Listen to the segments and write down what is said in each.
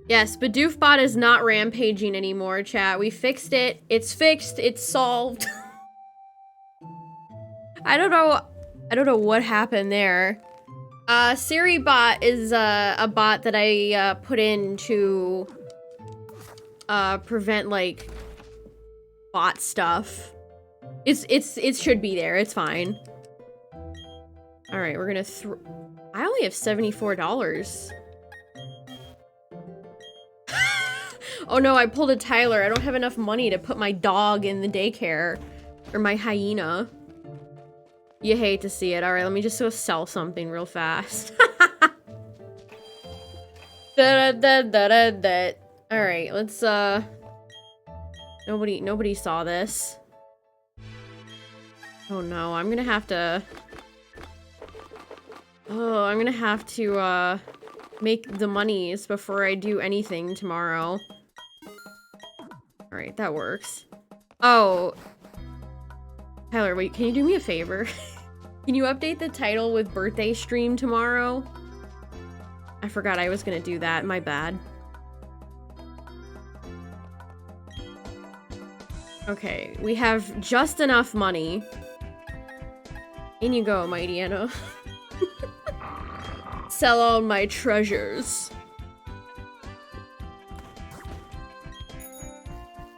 Yes, Bidoofbot is not rampaging anymore, chat. We fixed it. It's fixed. It's solved. I don't know what happened there. SiriBot is a bot that I put in to prevent like bot stuff. It should be there. It's fine. All right, we're gonna I only have $74. Oh no, I pulled a Tyler. I don't have enough money to put my dog in the daycare. Or my hyena. You hate to see it. Alright, let me just go sell something real fast. Alright, let's Nobody saw this. Oh no, I'm gonna have to... Oh, I'm gonna have to, make the monies before I do anything tomorrow. Alright, that works. Oh. Tyler, wait, can you do me a favor? Can you update the title with birthday stream tomorrow? I forgot I was gonna do that, my bad. Okay, we have just enough money. In you go, Mighty Anna. Sell all my treasures.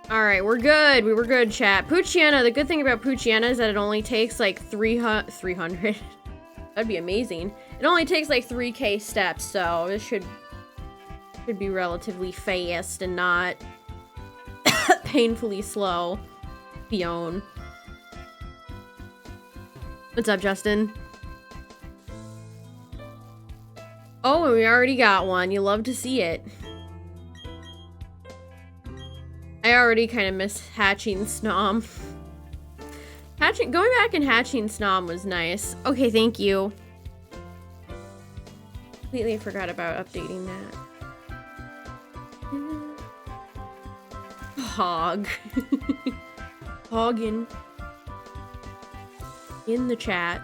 Alright, we're good. We were good, chat. Poochyena, the good thing about Poochyena is that it only takes like 300. That'd be amazing. It only takes like 3K steps, so this should be relatively fast and not painfully slow. Fiona. What's up, Justin? Oh, and we already got one. You love to see it. I already kind of miss hatching Snom. Going back and hatching Snom was nice. Okay, thank you. Completely forgot about updating that. Hog. Hoggin. In the chat.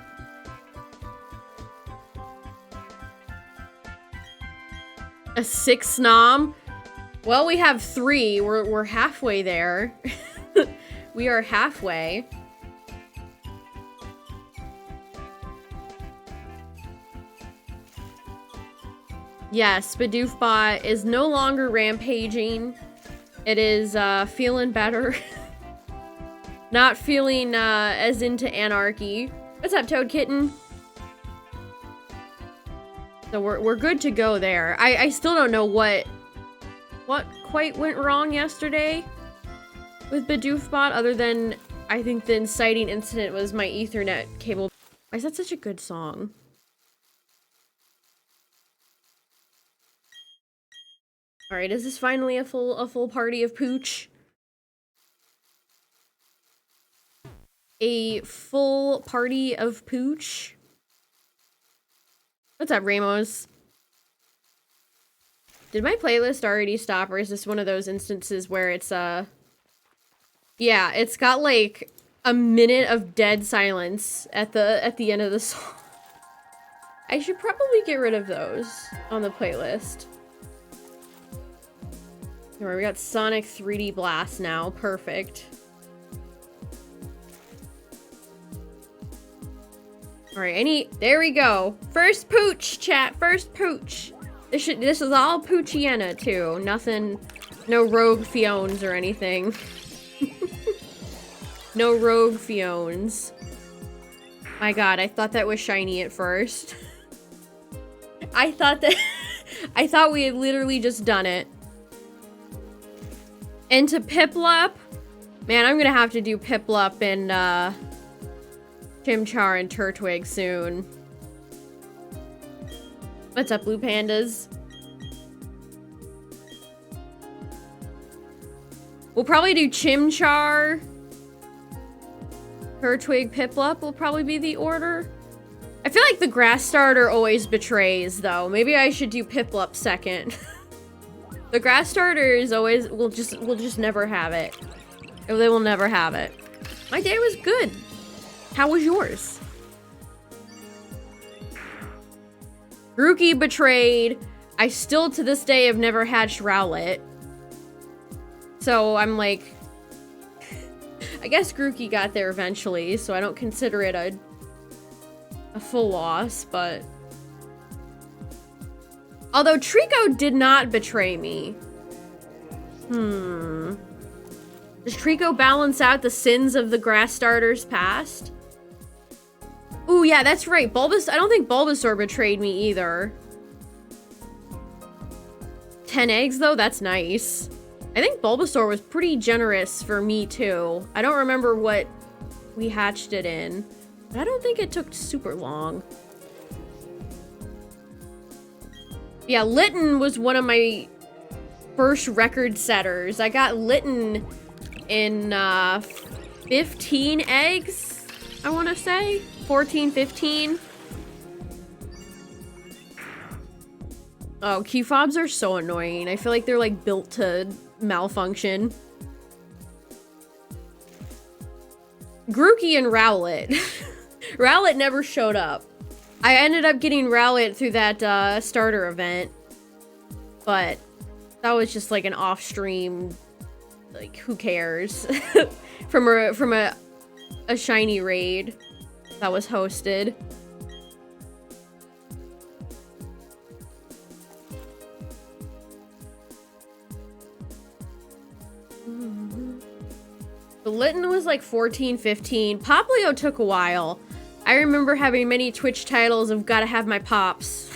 A 6 Snom? Well, we have 3. We're halfway there. We are halfway. Yes, Bidoofbot is no longer rampaging. It is feeling better. Not feeling as into anarchy. What's up, Toad Kitten? So we're good to go there. I still don't know what quite went wrong yesterday with Bidoofbot, other than I think the inciting incident was my Ethernet cable. Why is that such a good song? All right, is this finally a full party of pooch? A full party of pooch? What's up, Ramos? Did my playlist already stop, or is this one of those instances where it's, yeah, it's got, like, a minute of dead silence at the end of the song. I should probably get rid of those on the playlist. Alright, we got Sonic 3D Blast now. Perfect. Alright, there we go. First pooch, chat. First pooch. This is all Poochyena, too. Nothing, no rogue Fiones or anything. No rogue Fiones. My god, I thought that was shiny at first. I thought we had literally just done it. And to Piplup, man, I'm gonna have to do Piplup and, Chimchar and Turtwig soon. What's up, Blue Pandas? We'll probably do Chimchar. Turtwig, Piplup will probably be the order. I feel like the grass starter always betrays, though. Maybe I should do Piplup second. The grass starter is always will just never have it. They will never have it. My day was good. How was yours? Grookey betrayed. I still, to this day, have never hatched Rowlet. So I'm like... I guess Grookey got there eventually, so I don't consider it a full loss, but... Although Trico did not betray me. Does Trico balance out the sins of the grass starters past? Ooh, yeah, that's right. I don't think Bulbasaur betrayed me either. 10 eggs, though? That's nice. I think Bulbasaur was pretty generous for me, too. I don't remember what we hatched it in, but I don't think it took super long. Yeah, Litten was one of my first record setters. I got Litten in 15 eggs, I want to say. 14, 15. Oh, key fobs are so annoying. I feel like they're like built to malfunction. Grookey and Rowlet. Rowlet never showed up. I ended up getting Rowlet through that starter event, but that was just like an off-stream, like, who cares? from a shiny raid that was hosted. But Litten was like 14, 15. Poplio took a while. I remember having many Twitch titles of gotta have my pops.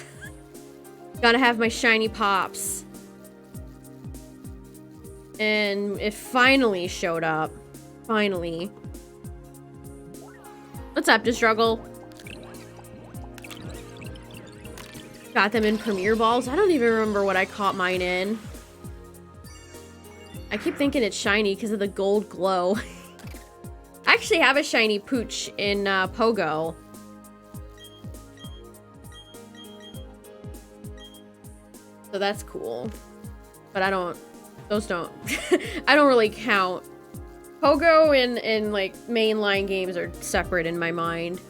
Gotta have my shiny pops. And it finally showed up. Finally. What's up, Destruggle? Got them in Premier Balls. I don't even remember what I caught mine in. I keep thinking it's shiny because of the gold glow. I actually have a shiny Pooch in Pogo. So that's cool. But I don't... Those don't... I don't really count. Pogo and like mainline games are separate in my mind.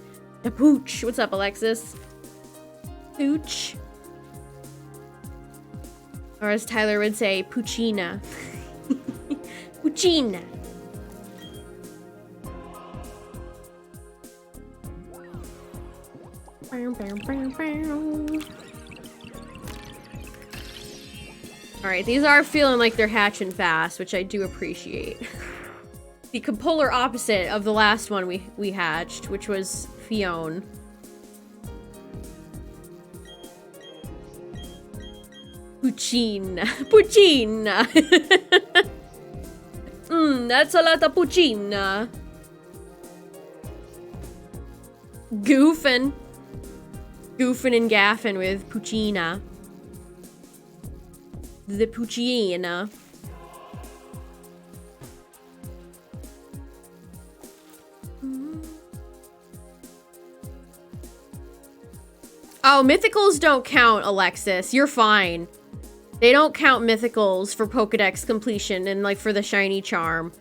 The Pooch. What's up, Alexis? Pooch. Or as Tyler would say, Poochyena. Poochyena. Alright, these are feeling like they're hatching fast, which I do appreciate. The polar opposite of the last one we hatched, which was Fion. Poochyena. Poochyena. That's a lot of Poochyena. Goofing. Goofing and gaffing with Poochyena. The Poochyena. Oh, mythicals don't count, Alexis. You're fine. They don't count mythicals for Pokedex completion and, like, for the shiny charm.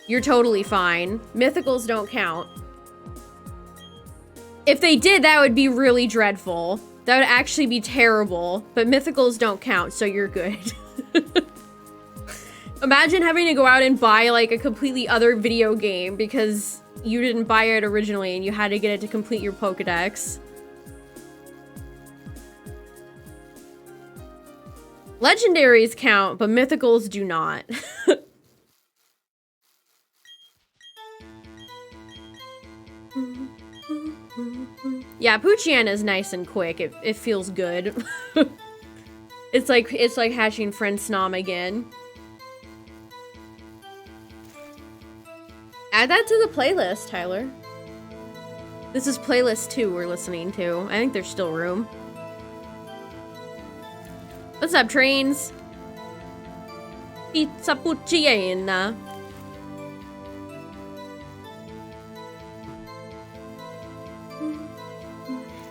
You're totally fine. Mythicals don't count. If they did, that would be really dreadful. That would actually be terrible. But mythicals don't count, so you're good. Imagine having to go out and buy, like, a completely other video game because you didn't buy it originally and you had to get it to complete your Pokedex. Legendaries count, but mythicals do not. Yeah, Poochyena is nice and quick. It feels good. It's like hatching Friend Snom again. Add that to the playlist, Tyler. This is playlist 2 we're listening to. I think there's still room. What's up, trains? Pizza Poochyena.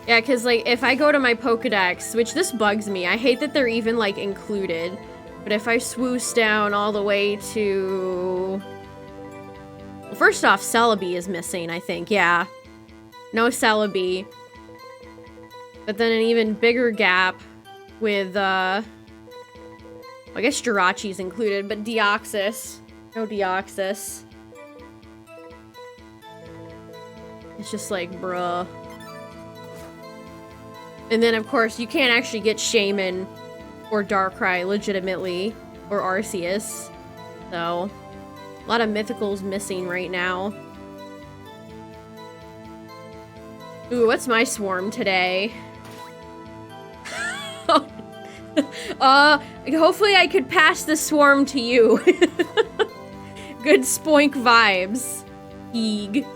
Yeah, because, like, if I go to my Pokedex, which this bugs me, I hate that they're even, like, included. But if I swoosh down all the way to... Well, first off, Celebi is missing, I think. Yeah. No Celebi. But then an even bigger gap with, I guess Jirachi's included, but Deoxys. No Deoxys. It's just like, bruh. And then, of course, you can't actually get Shaman or Darkrai legitimately, or Arceus. So, a lot of mythicals missing right now. Ooh, what's my swarm today? Hopefully I could pass the swarm to you. Good Spoink vibes. Eeg.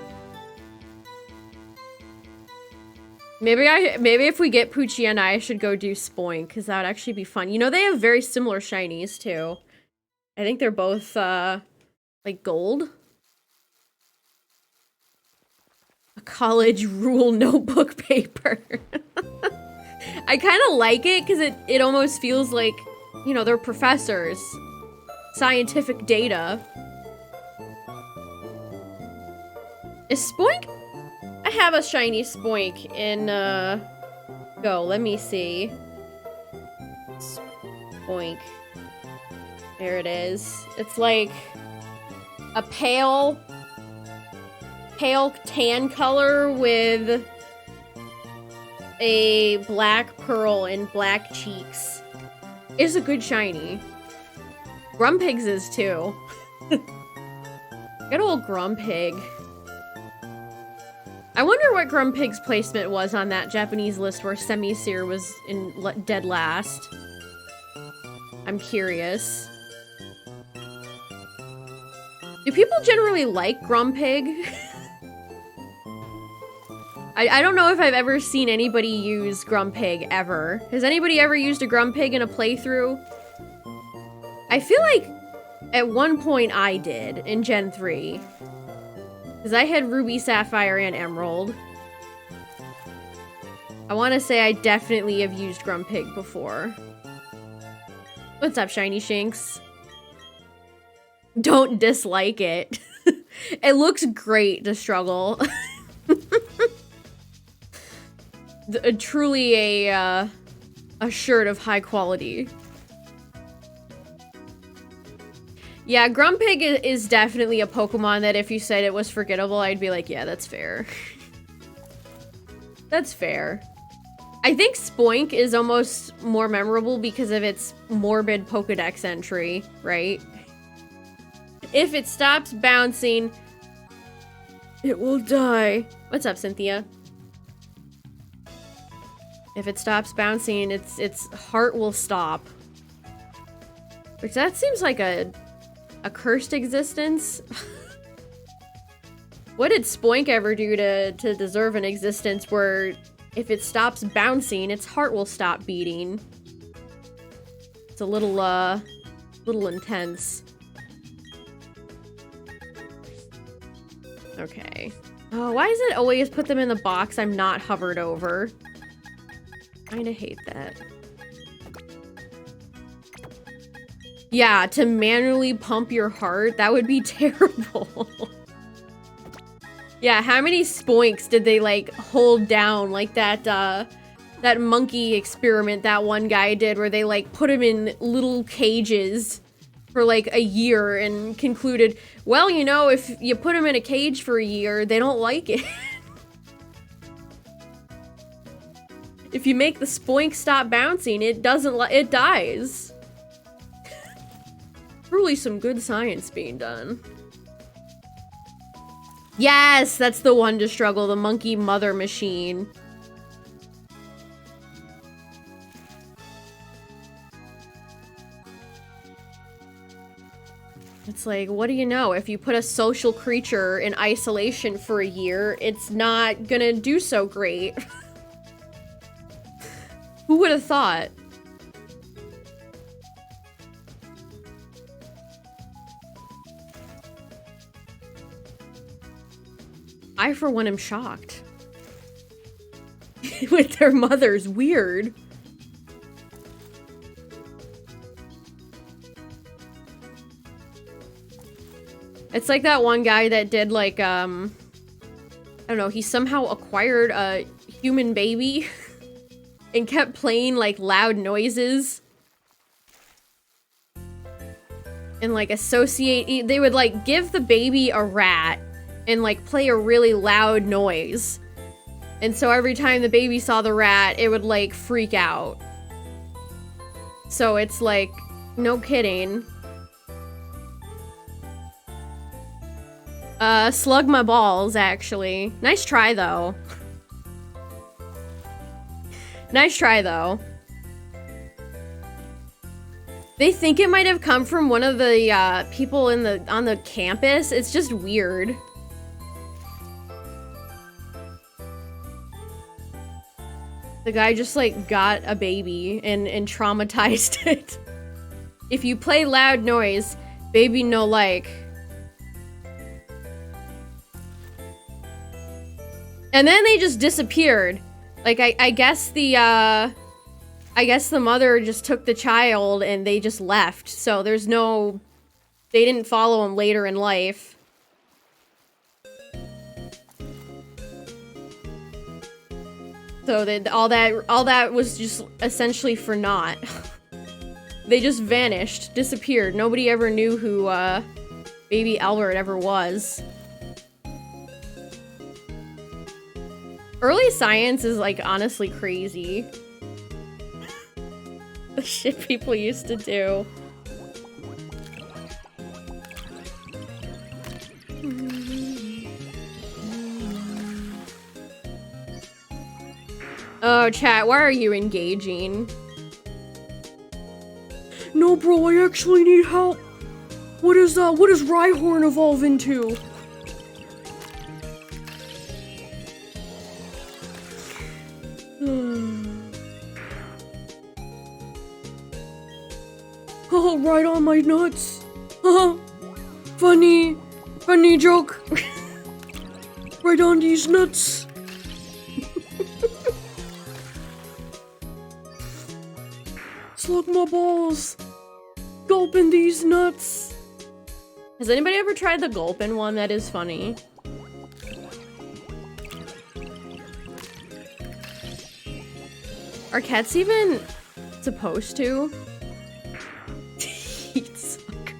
Maybe if we get Poochyena, I should go do Spoink, because that would actually be fun. You know, they have very similar shinies, too. I think they're both, like, gold. A college rule notebook paper. I kind of like it, because it almost feels like, you know, they're professors. Scientific data. Is Spoink? I have a shiny Spoink in, go, let me see. Spoink. There it is. It's like a pale tan color with a black pearl and black cheeks. It's a good shiny. Grumpig's is too. Good old Grumpig. I wonder what Grumpig's placement was on that Japanese list where Semi-Seer was in dead last. I'm curious. Do people generally like Grumpig? I don't know if I've ever seen anybody use Grumpig ever. Has anybody ever used a Grumpig in a playthrough? I feel like at one point I did in Gen 3. Because I had Ruby, Sapphire, and Emerald. I want to say I definitely have used Grumpig before. What's up, Shiny Shinx? Don't dislike it. It looks great to struggle. Truly a shirt of high quality. Yeah, Grumpig is definitely a Pokemon that if you said it was forgettable, I'd be like, yeah, that's fair. That's fair. I think Spoink is almost more memorable because of its morbid Pokedex entry, right? If it stops bouncing, it will die. What's up, Cynthia? If it stops bouncing, its heart will stop. Which that seems like a cursed existence. What did Spoink ever do to deserve an existence where if it stops bouncing, its heart will stop beating? It's a little intense. Okay. Oh, why does it always put them in the box I'm not hovered over? Kinda hate that. Yeah, to manually pump your heart, that would be terrible. Yeah, how many Spoinks did they, like, hold down? Like that monkey experiment that one guy did where they, like, put him in little cages for, like, a year and concluded, well, you know, if you put him in a cage for a year, they don't like it. If you make the Spoink stop bouncing, it dies. Truly some good science being done. Yes, that's the one to struggle, the monkey mother machine. It's like, what do you know? If you put a social creature in isolation for a year, it's not gonna do so great. Who would have thought? I, for one, am shocked. With their mothers, weird. It's like that one guy that did, like, I don't know, he somehow acquired a human baby and kept playing like loud noises. And like associate, they would like give the baby a rat and like play a really loud noise. And so every time the baby saw the rat, it would like freak out. So it's like, no kidding. Slug my balls, actually. Nice try, though. Nice try, though. They think it might have come from one of the, people on the campus. It's just weird. The guy just, like, got a baby and traumatized it. If you play loud noise, baby no like. And then they just disappeared. Like, I guess the mother just took the child and they just left. So there's no... They didn't follow him later in life. So all that was just essentially for naught. They just vanished, disappeared. Nobody ever knew who, baby Albert ever was. Early science is, like, honestly crazy. The shit people used to do. Oh, chat, why are you engaging? No, bro, I actually need help. What does Rhyhorn evolve into? Oh, right on my nuts. Funny joke. Right on these nuts. Slug my balls. Gulping these nuts. Has anybody ever tried the gulpin' one? That is funny. Are cats even supposed to? Eat sucker.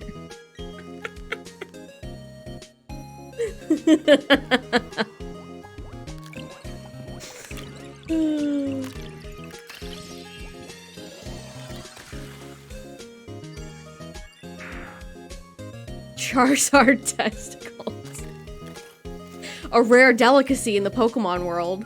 Charizard testicles. A rare delicacy in the Pokemon world.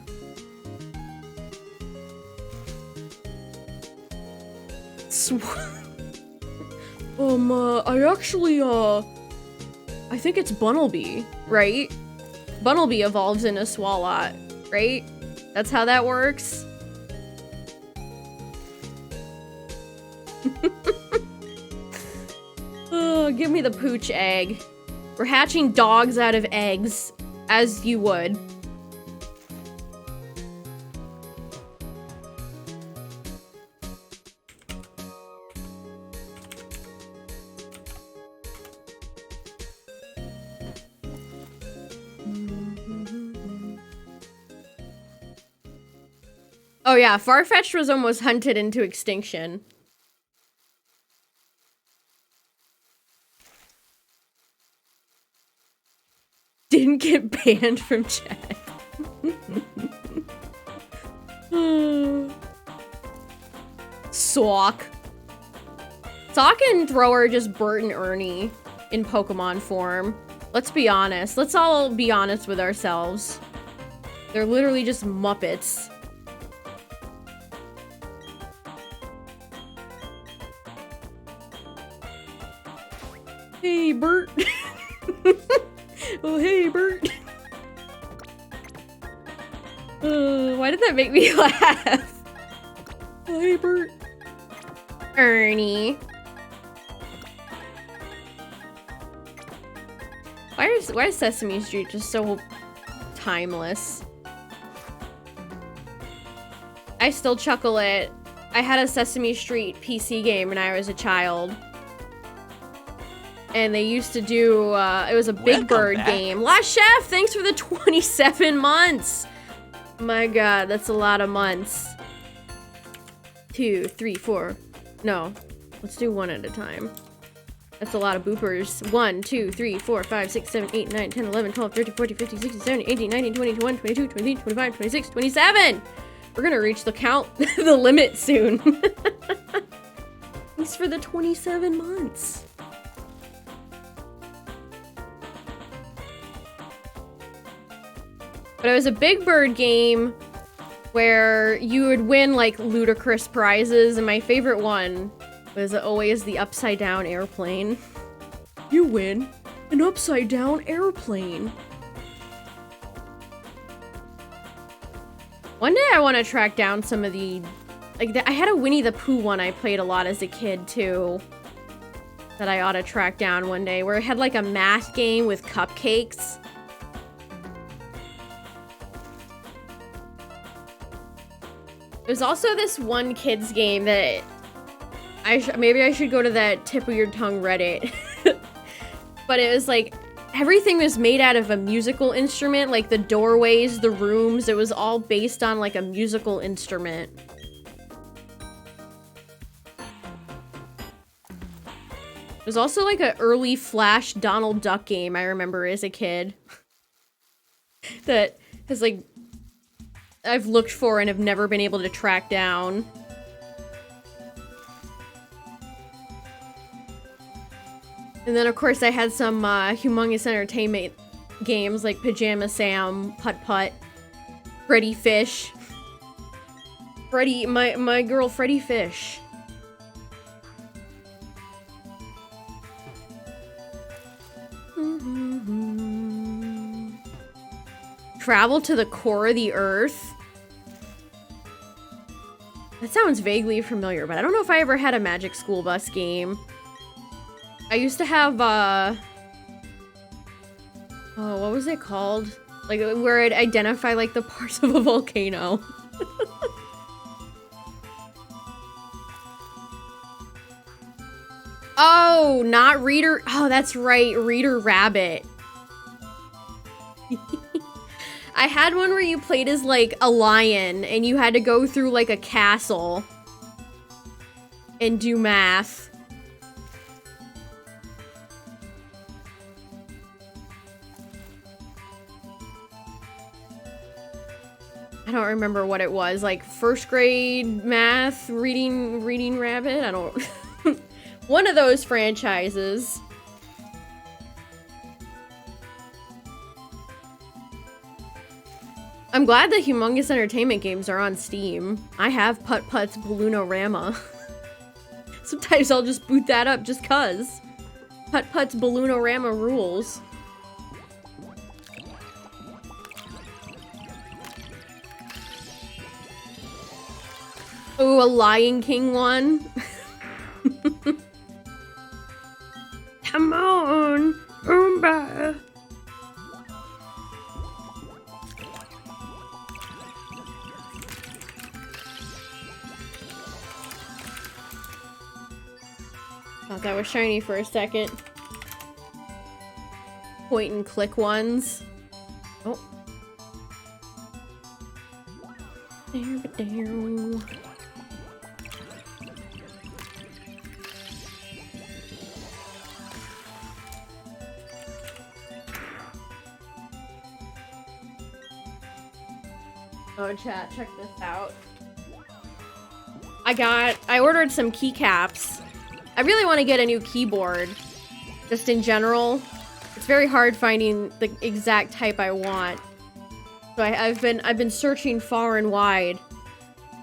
I think it's Bunnelby, right? Bunnelby evolves into Swalot, right? That's how that works? Oh, give me the pooch egg. We're hatching dogs out of eggs, as you would. Oh yeah, Farfetch'd was almost hunted into extinction. Didn't get banned from chat. Sock. Sock and Thrower are just Bert and Ernie in Pokemon form. Let's be honest. Let's all be honest with ourselves. They're literally just Muppets. Hey, Bert. Oh, hey, Bert. Why did that make me laugh? Oh, hey, Bert. Ernie. Why is Sesame Street just so timeless? I still chuckle it. I had a Sesame Street PC game when I was a child. And they used to do, it was a Big Bird game. Last Chef, thanks for the 27 months. My God, that's a lot of months. 2, 3, 4. No, let's do one at a time. That's a lot of boopers. 1, 2, 3, 4, 5, 6, 7, 8, 9, 10, 11, 12, 13, 14, 15, 16, 17, 18, 19, 20, 21, 22, 23, 25, 26, 27! We're gonna reach the count, the limit soon. It's for the 27 months. But it was a Big Bird game where you would win like ludicrous prizes, and my favorite one was always the upside down airplane. You win an upside down airplane. One day I want to track down some of the, I had a Winnie the Pooh one I played a lot as a kid too, that I ought to track down one day, where it had like a math game with cupcakes. There's also this one kids game that maybe I should go to that tip of your tongue Reddit. But it was like, everything was made out of a musical instrument, like the doorways, the rooms, it was all based on like a musical instrument. There's also like an early Flash Donald Duck game I remember as a kid. That has like, I've looked for and have never been able to track down. And then of course I had some humongous entertainment games like Pajama Sam, Putt Putt, Freddy Fish. My girl Freddy Fish. Travel to the core of the earth. That sounds vaguely familiar, but I don't know if I ever had a Magic School Bus game. I used to have, oh, what was it called? Like, where it identify, like, the parts of a volcano. Oh, not Reader. Oh, that's right. Reader Rabbit. I had one where you played as, like, a lion, and you had to go through, like, a castle and do math. I don't remember what it was, like first grade math, reading rabbit, I don't... One of those franchises. I'm glad the Humongous Entertainment games are on Steam. I have Putt Putt's Balloonorama. Sometimes I'll just boot that up just cuz. Putt Putt's Balloonorama rules. Oh, a Lion King one. Come on, Pumbaa. Thought that was shiny for a second. Point and click ones. Oh. There. Oh, chat, check this out. I ordered some keycaps. I really want to get a new keyboard, just in general. It's very hard finding the exact type I want. So I've been searching far and wide.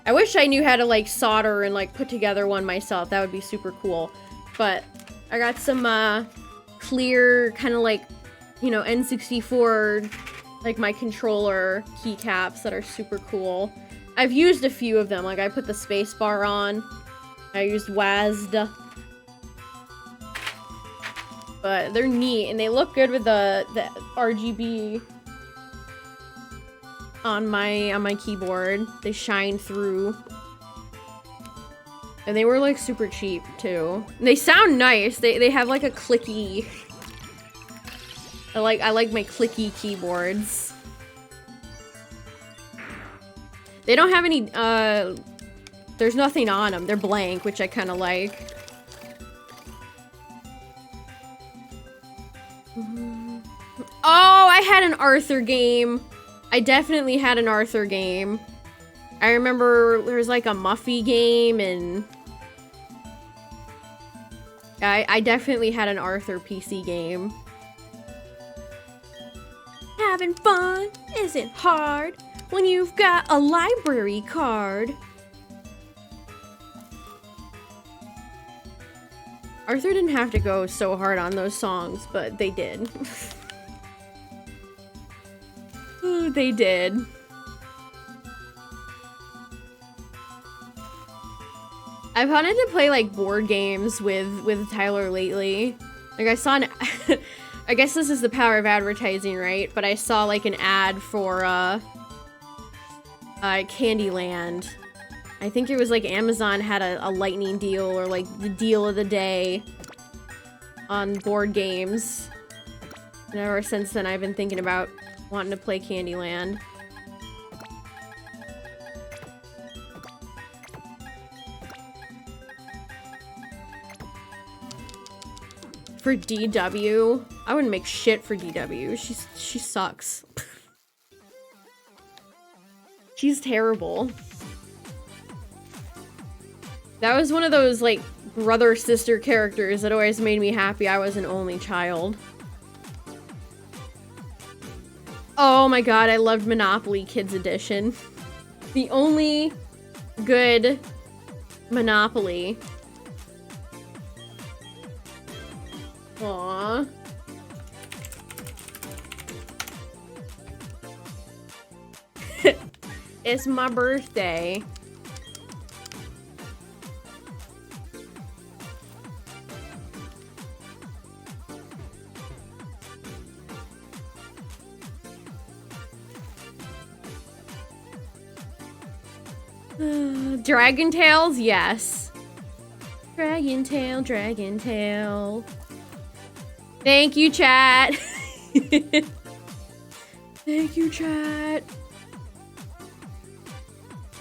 I wish I knew how to like solder and like put together one myself. That would be super cool. But I got some clear kind of like, you know, N64, like my controller keycaps that are super cool. I've used a few of them. Like I put the space bar on. I used WASD. But they're neat and they look good with the RGB on my keyboard. They shine through. And they were like super cheap too. And they sound nice. They have like a clicky. I like my clicky keyboards. They don't have any There's nothing on them. They're blank, which I kind of like. Oh, I had an Arthur game. I definitely had an Arthur game. I remember there was like a Muffy game and... I definitely had an Arthur PC game. Having fun isn't hard when you've got a library card. Arthur didn't have to go so hard on those songs, but they did. They did. I've wanted to play like board games with Tyler lately. Like I saw an I guess this is the power of advertising, right? But I saw like an ad for Candyland. I think it was like Amazon had a lightning deal or like the deal of the day on board games. And ever since then I've been thinking about wanting to play Candyland. For DW? I wouldn't make shit for DW. She sucks. She's terrible. That was one of those, like, brother-sister characters that always made me happy I was an only child. Oh my god, I loved Monopoly Kids Edition. The only good Monopoly. Aww. It's my birthday. Dragon Tales? Yes. Dragon Tail, Dragon Tail. Thank you, chat. Thank you, chat.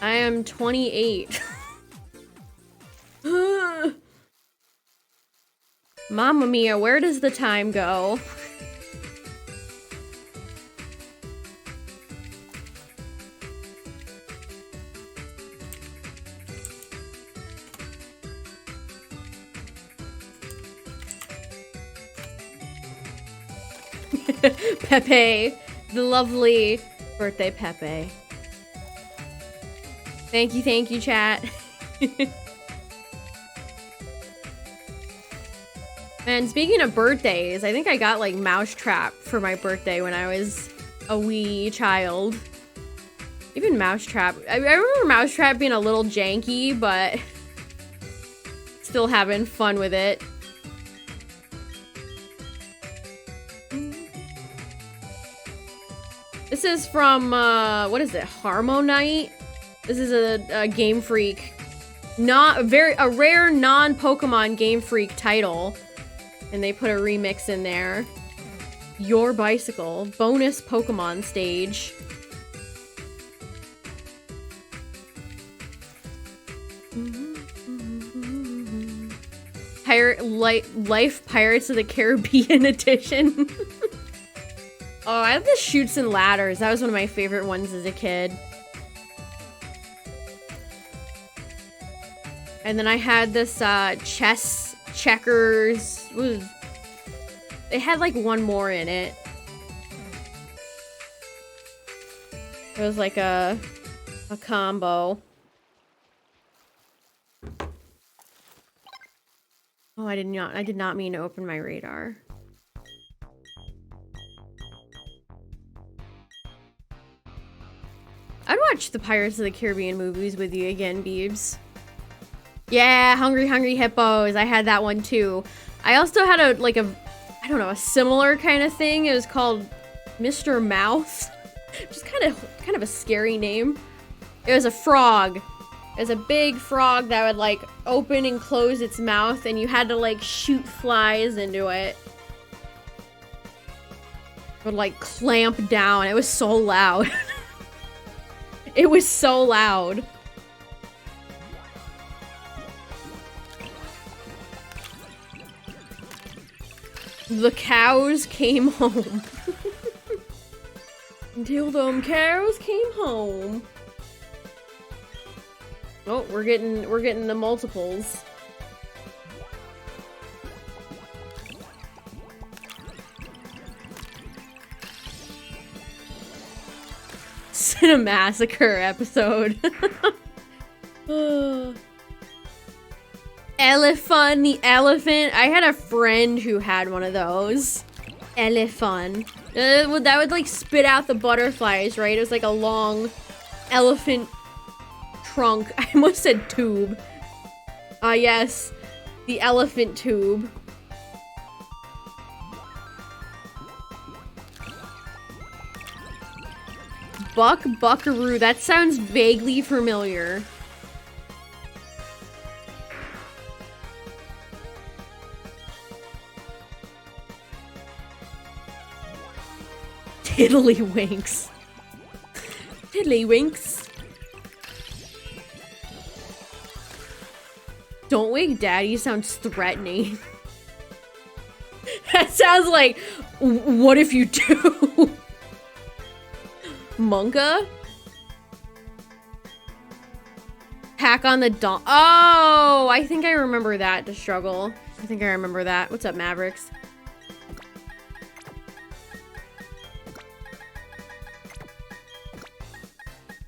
I am 28. Mamma mia, where does the time go? Pepe, the lovely birthday Pepe. Thank you, chat. And speaking of birthdays, I think I got like Mousetrap for my birthday when I was a wee child. Even Mousetrap. I remember Mousetrap being a little janky, but still having fun with it. This is from, what is it, Harmonite? This is a Game Freak, a rare non-Pokemon Game Freak title. And they put a remix in there. Your Bicycle, bonus Pokemon stage. Life Pirates of the Caribbean edition. Oh, I have the Chutes and Ladders. That was one of my favorite ones as a kid. And then I had this chess, checkers. Ooh. They had like one more in it. It was like a combo. Oh, I did not mean to open my radar. I'd watch the Pirates of the Caribbean movies with you again, Beebs. Yeah, Hungry Hungry Hippos. I had that one too. I also had I don't know, a similar kind of thing. It was called Mr. Mouth. Just kind of a scary name. It was a frog. It was a big frog that would like open and close its mouth, and you had to like shoot flies into it. It would like clamp down. It was so loud. It was so loud. The cows came home. Until them cows came home. Oh, we're getting the multiples. Cinemassacre episode. Elephant, the elephant. I had a friend who had one of those. Elephant. That would like spit out the butterflies, right? It was like a long elephant trunk. I almost said tube. Yes. The elephant tube. Buckaroo. That sounds vaguely familiar. Tiddlywinks. Tiddlywinks. Don't wake daddy sounds threatening. That sounds like, what if you do? Monka? Hack on the don- Oh, I think I remember that to struggle. I think I remember that. What's up, Mavericks?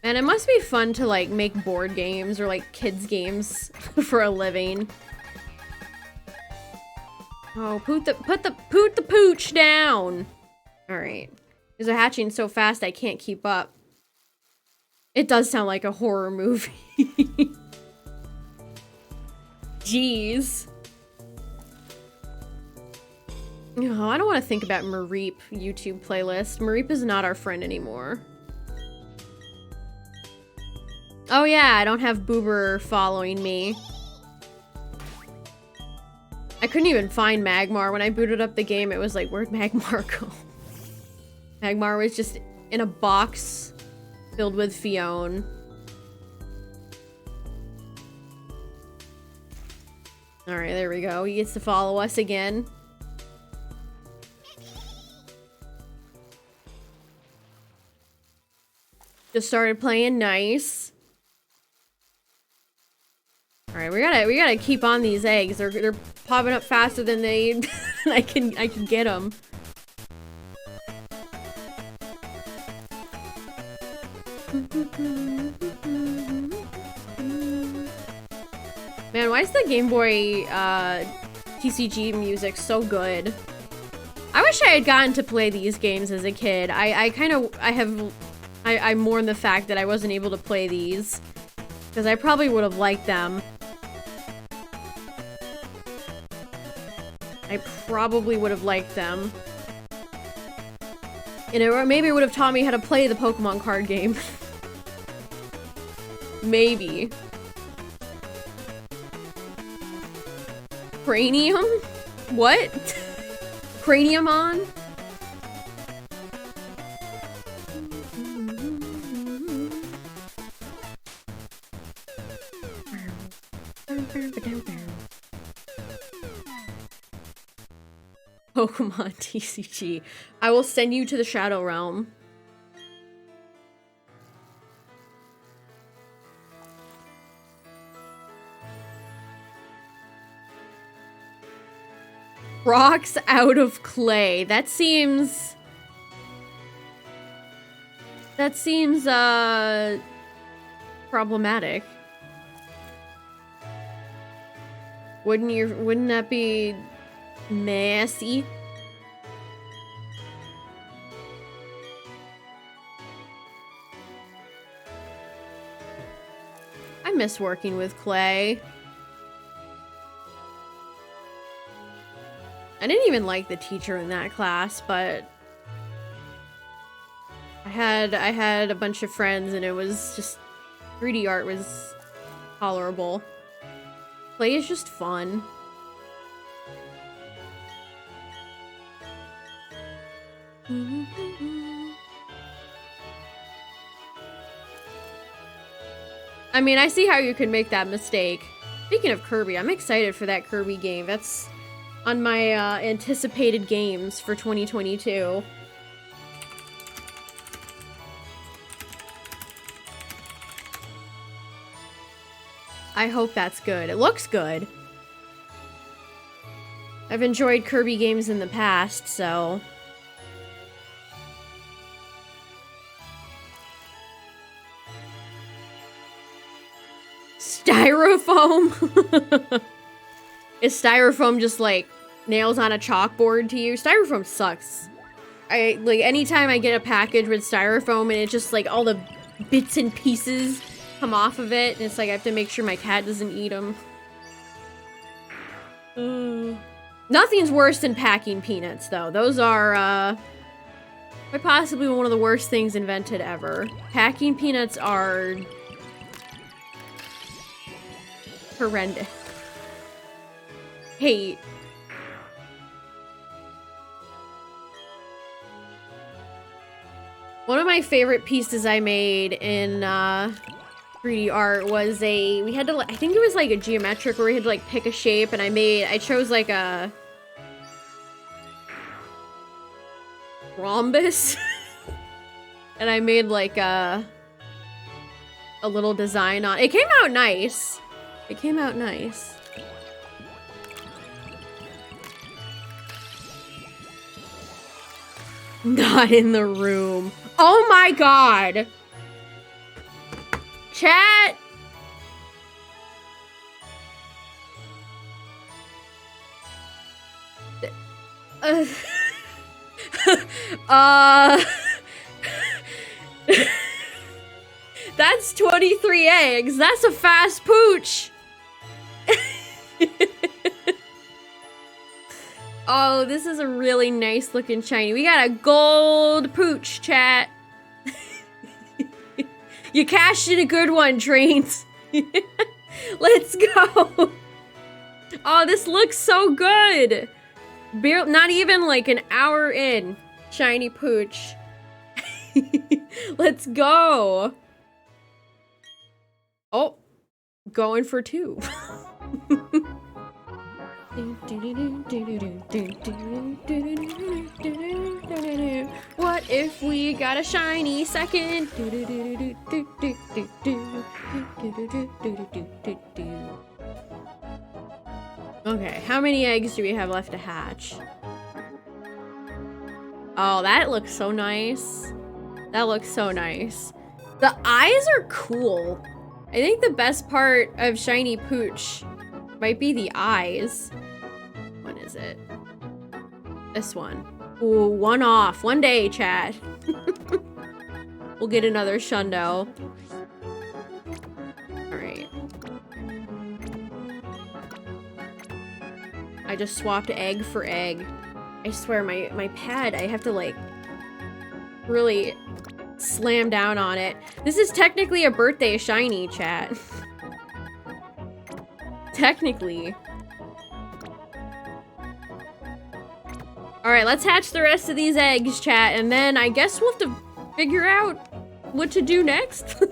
And it must be fun to like make board games or like kids games for a living. Oh, put the pooch down. All right. Because they're hatching so fast I can't keep up. It does sound like a horror movie. Jeez. Oh, I don't want to think about Mareep YouTube playlist. Mareep is not our friend anymore. Oh yeah, I don't have Boober following me. I couldn't even find Magmar. When I booted up the game, it was like, where'd Magmar go? Magmar was just in a box filled with Fion. Alright, there we go. He gets to follow us again. Just started playing nice. Alright, we gotta keep on these eggs. They're popping up faster than they I can get them. Man, why is the Game Boy TCG music so good? I wish I had gotten to play these games as a kid. I mourn the fact that I wasn't able to play these, because I probably would have liked them. I probably would have liked them. You know, or maybe it would have taught me how to play the Pokemon card game. Maybe. Cranium? What? Craniumon? Pokemon TCG. I will send you to the Shadow Realm. Rocks out of clay. That seems problematic. Wouldn't that be messy? I miss working with clay. I didn't even like the teacher in that class, but I had a bunch of friends and it was just 3D art was tolerable. Clay is just fun. I mean, I see how you could make that mistake. Speaking of Kirby, I'm excited for that Kirby game. on my anticipated games for 2022. I hope that's good. It looks good. I've enjoyed Kirby games in the past, so... Styrofoam? Is styrofoam just like nails on a chalkboard to you? Styrofoam sucks. Like anytime I get a package with styrofoam and it's just like all the bits and pieces come off of it, and it's like I have to make sure my cat doesn't eat them. Nothing's worse than packing peanuts, though. Those are quite possibly one of the worst things invented ever. Packing peanuts are horrendous. Hate. One of my favorite pieces I made in 3D art was we had to, I think it was like a geometric where we had to like pick a shape, and I chose like a rhombus and I made like a little design on it. It came out nice. It came out nice. Not in the room. Oh my god! Chat! That's 23 eggs. That's a fast pooch. Oh, this is a really nice looking shiny. We got a gold pooch, chat. You cashed in a good one, Trains. Let's go. Oh, this looks so good. Not even like an hour in. Shiny pooch. Let's go. Oh, going for 2. What if we got a shiny second? Okay, how many eggs do we have left to hatch? Oh, that looks so nice. That looks so nice. The eyes are cool. I think the best part of Shiny Pooch might be the eyes. What is it? This one. Ooh, one off. One day, chat. We'll get another Shundo. Alright. I just swapped egg for egg. I swear, my pad, I have to, like, really slam down on it. This is technically a birthday shiny, chat. Technically. Alright, let's hatch the rest of these eggs, chat, and then I guess we'll have to figure out what to do next.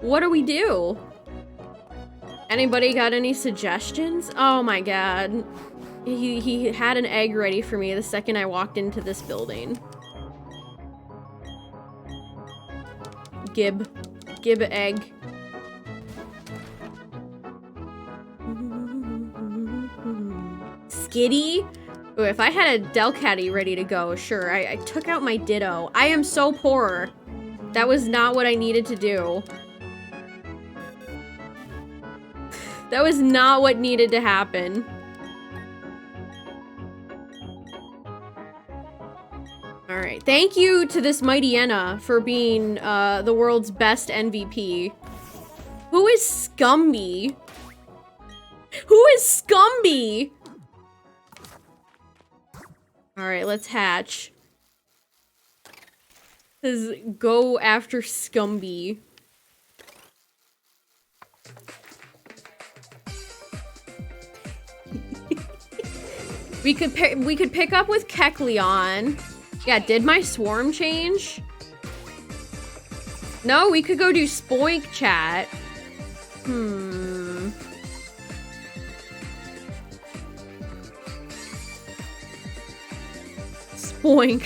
What do we do? Anybody got any suggestions? Oh my god. He had an egg ready for me the second I walked into this building. Gib egg. Skitty? Ooh, if I had a Delcatty ready to go, sure. I took out my Ditto. I am so poor. That was not what I needed to do. That was not what needed to happen. Alright, thank you to this Poochyena for being the world's best MVP. Who is Scumby? Who is Scumby? Alright, let's hatch. This is go after Scumby. We could pick up with Kecleon. Yeah, did my swarm change? No, we could go do Spoink, chat. Spoink.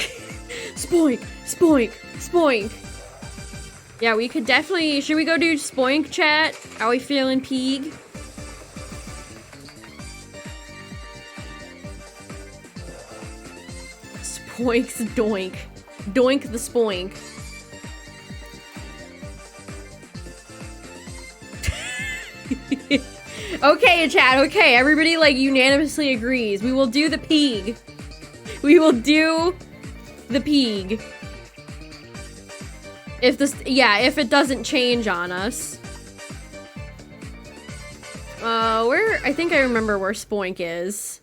Spoink, spoink, spoink. Yeah, we could definitely... Should we go do Spoink, chat? How we feeling, Peeg? Spoink's doink. Doink the spoink. Okay, chat, okay. Everybody, like, unanimously agrees. We will do the Peeg. We will do the Peeg. If this, yeah, if it doesn't change on us. I think I remember where Spoink is.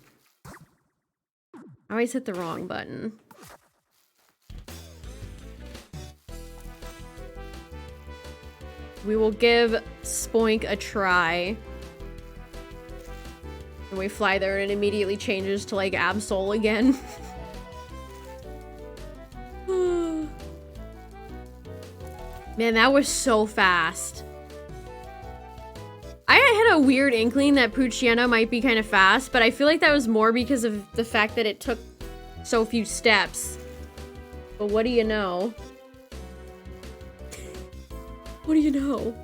I always hit the wrong button. We will give Spoink a try. And we fly there and it immediately changes to like Absol again. Man, that was so fast. I had a weird inkling that Poochyena might be kind of fast, but I feel like that was more because of the fact that it took so few steps. But what do you know? What do you know?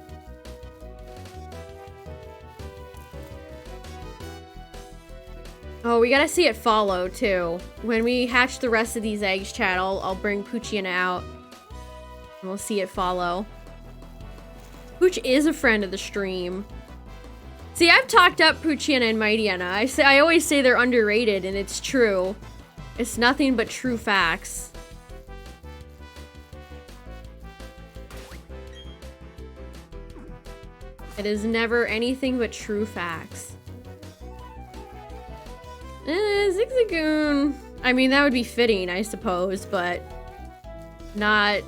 Oh, we gotta see it follow, too. When we hatch the rest of these eggs, chat, I'll bring Poochyena out. And we'll see it follow. Pooch is a friend of the stream. See, I've talked up Poochyena and Mightyena. I always say they're underrated, and it's true. It's nothing but true facts. It is never anything but true facts. Zigzagoon. I mean, that would be fitting, I suppose, but not...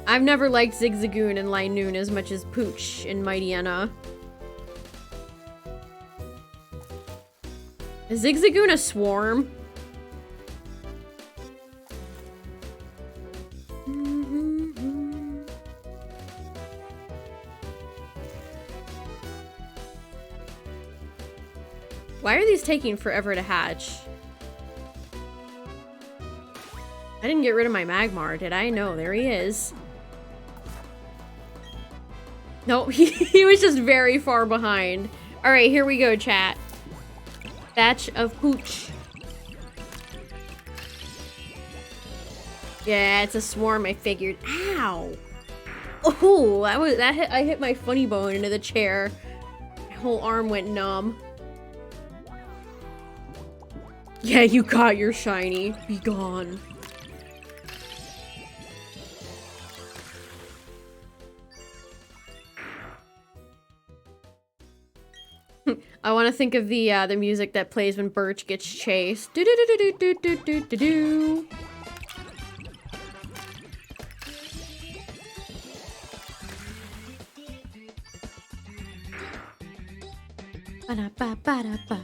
I've never liked Zigzagoon and Linoon as much as Pooch and Mightyena. Is Zigzagoon a swarm? Why are these taking forever to hatch? I didn't get rid of my Magmar, did I? No, there he is. No, he was just very far behind. Alright, here we go, chat. Batch of Pooch. Yeah, it's a swarm, I figured. Ow! Oh, I hit my funny bone into the chair. My whole arm went numb. Yeah, you got your shiny. Be gone. I want to think of the music that plays when Birch gets chased. Do do do do do do do do do. Ba-da-ba-ba-da-ba.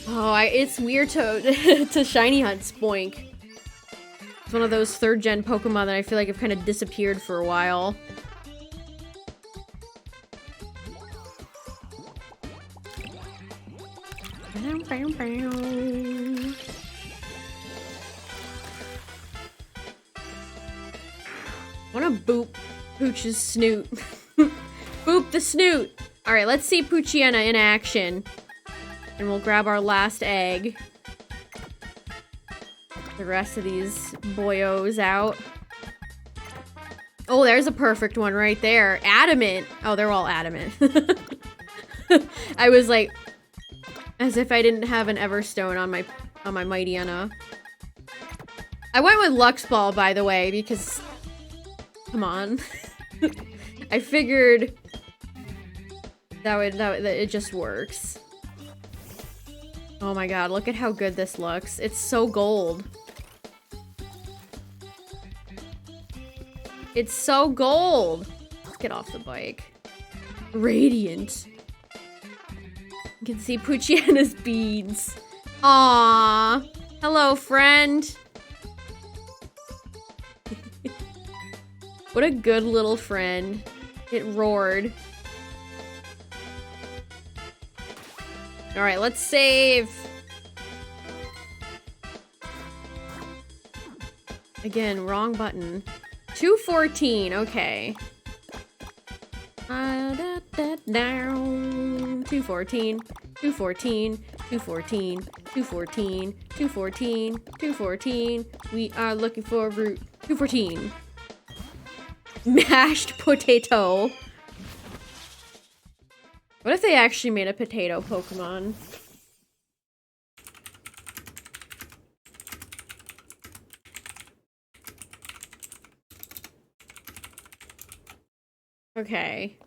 Oh, it's weird to to shiny hunt Spoink. It's one of those third-gen Pokemon that I feel like have kind of disappeared for a while. I want to boop Pooch's snoot. Boop the snoot! Alright, let's see Poochyena in action. And we'll grab our last egg. The rest of these boyos out. Oh, there's a perfect one right there. Adamant. Oh, they're all adamant. I was like, as if I didn't have an Everstone on my Mightyena. I went with Lux Ball, by the way, because come on. I figured that it just works. Oh my god, look at how good this looks. It's so gold. It's so gold. Let's get off the bike. Radiant. You can see Poochyena's beads. Aww. Hello, friend. What a good little friend. It roared. Alright, let's save. Again, wrong button. 214, okay. Down. 214, 214, 214, 214, 214, 214. We are looking for route 214. Mashed potato. What if they actually made a potato Pokemon? Okay.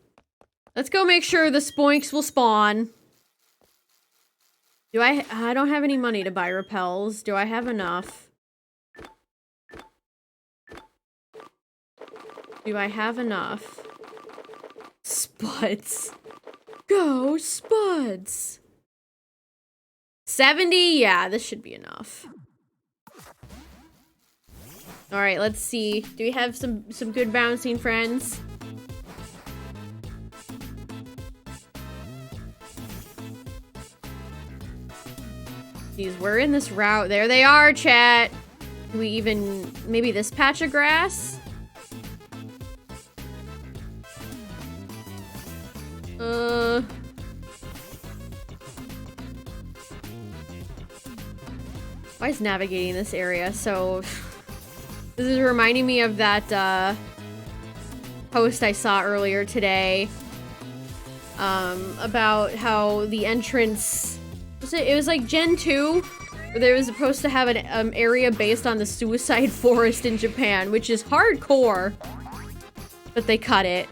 Let's go make sure the Spoinks will spawn. Do I don't have any money to buy repels. Do I have enough? Do I have enough? Spuds. Go, Spuds. 70? Yeah, this should be enough. Alright, let's see. Do we have some good bouncing friends? Jeez, we're in this route. There they are, chat. Do we even... maybe this patch of grass? Why is navigating this area so... This is reminding me of that, post I saw earlier today. About how the entrance... It was like Gen 2, where they was supposed to have an area based on the suicide forest in Japan, which is hardcore. But they cut it.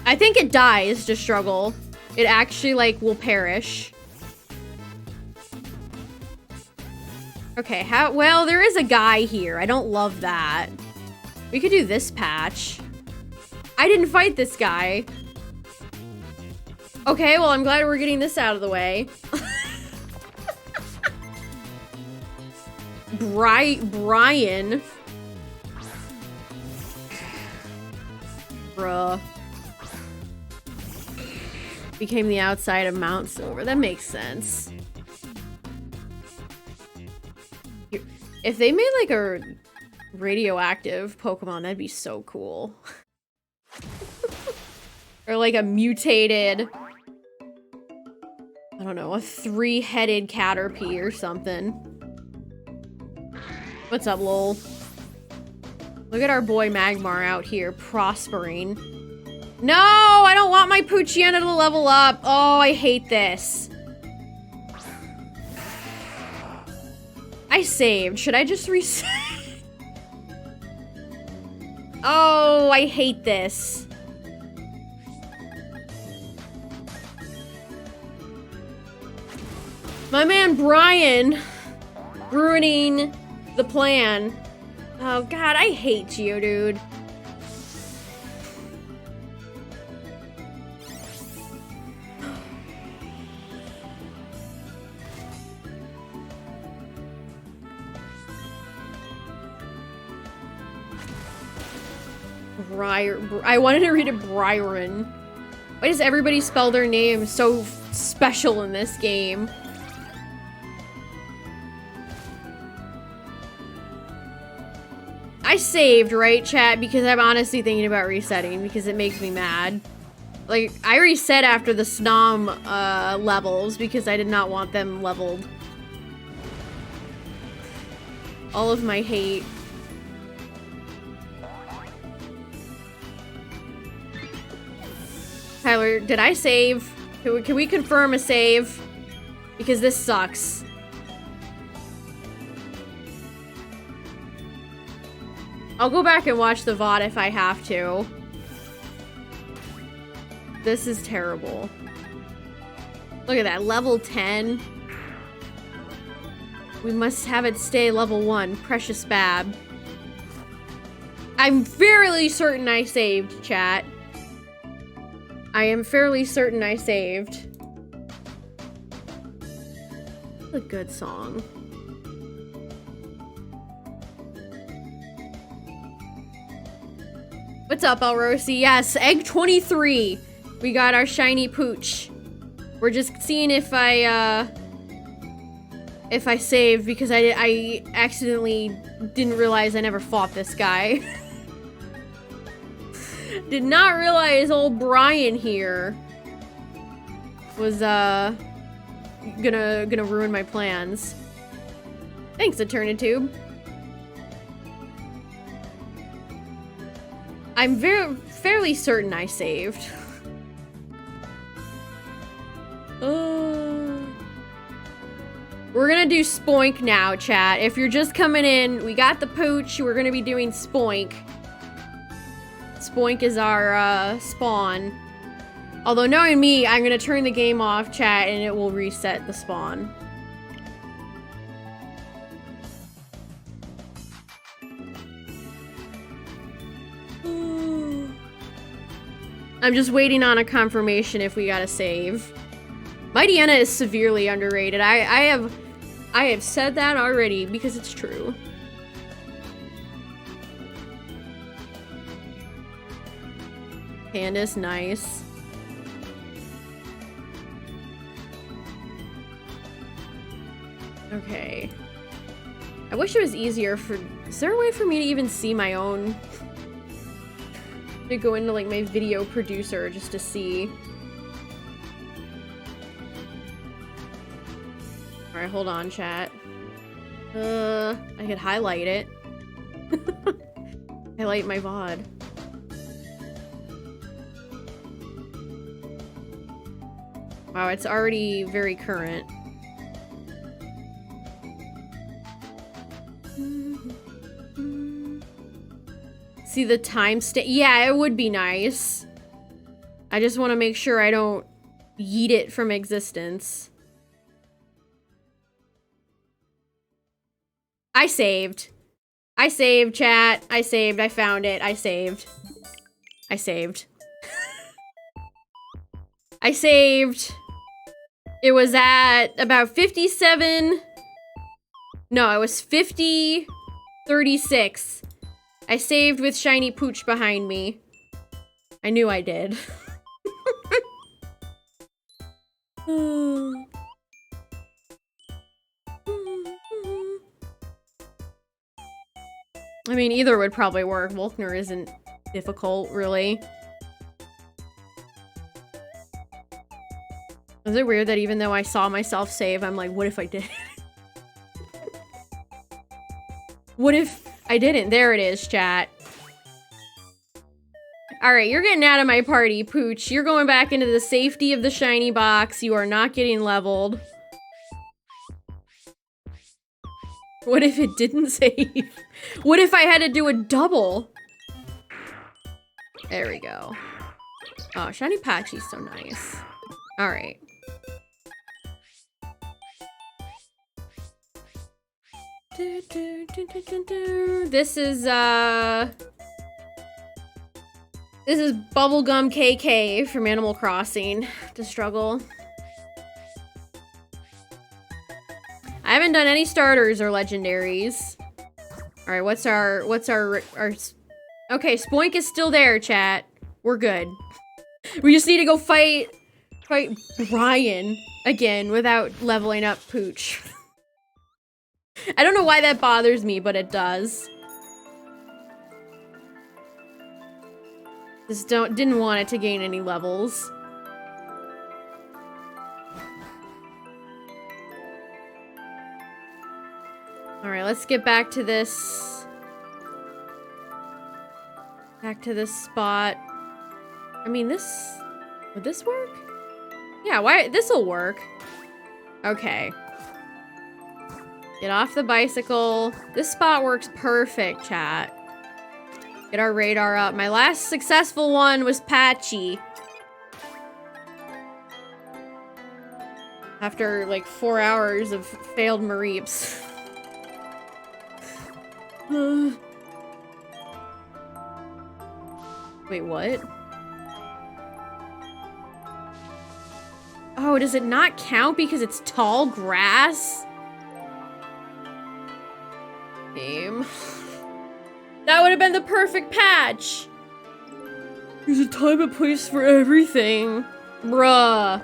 I think it dies to struggle. It actually, like, will perish. Okay, how- well, there is a guy here. I don't love that. We could do this patch. I didn't fight this guy. Okay, well, I'm glad we're getting this out of the way. Brian. Bruh. Became the outside of Mount Silver. That makes sense. If they made like a radioactive Pokemon, that'd be so cool. Or like a mutated, I don't know, a 3-headed Caterpie or something. What's up, lol? Look at our boy Magmar out here prospering. No, I don't want my Poochyena to level up. Oh, I hate this. I saved. Should I just reset? Oh, I hate this. My man Brian ruining the plan. Oh god, I hate you, dude. I wanted to read it Bryron. Why does everybody spell their name so special in this game? I saved, right, chat? Because I'm honestly thinking about resetting because it makes me mad. Like, I reset after the Snom levels because I did not want them leveled. All of my hate. Tyler, did I save? Can we confirm a save? Because this sucks. I'll go back and watch the VOD if I have to. This is terrible. Look at that, level 10. We must have it stay level 1. Precious Bab. I'm fairly certain I saved, chat. I am fairly certain I saved. That's a good song. What's up, Elrosi? Yes, egg 23. We got our shiny pooch. We're just seeing if I saved because I accidentally didn't realize I never fought this guy. Did not realize old Brian here was gonna ruin my plans. Thanks, Eternitube. I'm fairly certain I saved. We're gonna do Spoink now, chat. If you're just coming in, we got the pooch. We're gonna be doing Spoink. Spoink is our spawn. Although knowing me, I'm gonna turn the game off, chat, and it will reset the spawn. I'm just waiting on a confirmation if we gotta save. Mightyena is severely underrated. I have said that already because it's true. Candace, nice. Okay. I wish it was easier for... Is there a way for me to even see my own... to go into like my video producer just to see. Alright, hold on, chat. I could highlight it. Highlight my VOD. Wow, it's already very current. See the timestamp? Yeah, it would be nice. I just want to make sure I don't yeet it from existence. I saved. I saved, chat. I saved. I found it. I saved. I saved. I saved. It was at about 57. No, it was 50:36. I saved with shiny pooch behind me. I knew I did. I mean, either would probably work. Volkner isn't difficult, really. Is it weird that even though I saw myself save, I'm like, what if I did? What if I didn't? There it is, chat. Alright, you're getting out of my party, Pooch. You're going back into the safety of the shiny box. You are not getting leveled. What if it didn't save? What if I had to do a double? There we go. Oh, shiny Patchy's so nice. Alright. This is Bubblegum KK from Animal Crossing to struggle. I haven't done any starters or legendaries. All right, what's our okay, Spoink is still there, chat. We're good. We just need to go fight Brian again without leveling up Pooch. I don't know why that bothers me, but it does. Just didn't want it to gain any levels. All right, let's get back to this. Back to this spot. I mean, would this work? Yeah, why? This'll work. Okay. Get off the bicycle. This spot works perfect, chat. Get our radar up. My last successful one was Patchy. After like 4 hours of failed Mareeps. Wait, what? Oh, does it not count because it's tall grass? Game. That would have been the perfect patch. There's a time and place for everything. Bruh.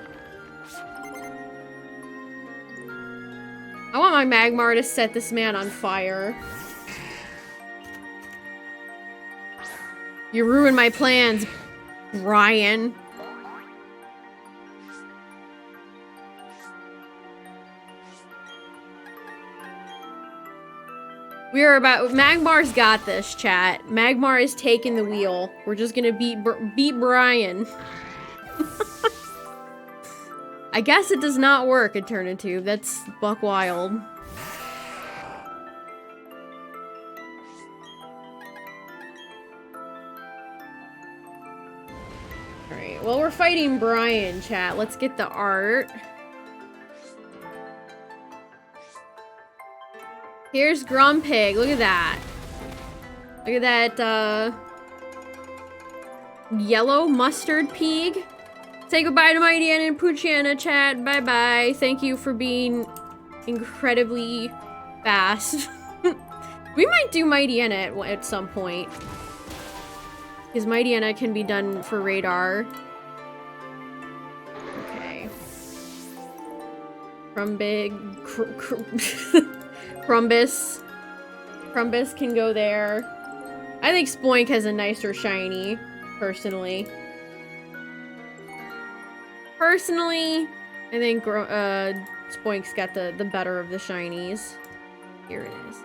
I want my Magmar to set this man on fire. You ruined my plans, Brian. Magmar's got this, chat. Magmar is taking the wheel. We're just gonna beat Brian. I guess it does not work, Eternitube. That's buck wild. Alright, well, we're fighting Brian, chat. Let's get the art. Here's Grumpig. Look at that. Look at that, yellow mustard pig. Say goodbye to Mighty N and Poochyena, chat. Bye-bye. Thank you for being incredibly fast. We might do Mighty N at some point. Because Mighty N can be done for radar. Okay. Crumbus. Crumbus can go there. I think Spoink has a nicer shiny, personally. Personally, I think Spoink's got the better of the shinies. Here it is.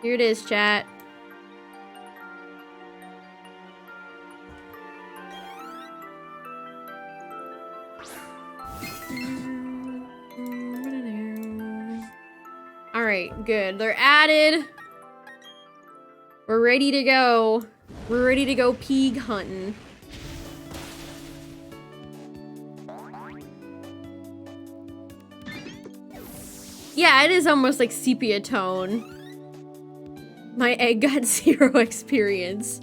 Here it is, chat. Alright, good. They're added. We're ready to go. We're ready to go pig hunting. Yeah, it is almost like sepia tone. My egg got 0 experience.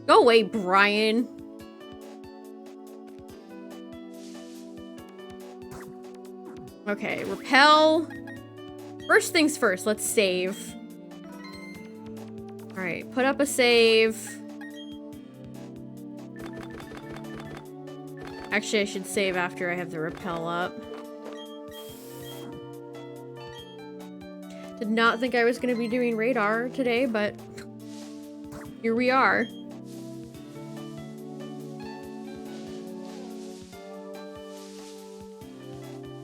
Go away, Brian. Okay, repel. First things first, let's save. Alright, put up a save. Actually, I should save after I have the repel up. Did not think I was going to be doing radar today, but here we are.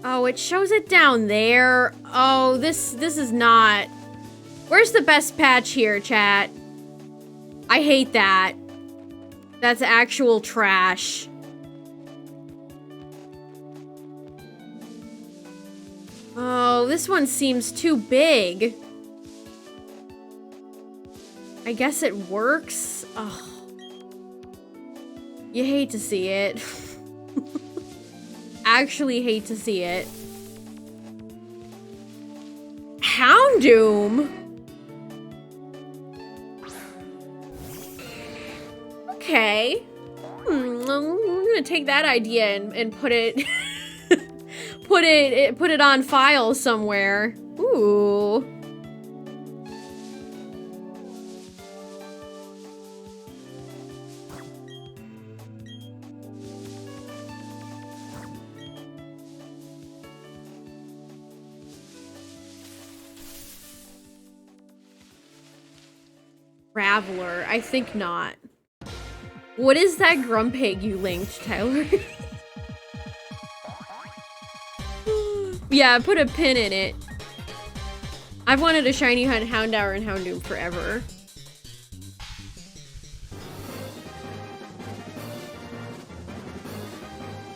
Oh, it shows it down there. Oh, this is not... Where's the best patch here, chat? I hate that. That's actual trash. Oh, this one seems too big. I guess it works. Oh. You hate to see it. Actually hate to see it. Houndoom? Okay. I'm gonna take that idea and put it... put it on file somewhere. Ooh. Traveler, I think not. What is that Grumpig you linked, Tyler? Yeah, put a pin in it. I've wanted a shiny Houndour and Houndoom forever.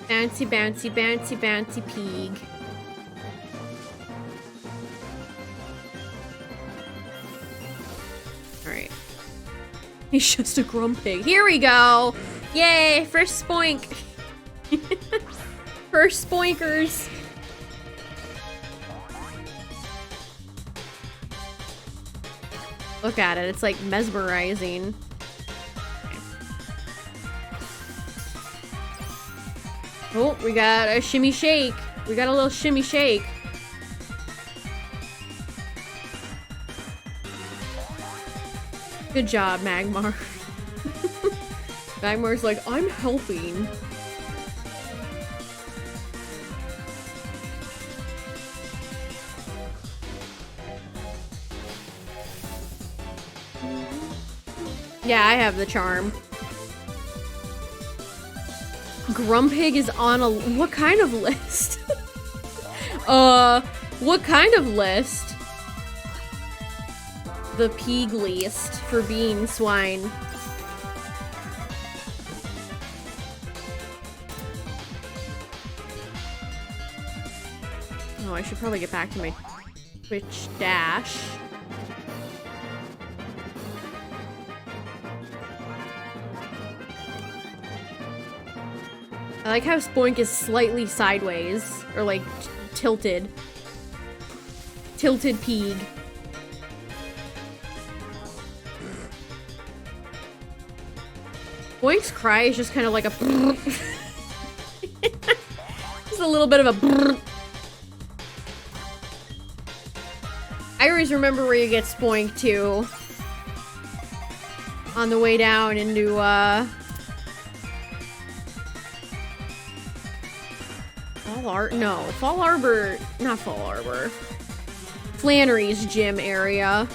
Bouncy, bouncy, bouncy, bouncy pig. Alright. He's just a Grumpig. Here we go! Yay! First Spoink! First Spoinkers! Look at it, it's like mesmerizing. Oh, we got a shimmy shake. We got a little shimmy shake. Good job, Magmar. Magmar's like, I'm helping. Yeah, I have the charm. Grumpig is on a... What kind of list? What kind of list? The pig list for being swine. Oh, I should probably get back to my Twitch dash. I like how Spoink is slightly sideways, or like tilted. Tilted pig. Spoink's cry is just kind of like a just a little bit of a I always remember where you get Spoink to. On the way down into, Fall Arbor, not Fall Arbor. Flannery's gym area.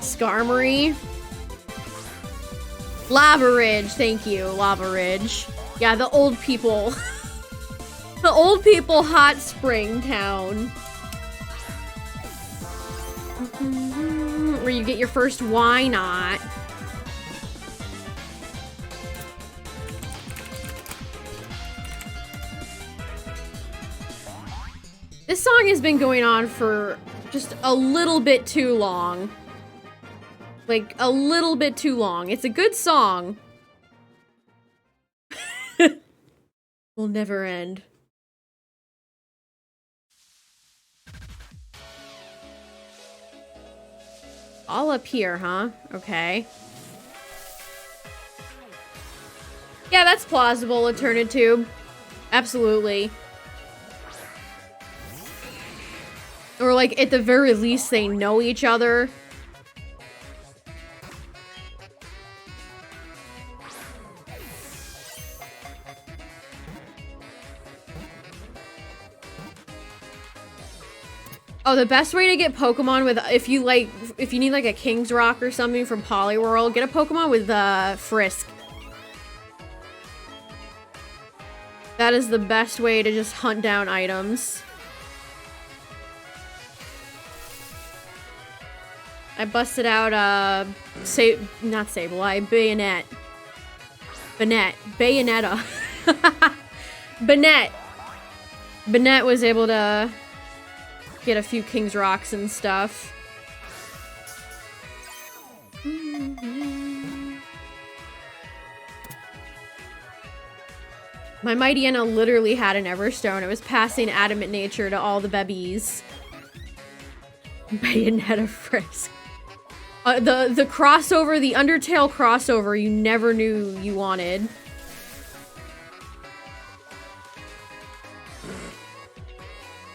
Skarmory. Lava Ridge, thank you, Lava Ridge. Yeah, the old people. The old people hot spring town. Where you get your first why not. This song has been going on for just a little bit too long. Like, a little bit too long. It's a good song. Will never end. All up here, huh? Okay. Yeah, that's plausible, Eternitube. Absolutely. Or, like, at the very least, they know each other. Oh, the best way to get Pokemon with, if you need like a King's Rock or something from Poliwhirl, get a Pokemon with Frisk. That is the best way to just hunt down items. I busted out not Sableye, Bayonetta. Banette was able to get a few King's Rocks and stuff. My Mightyena literally had an Everstone. It was passing Adamant Nature to all the bebbies. Bayonetta Frisk. The crossover, the Undertale crossover you never knew you wanted.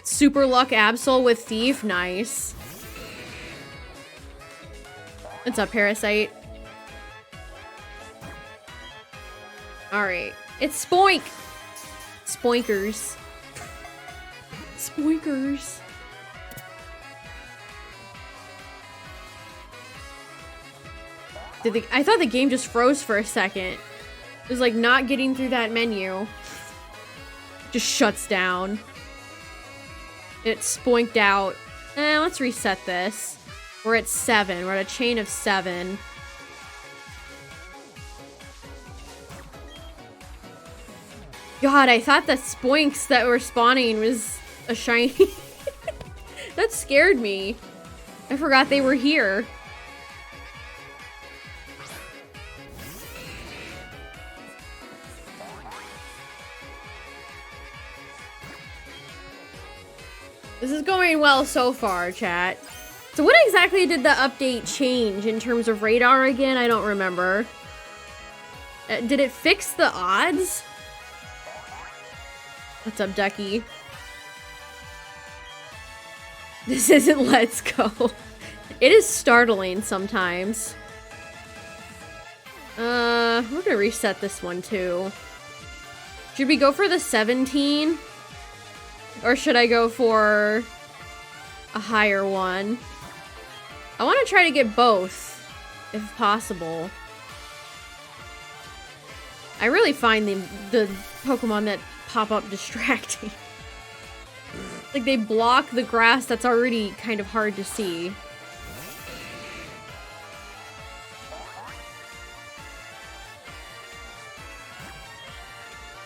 Super Luck Absol with Thief. Nice. What's up, Parasite? Alright. It's Spoink! Spoinkers. Spoinkers. I thought the game just froze for a second. It was like not getting through that menu. Just shuts down. It's spoinked out. Let's reset this. We're at 7. We're at a chain of 7. God, I thought the spoinks that were spawning was a shiny. That scared me. I forgot they were here. This is going well so far, chat. So what exactly did the update change in terms of radar again? I don't remember. Did it fix the odds? What's up, Ducky? This isn't Let's Go. It is startling sometimes. We're gonna reset this one too. Should we go for the 17? Or should I go for a higher one? I want to try to get both, if possible. I really find the Pokemon that pop up distracting. Like, they block the grass that's already kind of hard to see.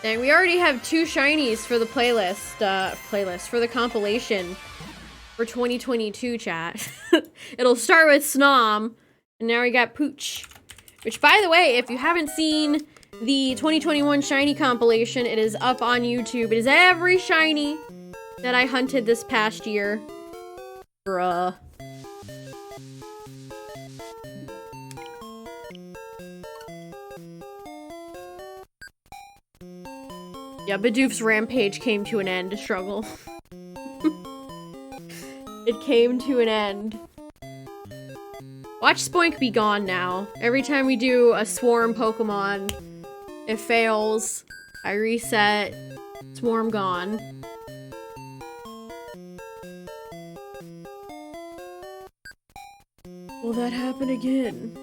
And we already have 2 shinies for the for the compilation for 2022, chat. It'll start with Snom, and now we got Pooch. Which, by the way, if you haven't seen the 2021 shiny compilation, it is up on YouTube. It is every shiny that I hunted this past year. Bruh. Yeah, Bidoof's rampage came to an end, struggle. It came to an end. Watch Spoink be gone now. Every time we do a swarm Pokemon, it fails. I reset. Swarm gone. Will that happen again?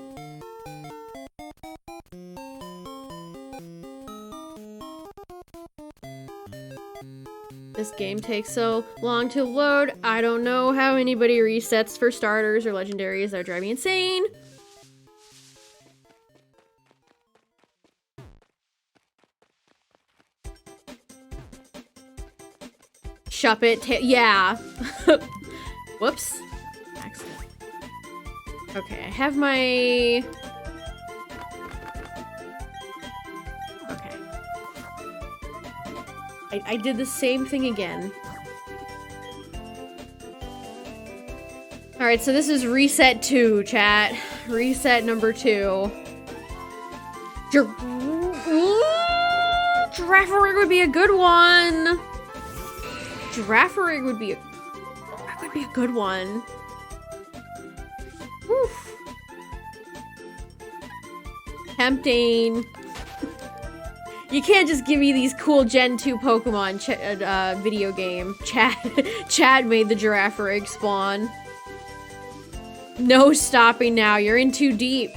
This game takes so long to load. I don't know how anybody resets for starters or legendaries. That drive me insane. Shop it. Yeah. Whoops. Accident. Okay, I have my... I did the same thing again. Alright, so this is reset 2, chat. Reset number 2. Girafarig would be a good one. Girafarig would be a good one. Oof. Tempting. You can't just give me these cool Gen 2 Pokemon video game. Chad made the Girafarig spawn. No stopping now. You're in too deep.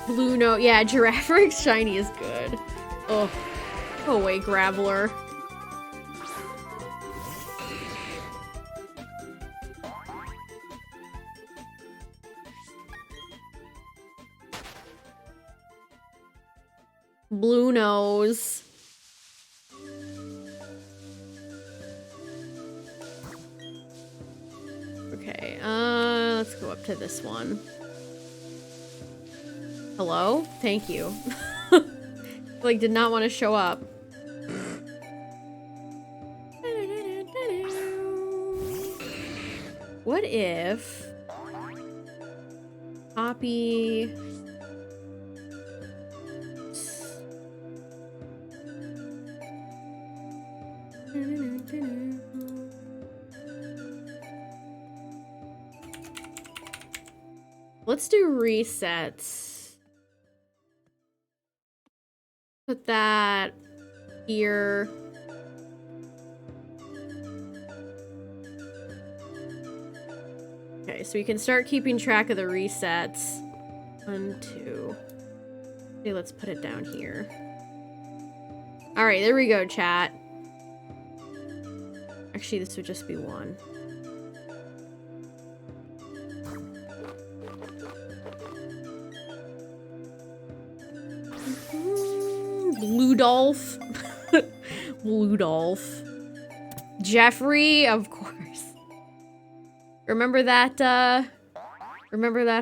Blue Note. Yeah, Girafarig's shiny is good. Ugh. Go away, Graveler. Blue nose. Okay, let's go up to this one. Hello? Thank you. Like, did not want to show up. What if... Copy... Let's do resets. Put that here. Okay, so we can start keeping track of the resets. 1, 2. Okay, let's put it down here. Alright, there we go, chat. Actually, this would just be 1. Ludolph. Ludolph. Jeffrey, of course. Remember that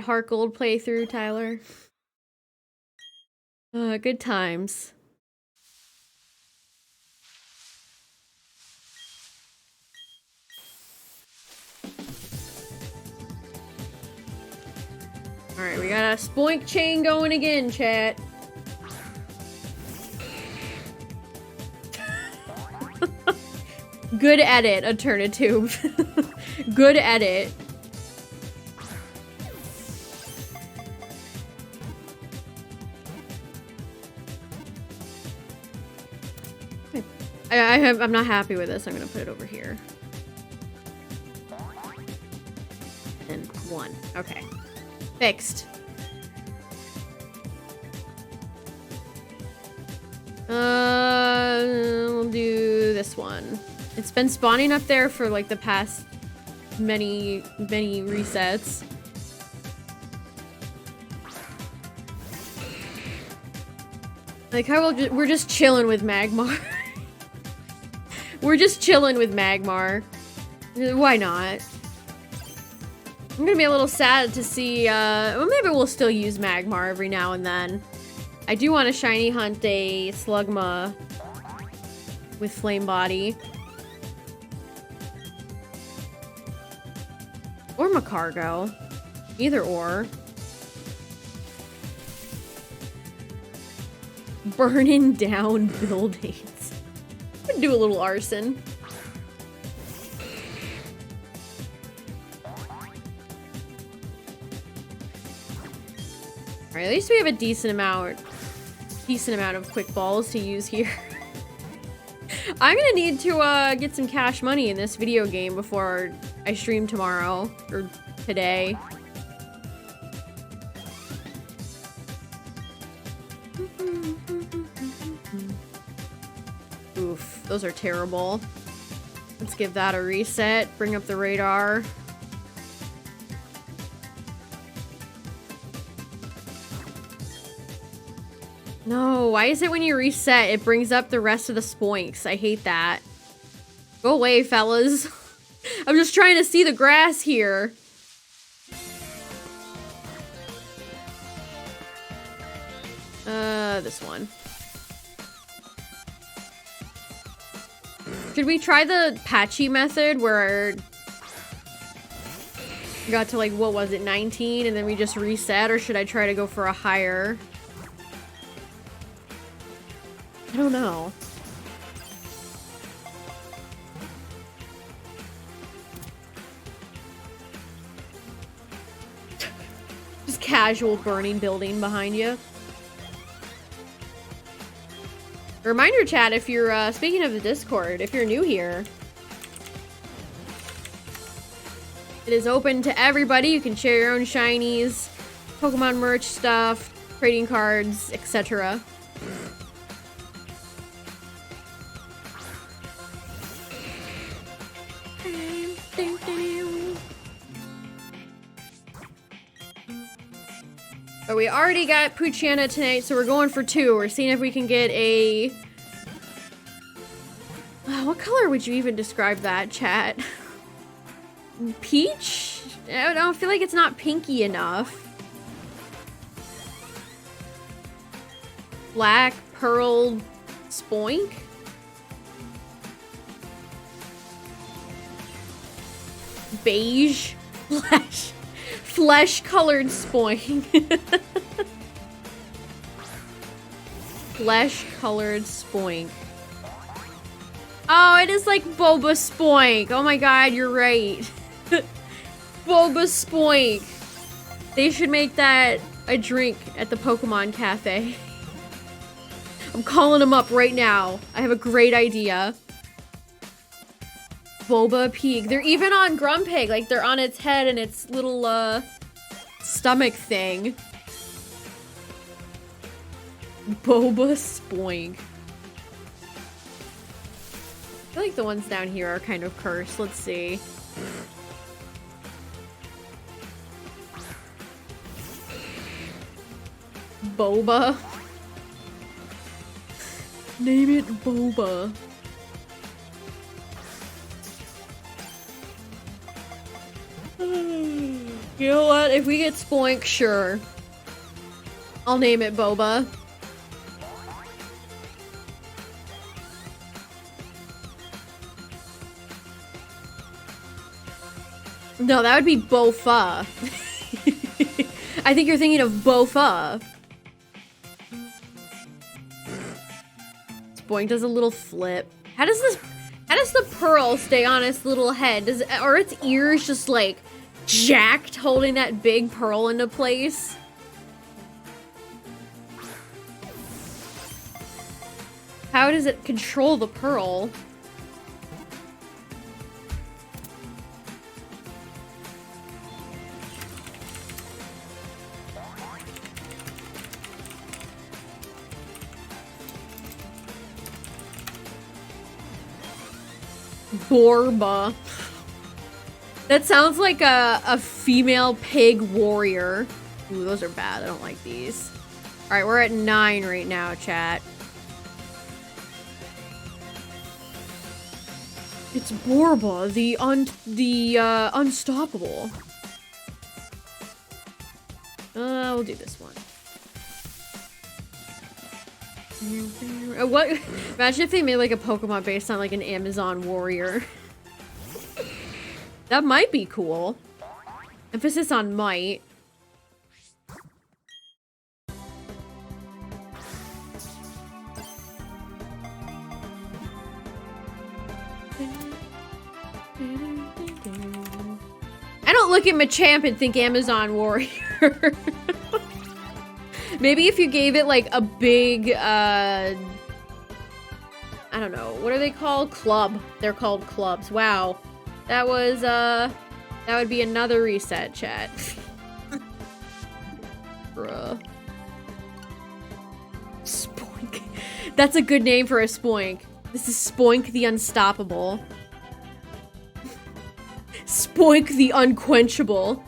Heart Gold playthrough, Tyler? Good times. Alright, we got a Spoink chain going again, chat. Good edit, Alternatube. Good edit. I'm not happy with this. I'm gonna put it over here. And 1. Okay. Fixed. We'll do this one. It's been spawning up there for like the past many resets. Like how we're just chilling with Magmar. We're just chilling with Magmar. Why not? I'm gonna be a little sad to see, well, maybe we'll still use Magmar every now and then. I do want to shiny hunt a Slugma with Flame Body. Or Macargo. Either or. Burning down buildings. I'm gonna do a little arson. Alright, at least we have a decent amount of quick balls to use here. I'm gonna need to get some cash money in this video game before I stream tomorrow or today. Oof, those are terrible. Let's give that a reset. Bring up the radar. No, why is it when you reset, it brings up the rest of the Spoinks? I hate that. Go away, fellas. I'm just trying to see the grass here. This one. Should we try the patchy method where we got to like, what was it, 19 and then we just reset, or should I try to go for a higher? I don't know. Just casual burning building behind you. Reminder chat, if you're, speaking of the Discord, if you're new here, it is open to everybody. You can share your own shinies, Pokemon merch stuff, trading cards, etc. But we already got Poochyena tonight, so we're going for 2. We're seeing if we can get a... what color would you even describe that, chat? Peach? I don't feel like it's not pinky enough. Black, pearl, Spoink? Beige? Flesh-colored Spoink. Flesh-colored Spoink. Oh, it is like Boba Spoink. Oh my god, you're right. Boba Spoink. They should make that a drink at the Pokemon Cafe. I'm calling them up right now. I have a great idea. Boba Peak. They're even on Grumpig. Like, they're on its head and its little, stomach thing. Boba Spoink. I feel like the ones down here are kind of cursed. Let's see. Boba. Name it Boba. You know what? If we get Spoink, sure. I'll name it Boba. No, that would be Bofa. I think you're thinking of Bofa. Spoink does a little flip. How does the pearl stay on its little head? Are its ears just like jacked holding that big pearl into place? How does it control the pearl? Borba. That sounds like a female pig warrior. Ooh, those are bad. I don't like these. Alright, we're at 9 right now, chat. It's Borba, the unstoppable. We'll do this one. What? Imagine if they made like a Pokemon based on like an Amazon warrior. That might be cool. Emphasis on might. I don't look at Machamp and think Amazon warrior. Maybe if you gave it like a big, I don't know, what are they called? Club. They're called clubs. Wow. That was, that would be another reset, chat. Bruh. Spoink. That's a good name for a Spoink. This is Spoink the Unstoppable. Spoink the Unquenchable.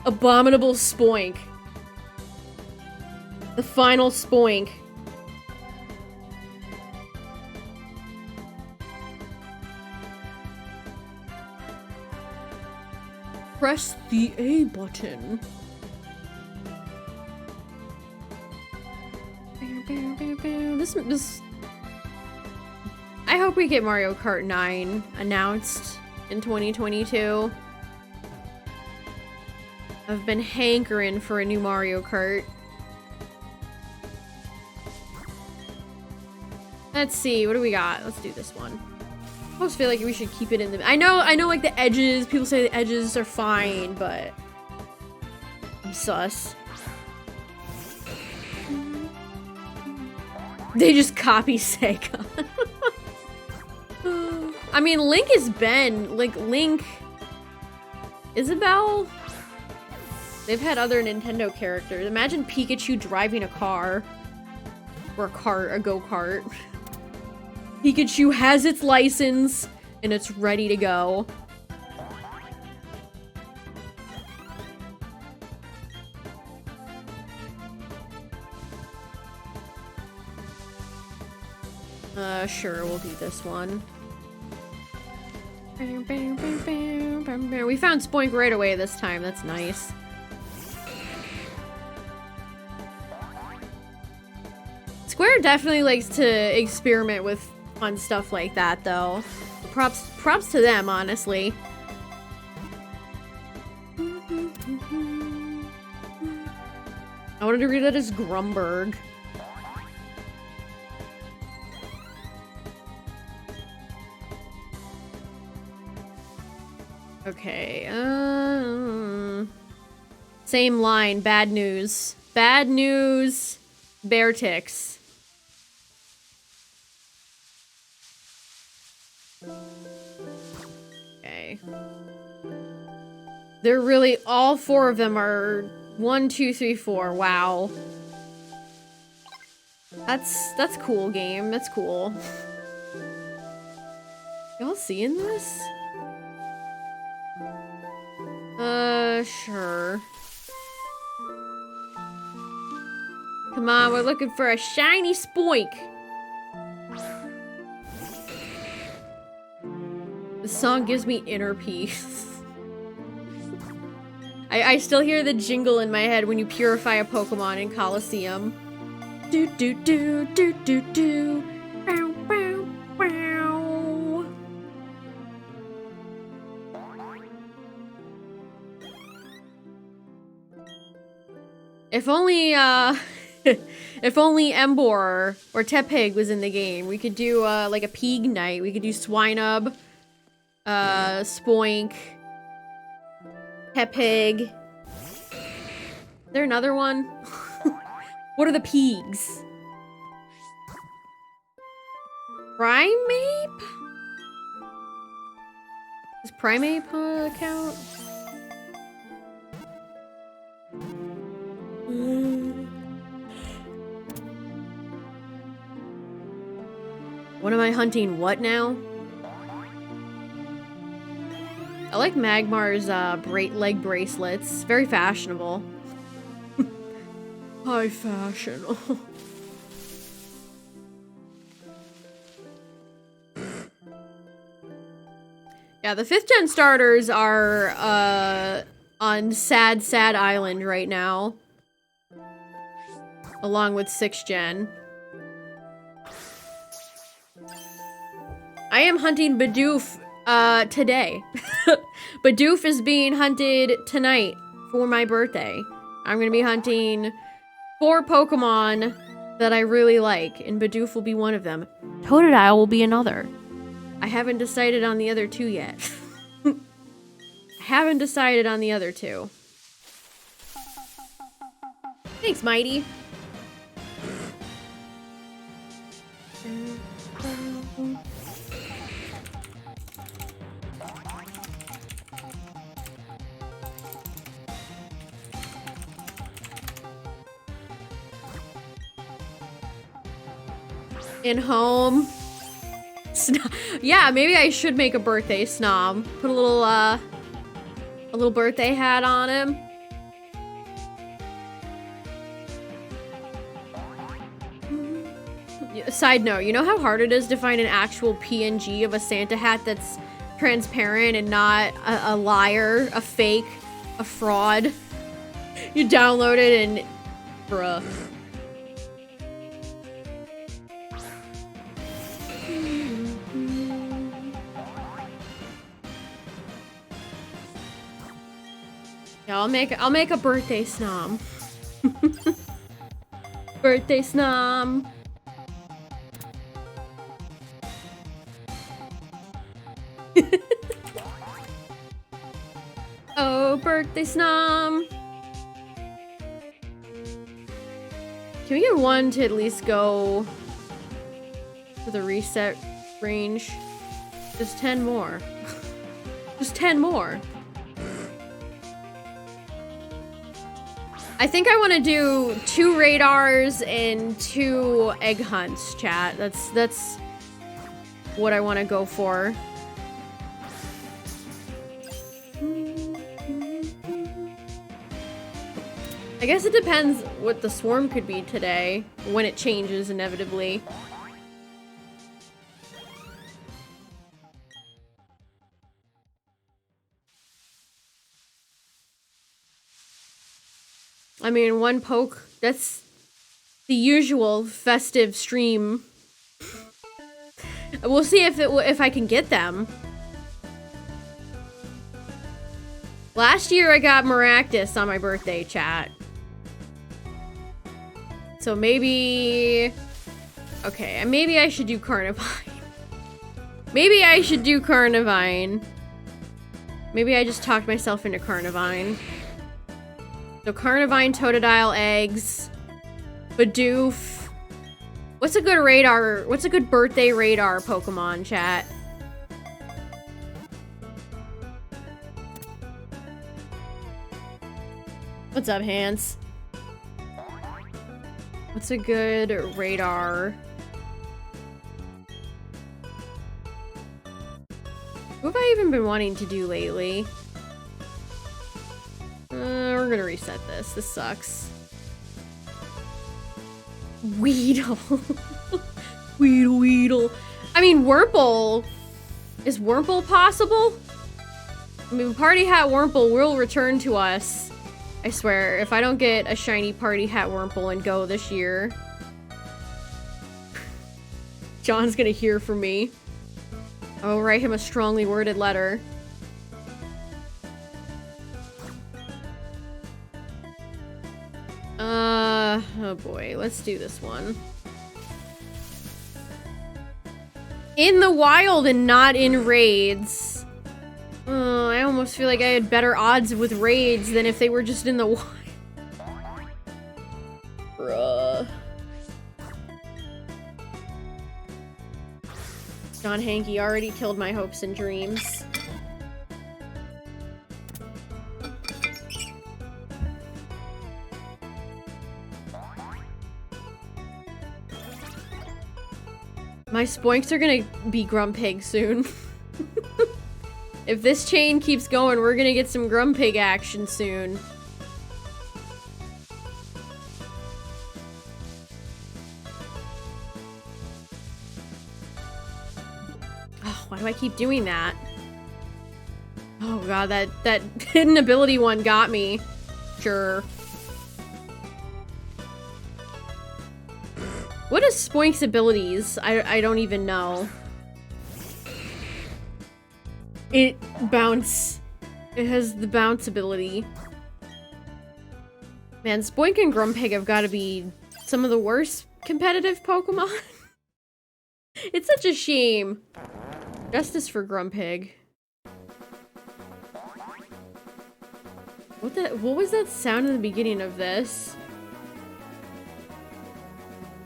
Abominable Spoink. The final Spoink. Press the A button. This I hope we get Mario Kart 9 announced in 2022. I've been hankering for a new Mario Kart. Let's see, what do we got? Let's do this one. I almost feel like we should keep it in the... I know like the edges, people say the edges are fine, but... I'm sus. They just copy Sega. I mean, Link is Ben. Like, Link... Isabelle? They've had other Nintendo characters. Imagine Pikachu driving a car. Or a go-kart. Pikachu has its license, and it's ready to go. Sure, we'll do this one. We found Spoink right away this time, that's nice. Square definitely likes to experiment with fun stuff like that, though. Props to them, honestly. I wanted to read that as Grumberg. Okay, same line, bad news. Bad news, bear ticks. Okay. They're really, all 4 of them are 1, 2, 3, 4. Wow. That's cool, game. That's cool. Y'all seeing this? Sure. Come on, we're looking for a shiny Spoink. The song gives me inner peace. I still hear the jingle in my head when you purify a Pokemon in Coliseum. Do do do do do do. Bow bow bow. If only, if only Embor or Tepig was in the game, we could do, like a Pig night. We could do Swinub, Spoink, Tepig. Is there another one? What are the Pigs? Primeape? Does Primeape count? What am I hunting? What now? I like Magmar's leg bracelets. Very fashionable. High fashion. Yeah, the 5th gen starters are on Sad Island right now. Along with 6th gen. I am hunting Bidoof today. Bidoof is being hunted tonight for my birthday. I'm gonna be hunting 4 Pokemon that I really like, and Bidoof will be one of them. Totodile will be another. I haven't decided on the other 2 yet. I haven't decided on the other 2. Thanks, Mighty. In home. Yeah, maybe I should make a birthday snob. Put a little birthday hat on him. Side note, you know how hard it is to find an actual PNG of a Santa hat that's transparent and not a liar, a fake, a fraud? You download it and... bruh. Yeah, I'll make a birthday snom. Birthday snom. Oh, birthday snom. Can we get one to at least go for the reset range? Just 10 more. Just 10 more. I think I want to do 2 radars and 2 egg hunts, chat. That's what I want to go for. I guess it depends what the swarm could be today, when it changes inevitably. I mean, 1 poke, that's the usual festive stream. We'll see if I can get them. Last year I got Maractus on my birthday, chat. So maybe... okay, maybe I should do Carnivine. Maybe I should do Carnivine. Maybe I just talked myself into Carnivine. So Carnivine, Totodile, eggs, Bidoof. What's a good radar? What's a good birthday radar Pokemon, chat? What's up, Hans? What's a good radar? Who have I even been wanting to do lately? We're gonna reset this. This sucks. Weedle. Weedle. I mean, Wurmple. Is Wurmple possible? I mean, Party Hat Wurmple will return to us. I swear, if I don't get a shiny Party Hat Wurmple and go this year. John's gonna hear from me. I'll write him a strongly worded letter. Oh boy, let's do this one. In the wild and not in raids. Oh, I almost feel like I had better odds with raids than if they were just in the wild. Bruh. John Hanky already killed my hopes and dreams. My spoinks are gonna be Grumpig soon. If this chain keeps going, we're gonna get some Grumpig action soon. Oh, why do I keep doing that? Oh god, that hidden ability one got me. Sure. What is Spoink's abilities? I don't even know. It bounce. It has the bounce ability. Man, Spoink and Grumpig have got to be some of the worst competitive Pokemon. It's such a shame. Justice for Grumpig. What was that sound in the beginning of this?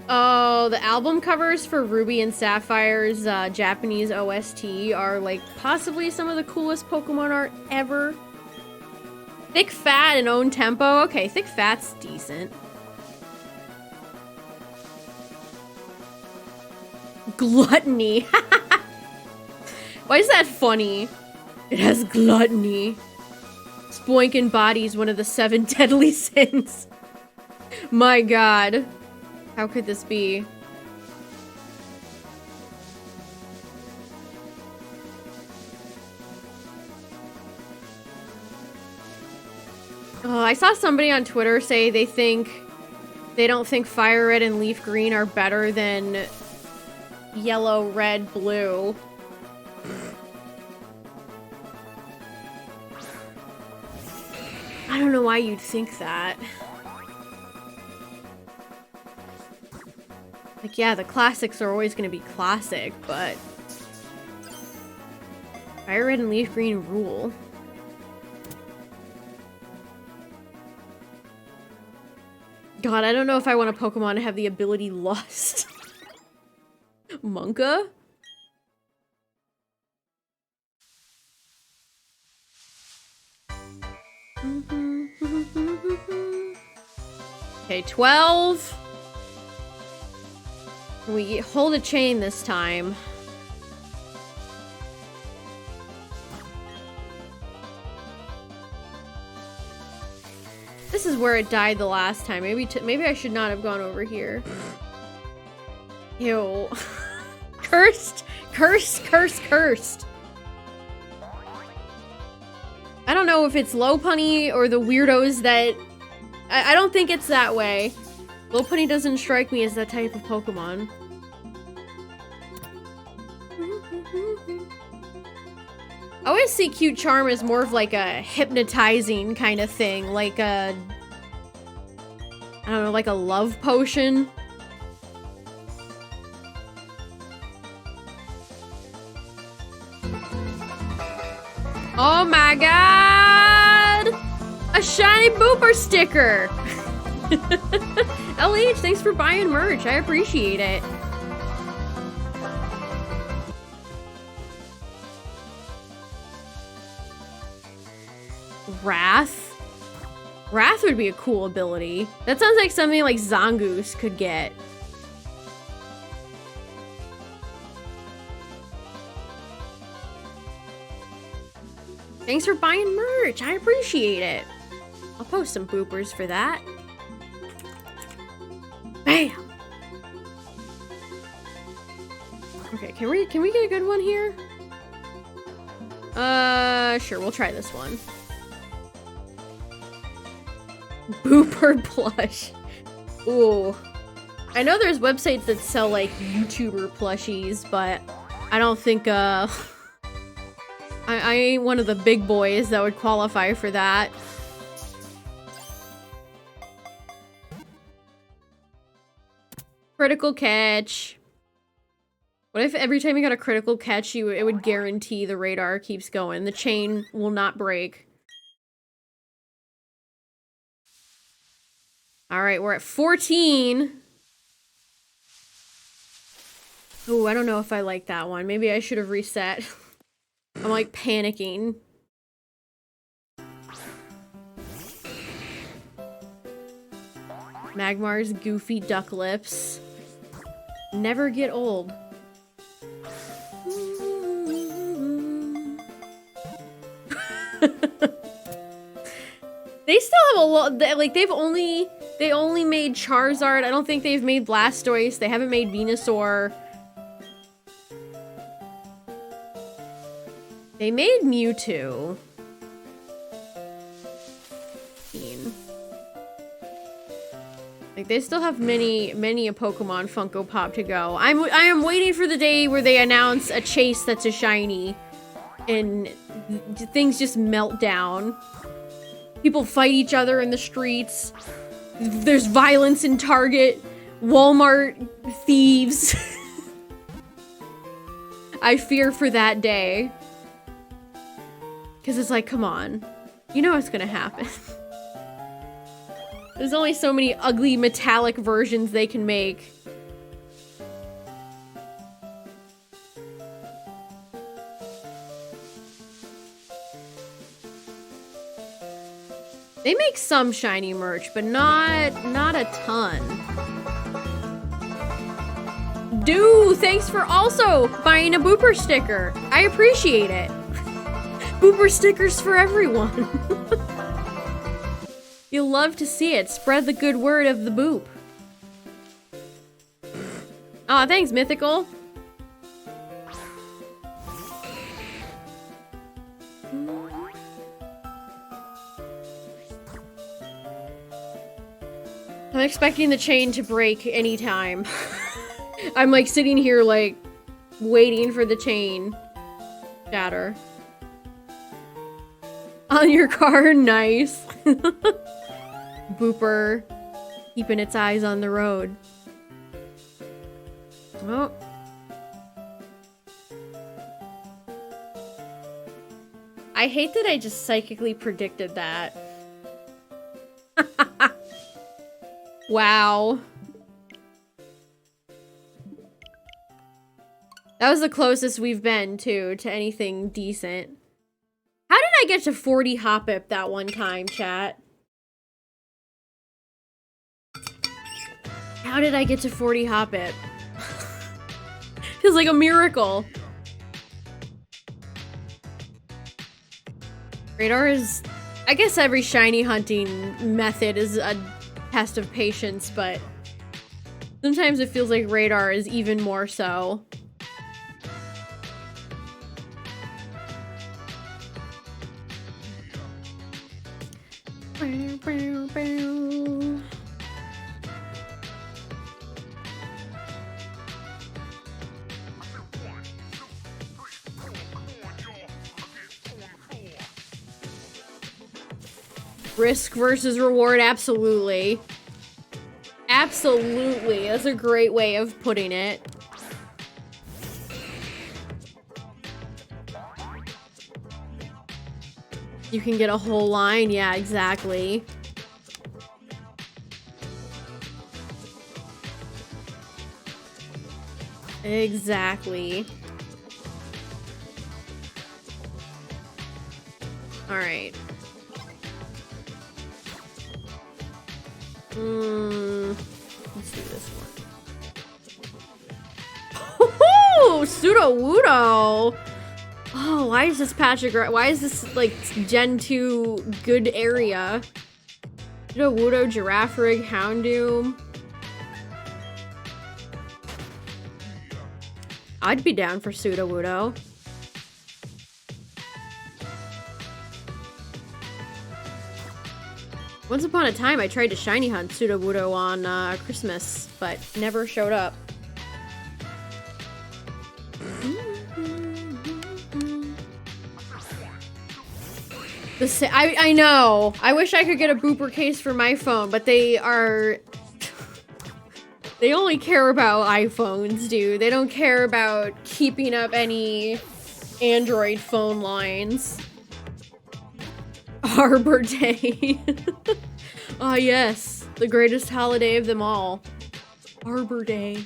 Oh, the album covers for Ruby and Sapphire's Japanese OST are like possibly some of the coolest Pokemon art ever. Thick Fat and Own Tempo. Okay, Thick Fat's decent. Gluttony. Why is that funny? It has gluttony. Spoink embodies one of the 7 deadly sins. My god. How could this be? Oh, I saw somebody on Twitter say they don't think Fire Red and Leaf Green are better than Yellow, Red, Blue. I don't know why you'd think that. Like, yeah, the classics are always going to be classic, but Fire Red and Leaf Green rule. God, I don't know if I want a Pokemon to have the ability Lust. Monka? Okay, 12. We hold a chain this time. This is where it died the last time. Maybe I should not have gone over here. Ew. Cursed! Cursed! Cursed! Cursed! I don't know if it's Lopunny or the weirdos that... I don't think it's that way. Lopunny doesn't strike me as that type of Pokemon. I always see Cute Charm as more of like a hypnotizing kind of thing. Like a... I don't know, like a love potion. Oh my god! A shiny Booper sticker! LH, thanks for buying merch. I appreciate it. Wrath? Wrath would be a cool ability. That sounds like something like Zangoose could get. Thanks for buying merch. I appreciate it. I'll post some boopers for that. Bam! Okay, can we get a good one here? Sure, we'll try this one. Booper plush. Ooh. I know there's websites that sell, like, YouTuber plushies, but I don't think, I ain't one of the big boys that would qualify for that. critical catch. What if every time you got a critical catch, it would guarantee the radar keeps going? The chain will not break. All right, we're at 14. Ooh, I don't know if I like that one. Maybe I should have reset. I'm like panicking. Magmar's goofy duck lips. Never get old. They still have a lot, like they only made Charizard. I don't think they've made Blastoise. They haven't made Venusaur. They made Mewtwo. Like they still have many a Pokemon Funko Pop to go. I am waiting for the day where they announce a chase that's a shiny and things just melt down. People fight each other in the streets. There's violence in Target, Walmart, thieves. I fear for that day. Because it's like, come on. You know what's gonna happen. There's only so many ugly metallic versions they can make. They make some shiny merch, but not a ton. Dude, thanks for also buying a Booper sticker. I appreciate it. Booper stickers for everyone. You'll love to see it. Spread the good word of the Boop. Aw, thanks, Mythical. I'm expecting the chain to break anytime. I'm like sitting here like waiting for the chain shatter. On your car, nice. Booper keeping its eyes on the road. Oh. I hate that I just psychically predicted that. Wow. That was the closest we've been to anything decent. How did I get to 40 Hoppip that one time, chat? How did I get to 40 Hoppip? Feels like a miracle. Radar is... I guess every shiny hunting method is a test of patience, but sometimes it feels like Radar is even more so. Risk versus reward, absolutely. Absolutely, that's a great way of putting it. You can get a whole line, yeah, exactly. Exactly. All right. Let's do this one. Oh, Sudowoodo! Oh, why is this patch of why is this like Gen 2 good area? Sudowoodo, Girafarig, Houndoom. I'd be down for Sudowoodo. Once upon a time, I tried to shiny hunt Sudowoodo on Christmas, but never showed up. I know. I wish I could get a Booper case for my phone, but they They only care about iPhones, dude. They don't care about keeping up any Android phone lines. Arbor Day. Ah, yes. The greatest holiday of them all. Arbor Day.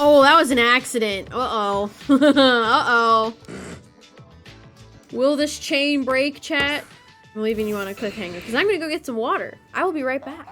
Oh, that was an accident. Uh-oh. Uh-oh. Will this chain break, chat? I'm leaving you on a cliffhanger because I'm gonna go get some water. I will be right back.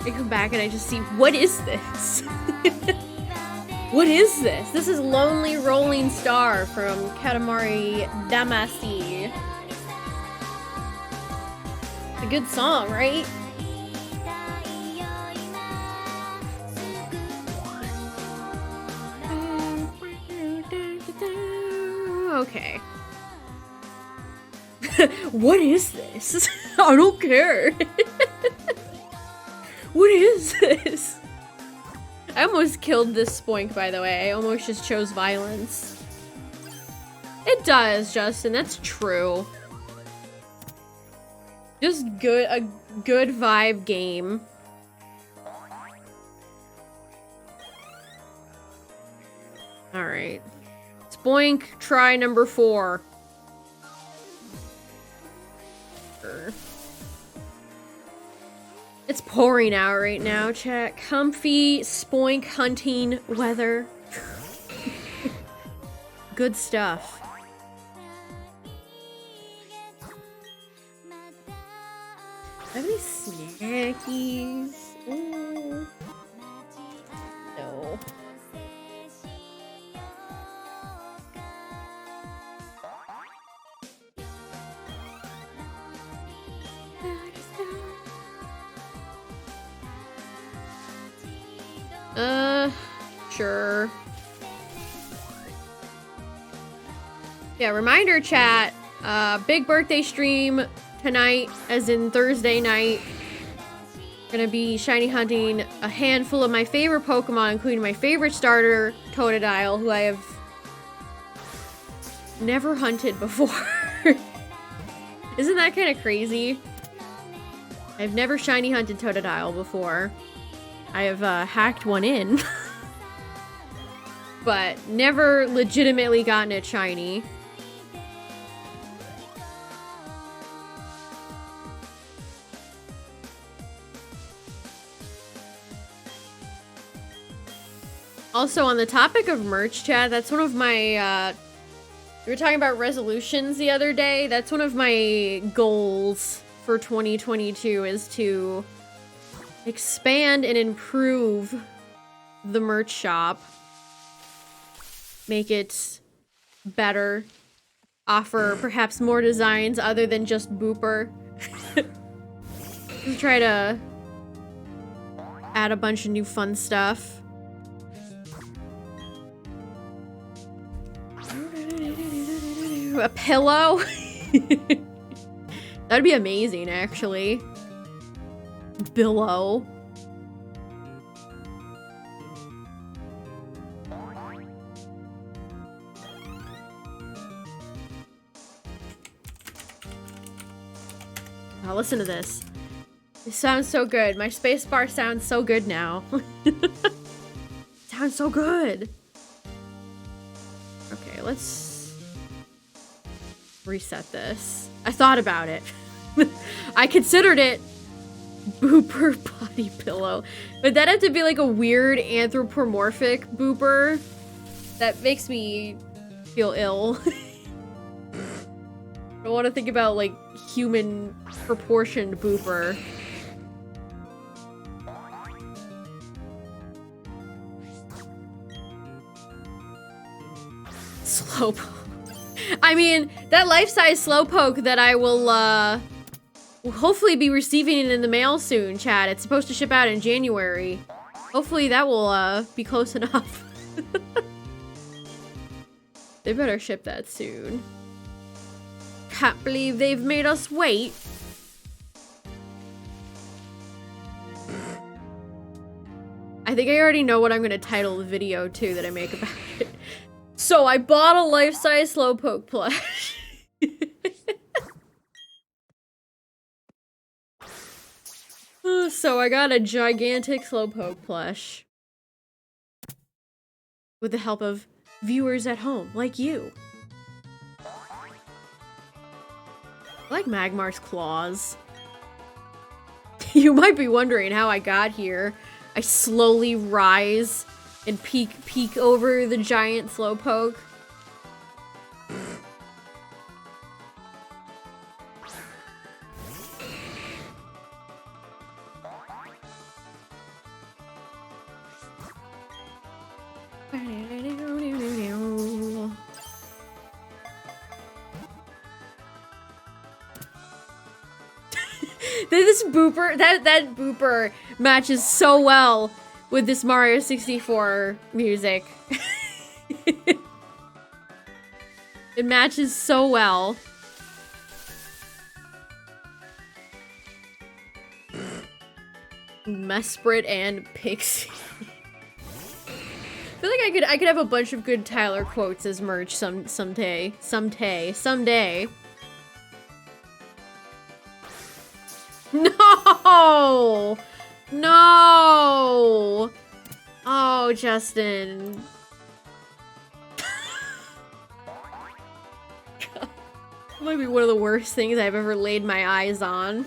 I come back and I just see, what is this? What is this? This is Lonely Rolling Star from Katamari Damacy. It's a good song, right? Okay. What is this? I don't care. What is this? I almost killed this Spoink, by the way. I almost just chose violence. It does, Justin. That's true. Just a good vibe game. Alright. Spoink, try number 4. It's pouring out right now, chat. Comfy Spoink hunting weather. good stuff. Have any snackies? Ooh. No. Sure. Yeah, reminder chat, big birthday stream tonight, as in Thursday night. Gonna be shiny hunting a handful of my favorite Pokemon, including my favorite starter, Totodile, who I have never hunted before. Isn't that kind of crazy? I've never shiny hunted Totodile before. I have hacked one in, but never legitimately gotten it shiny. Also, on the topic of merch, chat, that's one of my, we were talking about resolutions the other day. That's one of my goals for 2022 is to expand and improve the merch shop. Make it better. Offer perhaps more designs other than just Booper. Try to add a bunch of new fun stuff. A pillow? That'd be amazing, actually. Billow. Oh, listen to this. It sounds so good. My spacebar sounds so good now. Sounds so good. Okay, let's reset this. I thought about it. I considered it Booper body pillow. But that'd have to be like a weird anthropomorphic Booper. That makes me feel ill. I want to think about like human proportioned Booper. Slowpoke. I mean, that life-size Slowpoke that I will hopefully be receiving it in the mail soon, Chad. It's supposed to ship out in January. Hopefully that will be close enough. They better ship that soon. Can't believe they've made us wait. I think I already know what I'm gonna title the video too that I make about it. So I bought a life-size Slowpoke plush. So I got a gigantic Slowpoke plush. With the help of viewers at home, like you. I like Magmar's claws. You might be wondering how I got here. I slowly rise and peek over the giant Slowpoke. This Booper, that Booper matches so well with this Mario 64 music. It matches so well. Mesprit and Pixie. I feel like I could have a bunch of good Tyler quotes as merch someday. No! No! Oh, Justin. God. That might be one of the worst things I've ever laid my eyes on.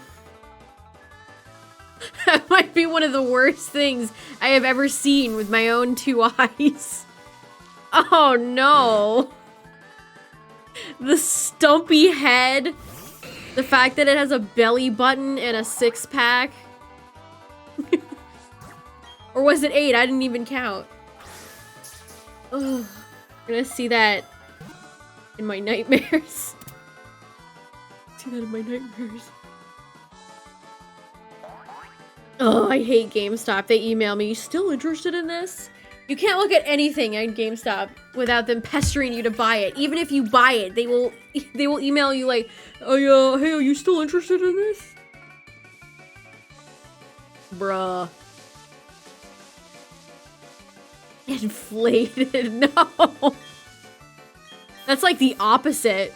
That might be one of the worst things I have ever seen with my own two eyes. Oh, no. The stumpy head. The fact that it has a belly button and a six-pack. Or was it 8? I didn't even count. Ugh. I'm gonna see that in my nightmares. See that in my nightmares. Oh, I hate GameStop. They email me, "You still interested in this?" You can't look at anything on GameStop without them pestering you to buy it. Even if you buy it, they will email you like, "Oh yeah, hey, are you still interested in this?" Bruh. Inflated. No. That's like the opposite.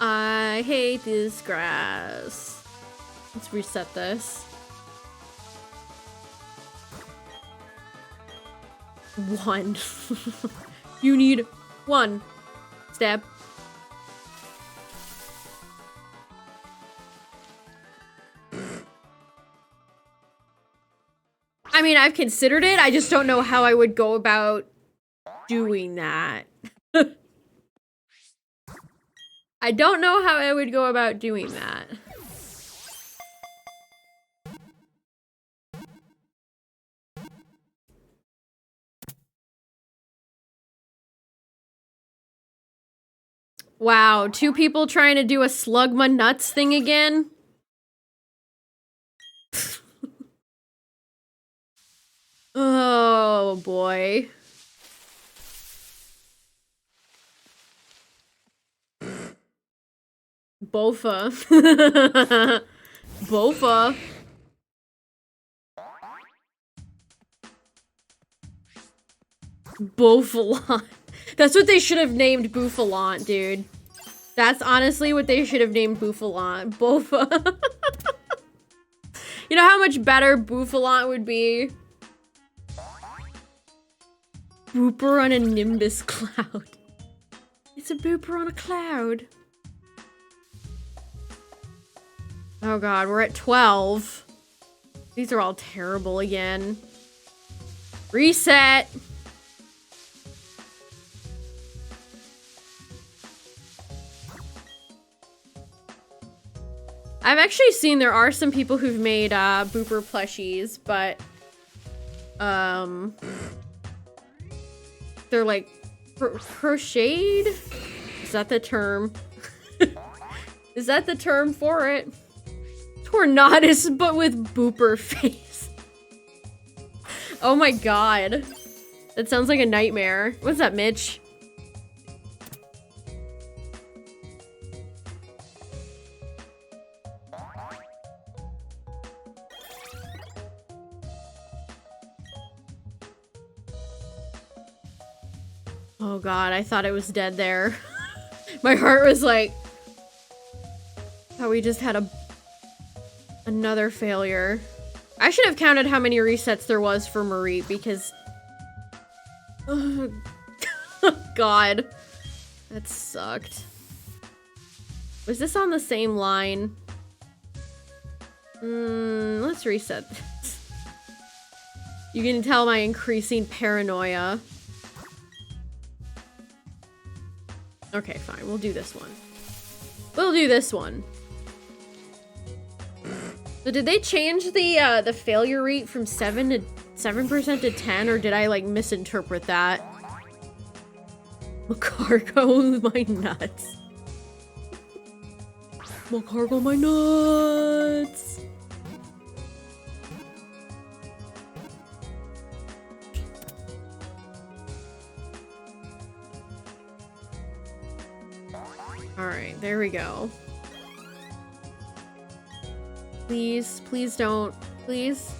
I hate this grass. Let's reset this. 1. You need 1 step. I mean, I've considered it. I just don't know how I would go about doing that. I don't know how I would go about doing that. Wow, 2 people trying to do a slug my nuts thing again? Oh boy. Bofa. Bofa. Bouffalant. That's what they should have named Bouffalant, dude. That's honestly what they should have named Bouffalant. Bofa. You know how much better Bouffalant would be? Booper on a Nimbus cloud. It's a booper on a cloud. Oh god, we're at 12. These are all terrible again. Reset! I've actually seen there are some people who've made Booper plushies, but they're like crocheted? Is that the term? Is that the term for it? Tornadus, but with Booper face. Oh my god. That sounds like a nightmare. What's that, Mitch? Oh god, I thought it was dead there. My heart was like... Oh, we just had another failure. I should have counted how many resets there was for Marie, because... Oh, god. That sucked. Was this on the same line? Let's reset this. You can tell my increasing paranoia. Okay, fine. We'll do this one. We'll do this one. So did they change the failure rate from 7% to 10, or did I like misinterpret that? Cargo my nuts. Cargo my nuts. Alright, there we go. Please, please don't. Please.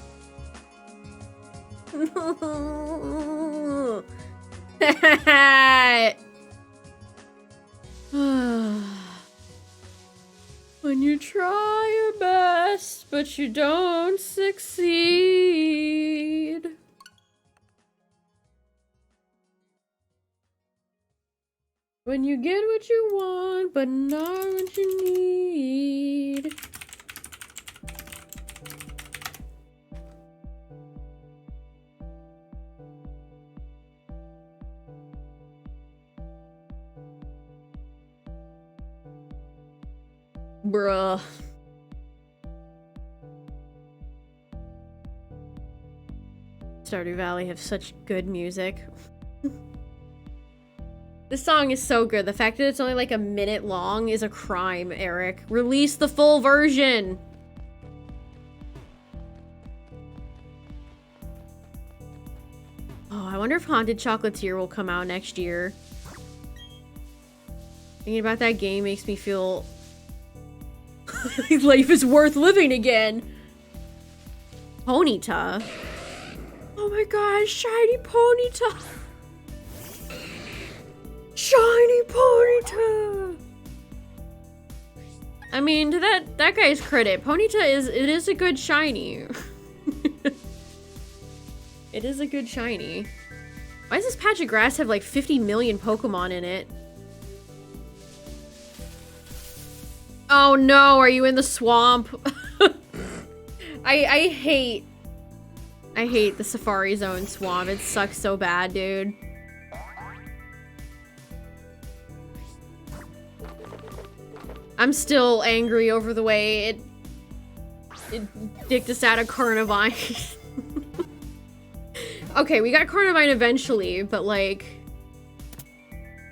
When you try your best, but you don't succeed. When you get what you want, but not what you need. Bruh. Stardew Valley have such good music. This song is so good. The fact that it's only like a minute long is a crime, Eric. Release the full version! Oh, I wonder if Haunted Chocolatier will come out next year. Thinking about that game makes me feel life is worth living again. Ponyta. Oh my gosh, shiny Ponyta. Shiny Ponyta. I mean, to that guy's credit, Ponyta is a good shiny. It is a good shiny. Why does this patch of grass have like 50 million Pokemon in it? Oh no, are you in the swamp? I hate the Safari Zone swamp. It sucks so bad, dude. I'm still angry over the way it dicked us out of Carnivine. Okay, we got Carnivine eventually, but like,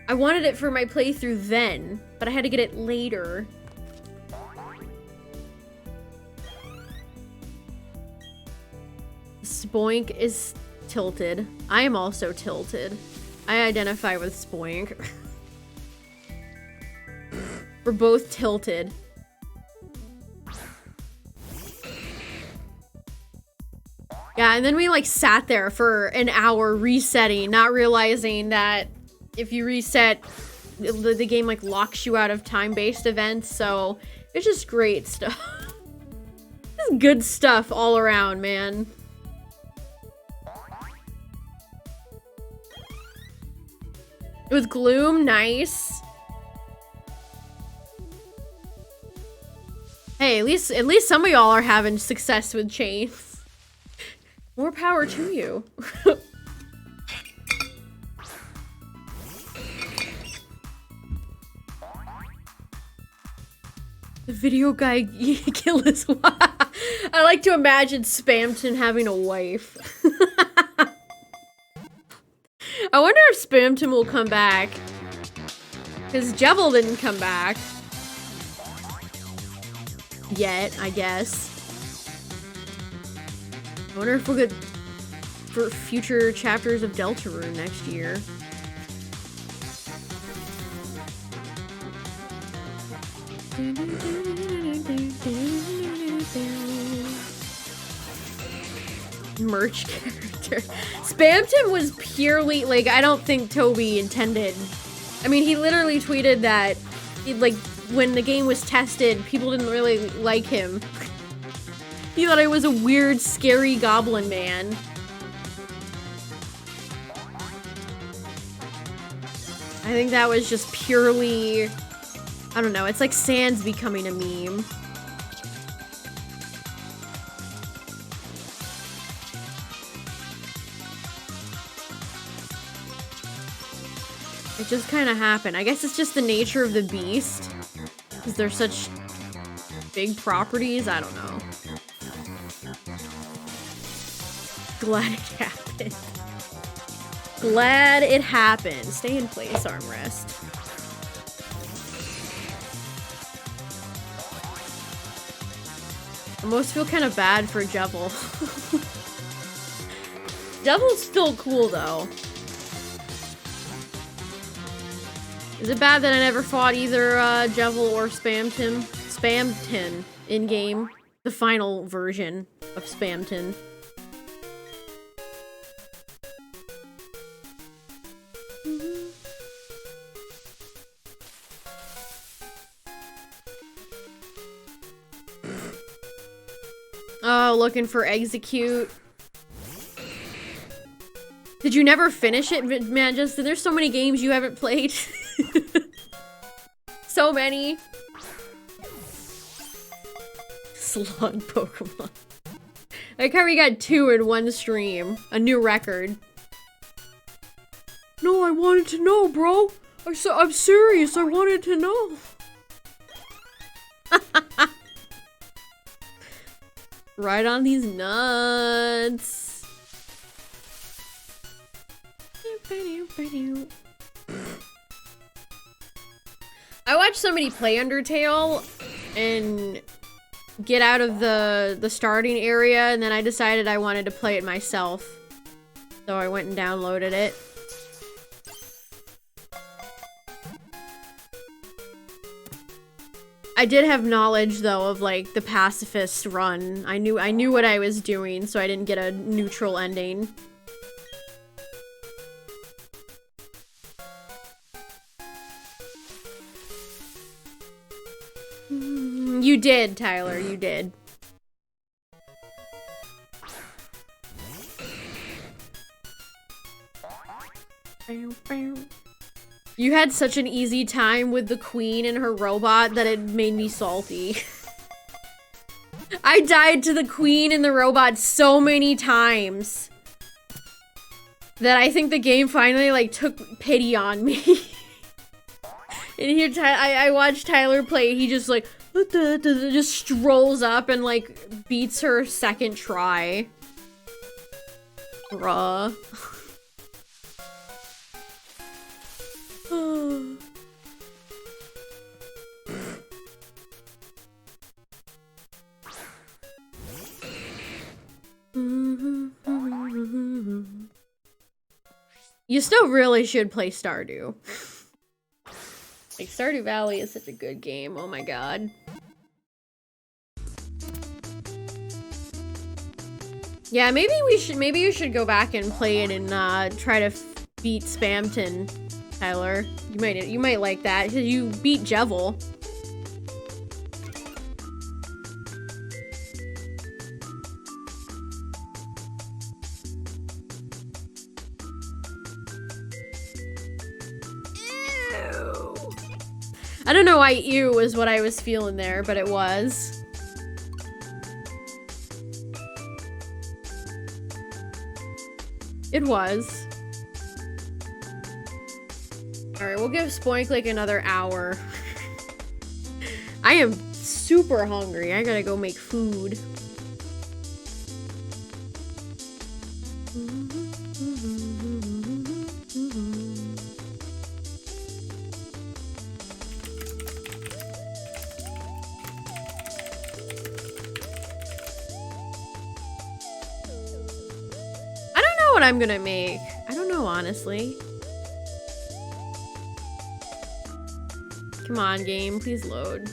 I wanted it for my playthrough then, but I had to get it later. Spoink is tilted. I am also tilted. I identify with Spoink. We're both tilted. Yeah, and then we like sat there for an hour resetting, not realizing that if you reset, the game like locks you out of time-based events, so it's just great stuff. Just good stuff all around, man. With Gloom, nice. Hey, at least some of y'all are having success with chains. More power to you. The video guy kill his wife. I like to imagine Spamton having a wife. I wonder if Spamton will come back. Because Jevil didn't come back. Yet, I guess. I wonder if we'll get for future chapters of Deltarune next year. Merch character. Spamton was purely, like, I don't think Toby intended. I mean, he literally tweeted that, like, when the game was tested, people didn't really like him. He thought I was a weird, scary goblin man. I think that was just purely... I don't know, it's like Sans becoming a meme. It just kind of happened. I guess it's just the nature of the beast. Because they're such big properties, I don't know. Glad it happened. Glad it happened. Stay in place, armrest. I almost feel kind of bad for Jevil. Jevil's still cool, though. Is it bad that I never fought either Jevil or Spamton in-game? The final version of Spamton. Oh, looking for Execute. Did you never finish it, man? Justin, there's so many games you haven't played. So many. Slug Pokemon. I like how we got 2 in one stream. A new record. No, I wanted to know, bro. I'm serious. I wanted to know. Right on these nuts. I watched somebody play Undertale and get out of the starting area, and then I decided I wanted to play it myself. So I went and downloaded it. I did have knowledge though of like the pacifist run. I knew what I was doing, so I didn't get a neutral ending. You did, Tyler, you did. You had such an easy time with the queen and her robot that it made me salty. I died to the queen and the robot so many times that I think the game finally like took pity on me. And here I watched Tyler play, he just like just strolls up and like beats her second try. Bruh. You still really should play Stardew. Like, Stardew Valley is such a good game, oh my god. Yeah, maybe you should go back and play it and try to beat Spamton, Tyler. You might like that, because you beat Jevil. I don't know why ew was what I was feeling there, but it was. It was. Alright, we'll give Spoink like another hour. I am super hungry. I gotta go make food. What I'm gonna make. I don't know, honestly. Come on, game, please load.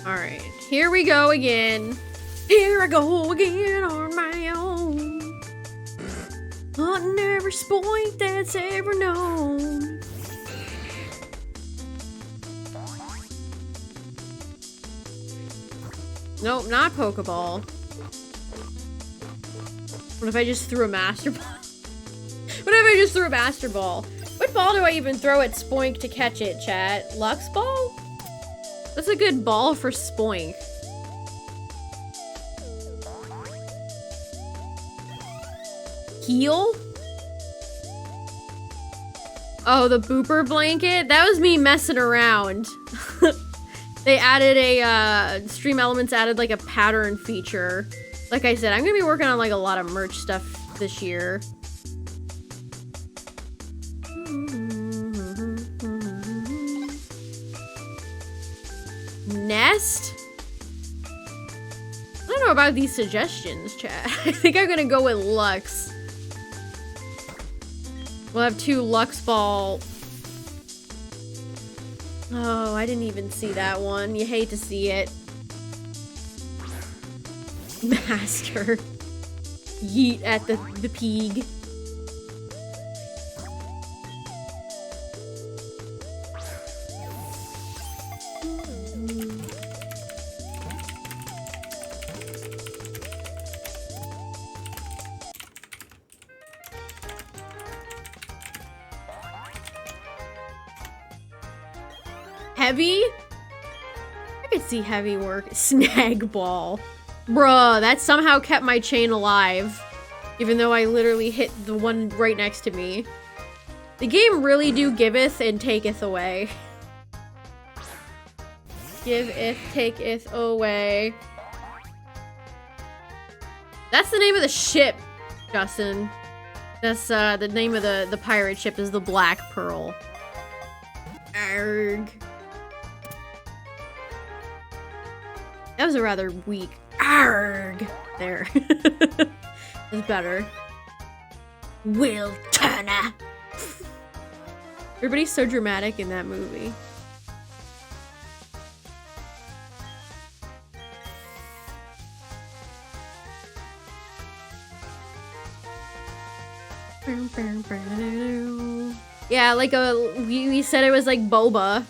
All right, here we go again. Here I go again on my own. Hunting every spoink that's ever known. Nope, not Pokeball. What if I just threw a Master Ball? What if I just threw a Master Ball? What ball do I even throw at Spoink to catch it, chat? Lux Ball? That's a good ball for Spoink. Heal? Oh, the booper blanket? That was me messing around. They added a, Stream Elements added like a pattern feature. Like I said, I'm gonna be working on like a lot of merch stuff this year. Nest? I don't know about these suggestions, chat. I think I'm gonna go with Lux. We'll have 2 Lux Ball. Oh, I didn't even see that one. You hate to see it. Master. Yeet at the peeg. Heavy? I could Easy heavy work. Snag ball. Bruh, that somehow kept my chain alive. Even though I literally hit the one right next to me. The game really do giveth and taketh away. Giveth, taketh away. That's the name of the ship, Justin. That's the name of the pirate ship is the Black Pearl. Arg. That was a rather weak arg. There. It's better. Will Turner. Everybody's so dramatic in that movie. Yeah, like we said it was like boba.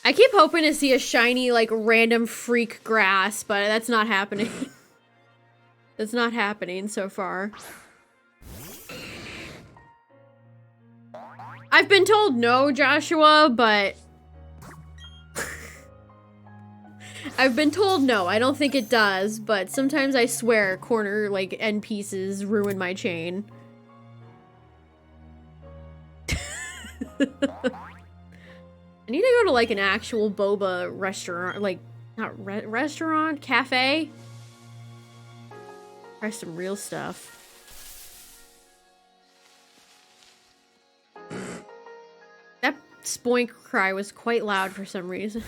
I keep hoping to see a shiny, like, random freak grass, but that's not happening. That's not happening so far. I've been told no, Joshua, but... I've been told no. I don't think it does, but sometimes I swear corner, like, end pieces ruin my chain. I need to go to, like, an actual boba restaurant, like, not restaurant, cafe? Try some real stuff. That spoink cry was quite loud for some reason.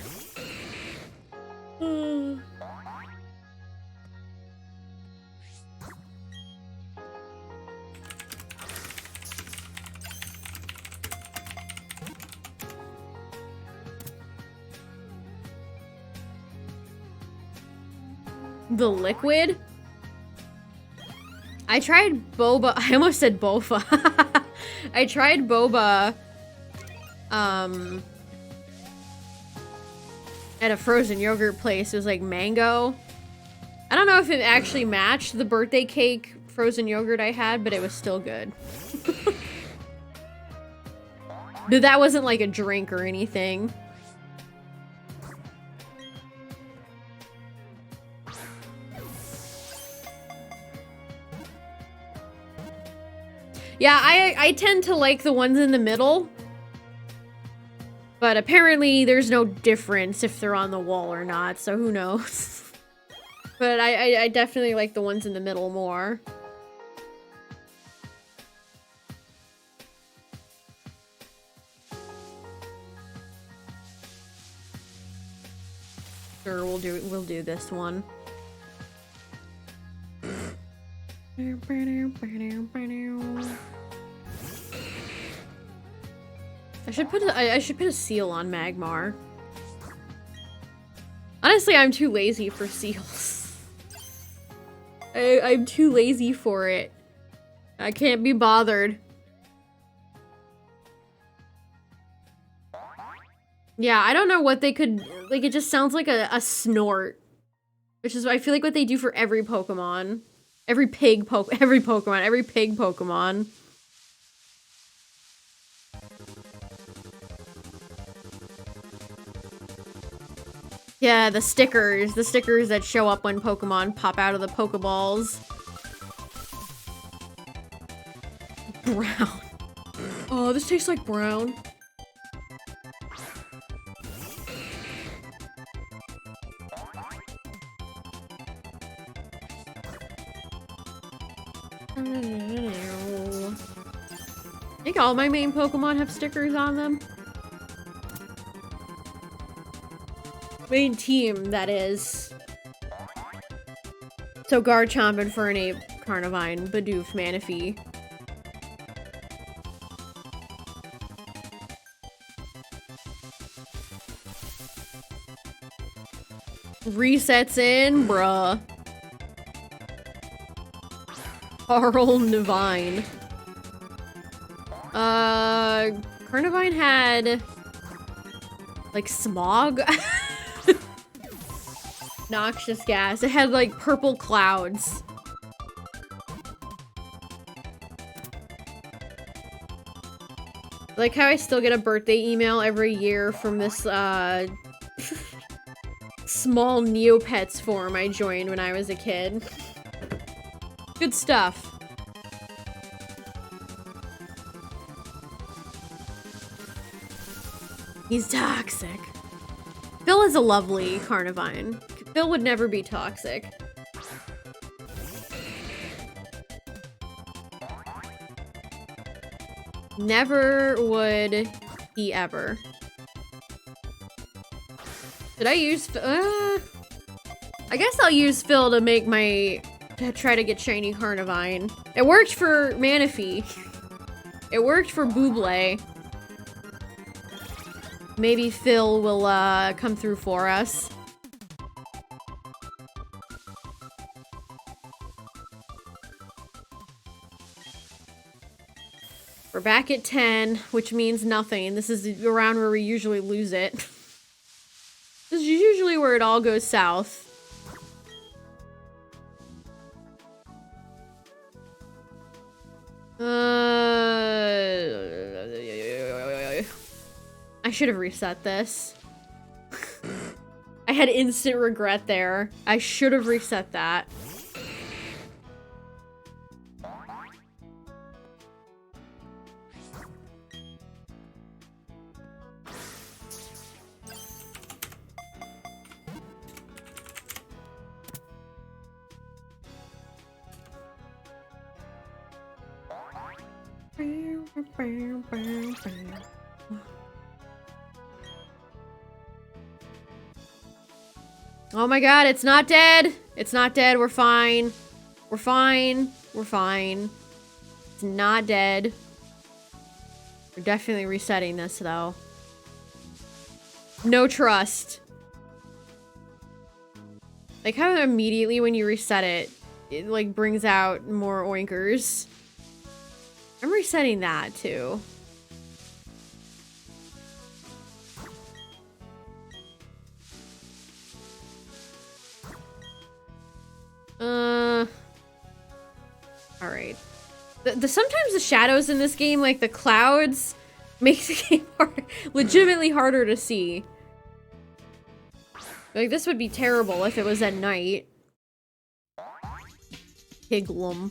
The liquid? I tried boba. I almost said bofa. I tried boba at a frozen yogurt place. It was like mango. I don't know if it actually matched the birthday cake frozen yogurt I had, but it was still good. But that wasn't like a drink or anything. Yeah, I tend to like the ones in the middle. But apparently there's no difference if they're on the wall or not, so who knows. But I definitely like the ones in the middle more. Sure, we'll do this one. I should put a seal on Magmar. Honestly, I'm too lazy for seals. I'm too lazy for it. I can't be bothered. Yeah, I don't know what they could, like, it just sounds like a snort. Which is, I feel like, what they do for every Pokemon. Every pig Pokemon. Yeah, the stickers that show up when Pokemon pop out of the Pokeballs. Brown. Oh, this tastes like brown. I think all my main Pokemon have stickers on them. Main team, that is. So Garchomp, Infernape, Carnivine, Bidoof, Manaphy. Resets in, bruh. Carl Nevine. Carnivine had like smog. Noxious gas. It had like purple clouds. Like how I still get a birthday email every year from this, small Neopets forum I joined when I was a kid. Good stuff. He's toxic. Phil is a lovely Carnivine. Phil would never be toxic. Never would he ever. Should I use I guess I'll use Phil to make to try to get shiny Carnivine. It worked for Manaphy. It worked for Buble. Maybe Phil will come through for us. We're back at 10, which means nothing. This is around where we usually lose it. This is usually where it all goes south. I should have reset this. I had instant regret there. I should have reset that. Oh my god, it's not dead. It's not dead. We're fine. We're fine. We're fine. It's not dead. We're definitely resetting this though. No trust. Like how immediately when you reset it, it like brings out more oinkers. I'm resetting that too. Alright. Sometimes the shadows in this game, like the clouds, makes the game legitimately harder to see. Like, this would be terrible if it was at night. Piglum.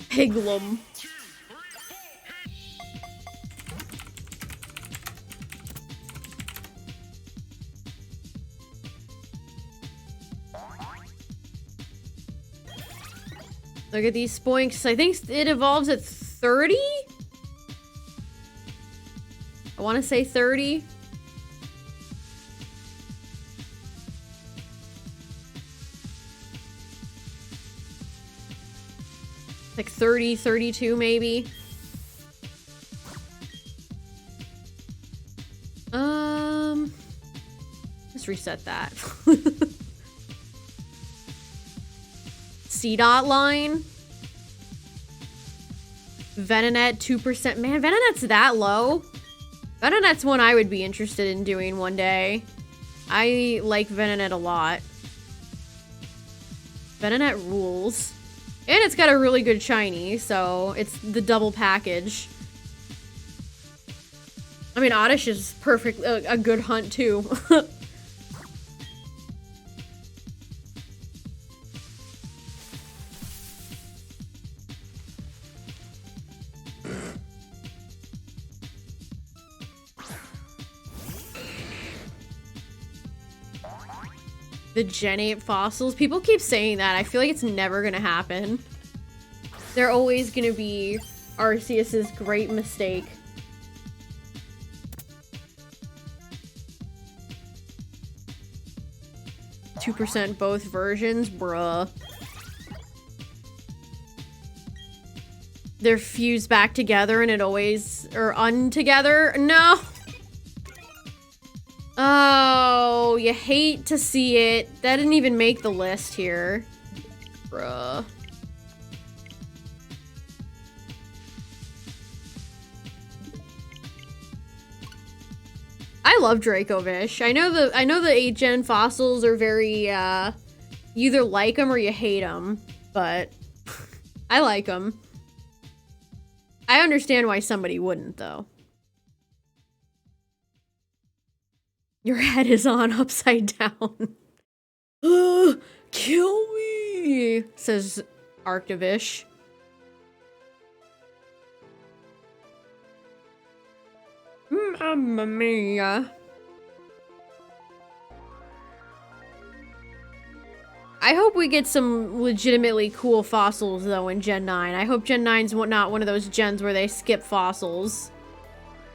Piglum. Look at these spoinks. I think it evolves at 30? I want to say 30. Like 30, 32 maybe. Let's reset that. C-dot line. Venonat 2%. Man, Venonat's that low. Venonat's one I would be interested in doing one day. I like Venonat a lot. Venonat rules. And it's got a really good shiny, so it's the double package. I mean, Oddish is perfect, a good hunt too. The Gen 8 fossils. People keep saying that. I feel like it's never gonna happen. They're always gonna be Arceus's great mistake. %, both versions? Bruh. They're fused back together and it always... or untogether? No! Oh, you hate to see it. That didn't even make the list here. Bruh. I love Dracovish. I know the 8th gen fossils are very, you either like them or you hate them, but I like them. I understand why somebody wouldn't, though. Your head is on upside down. Kill me, says Arctivish. Mamma mia. I hope we get some legitimately cool fossils, though, in Gen 9. I hope Gen 9's not one of those gens where they skip fossils.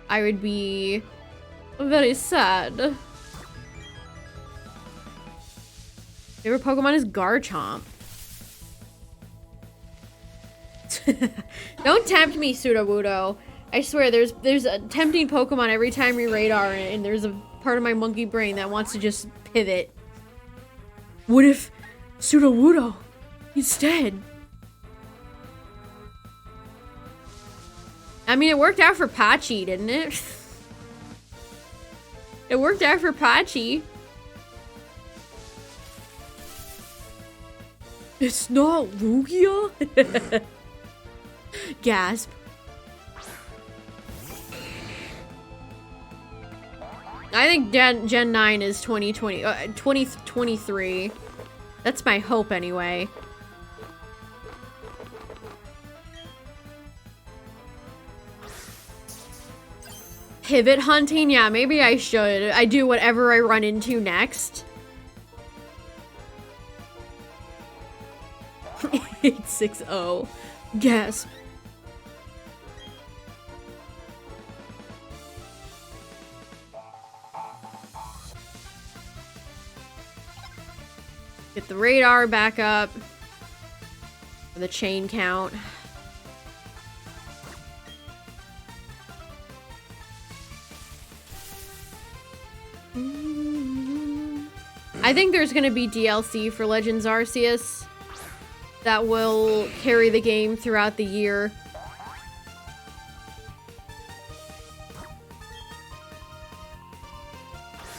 I would be very sad. Favorite Pokemon is Garchomp. Don't tempt me, Sudowoodo. I swear, there's a tempting Pokemon every time we radar, and there's a part of my monkey brain that wants to just pivot. What if Sudowoodo, he's dead? I mean, it worked out for Poochy, didn't it? It worked out for Poochy. It's not Lugia? Gasp. I think Gen 9 is 2023. That's my hope anyway. Pivot hunting? Yeah, maybe I should. I do whatever I run into next. 860. Gasp. Get the radar back up. For the chain count. I think there's gonna be DLC for Legends Arceus that will carry the game throughout the year.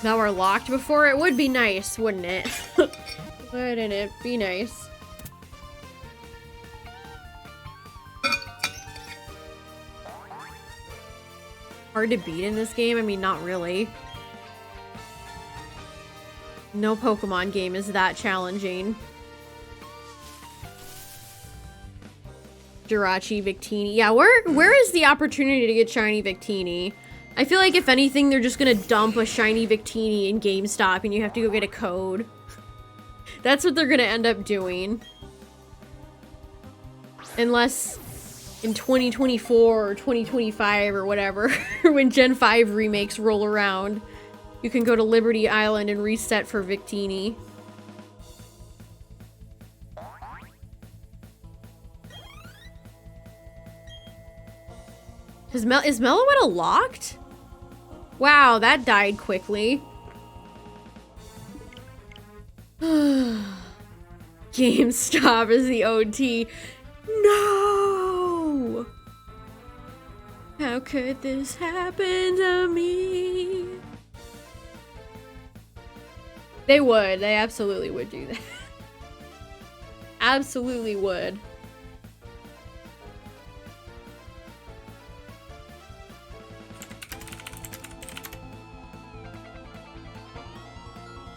Now we're locked before? It would be nice, wouldn't it? Wouldn't it be nice? Hard to beat in this game? I mean, not really. No Pokemon game is that challenging. Jirachi, Victini. Yeah, where is the opportunity to get shiny Victini? I feel like if anything, they're just gonna dump a shiny Victini in GameStop and you have to go get a code. That's what they're gonna end up doing. Unless in 2024 or 2025 or whatever, when Gen 5 remakes roll around, you can go to Liberty Island and reset for Victini. Is Meloetta locked? Wow, that died quickly. GameStop is the OT. No! How could this happen to me? They would. They absolutely would do that. Absolutely would.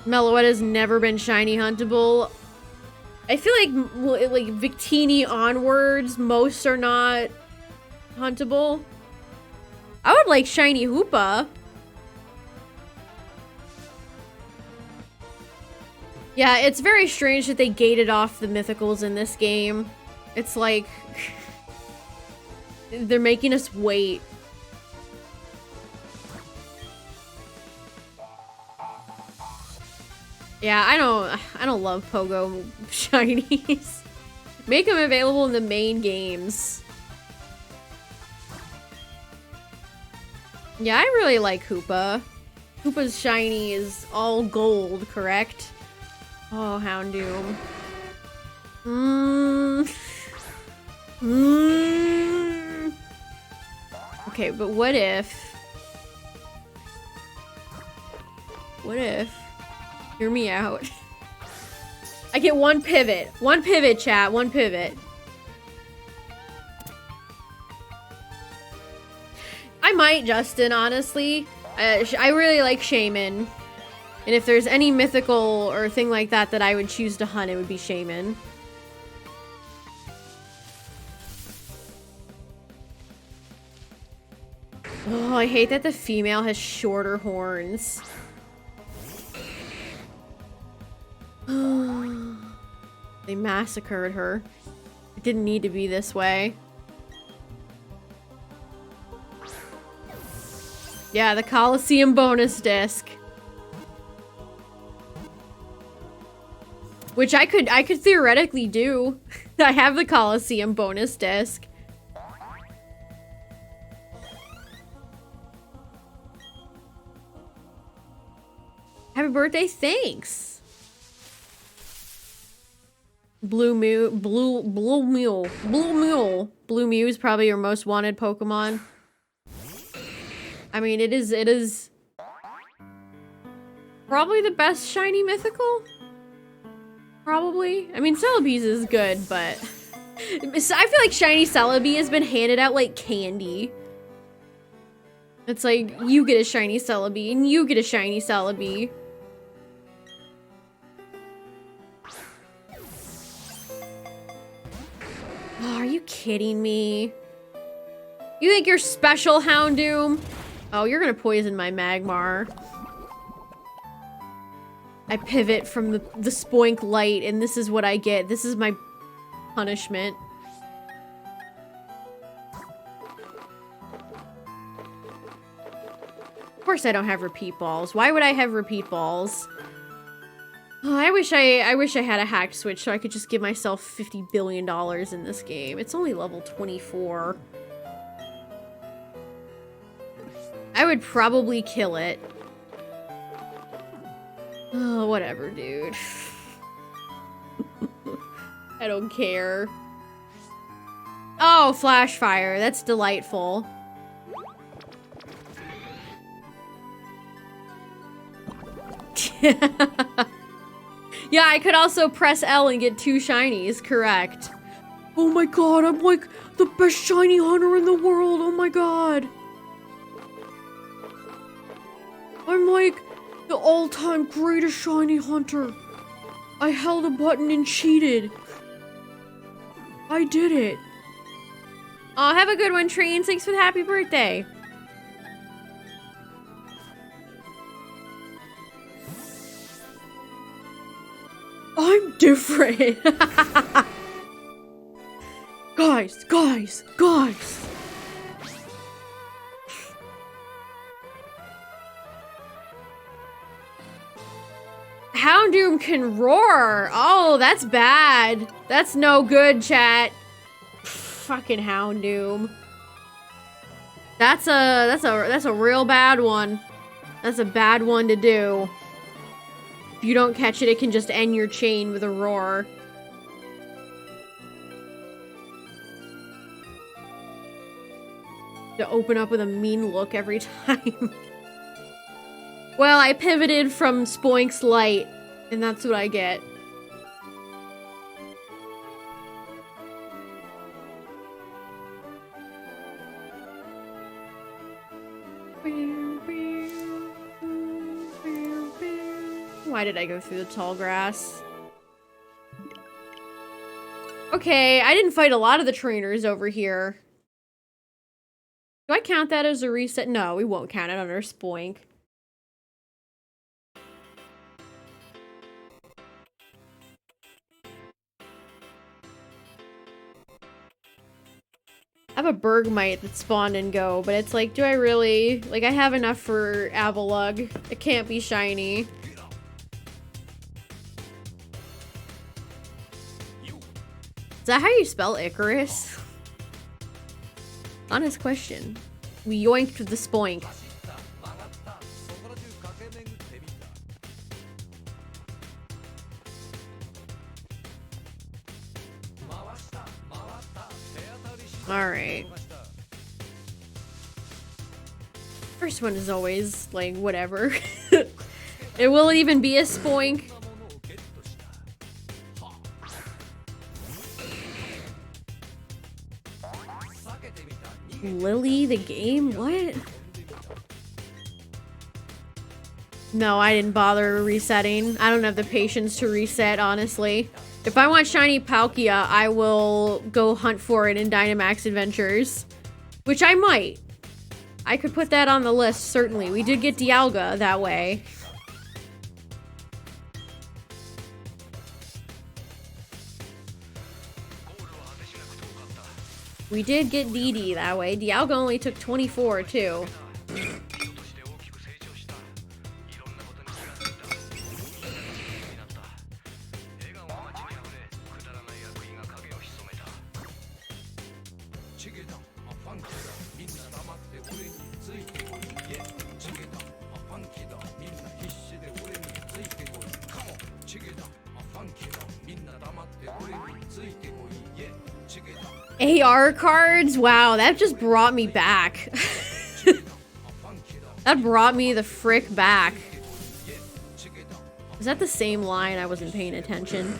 Meloetta's never been shiny huntable. I feel like Victini onwards, most are not huntable. I would like shiny Hoopa. Yeah, it's very strange that they gated off the mythicals in this game. It's like they're making us wait. Yeah, I don't love Pogo shinies. Make them available in the main games. Yeah, I really like Hoopa. Hoopa's shiny is all gold, correct? Oh, Houndoom. Okay, but what if... Hear me out. I get one pivot. One pivot, chat. One pivot. I might, Justin, honestly. I really like Shaman. And if there's any mythical or thing like that that I would choose to hunt, it would be Shaman. Oh, I hate that the female has shorter horns. They massacred her. It didn't need to be this way. Yeah, the Coliseum bonus disc. Which I could theoretically do. I have the Coliseum bonus disc. Happy birthday, thanks. Blue Mew is probably your most wanted Pokemon. I mean, it is probably the best shiny mythical. Probably. I mean, Celebi's is good, but I feel like shiny Celebi has been handed out like candy. It's like, you get a shiny Celebi, and you get a shiny Celebi. Oh, are you kidding me? You think you're special, Houndoom? Oh, you're gonna poison my Magmar. I pivot from the Spoink light, and this is what I get. This is my punishment. Of course I don't have repeat balls. Why would I have repeat balls? Oh, I wish I had a hack switch so I could just give myself $50 billion in this game. It's only level 24. I would probably kill it. Oh, whatever, dude. I don't care. Oh, flash fire. That's delightful. Yeah, I could also press L and get 2 shinies, correct. Oh my god, I'm like the best shiny hunter in the world. Oh my god. I'm like the all-time greatest shiny hunter. I held a button and cheated. I did it. Oh, have a good one, Train. Thanks for the happy birthday. I'm different. Guys. Houndoom can roar. Oh, that's bad. That's no good, chat. Fucking Houndoom. That's a real bad one. That's a bad one to do. If you don't catch it, it can just end your chain with a roar. To open up with a mean look every time. Well, I pivoted from Spoink's light, and that's what I get. Why did I go through the tall grass? Okay, I didn't fight a lot of the trainers over here. Do I count that as a reset? No, we won't count it under Spoink. I have a Bergmite that spawned and go, but it's like, do I really? Like, I have enough for Avalugg. It can't be shiny. Is that how you spell Icarus? Honest question. We yoinked the Spoink. Alright. First one is always, like, whatever. It will even be a Spoink. Lily the game? What? No, I didn't bother resetting. I don't have the patience to reset, honestly. If I want shiny Palkia, I will go hunt for it in Dynamax Adventures. Which I might. I could put that on the list, certainly. We did get Dialga that way. We did get DD that way. Dialga only took 24, too. AR cards? Wow, that just brought me back. That brought me the frick back. Is that the same line? I wasn't paying attention.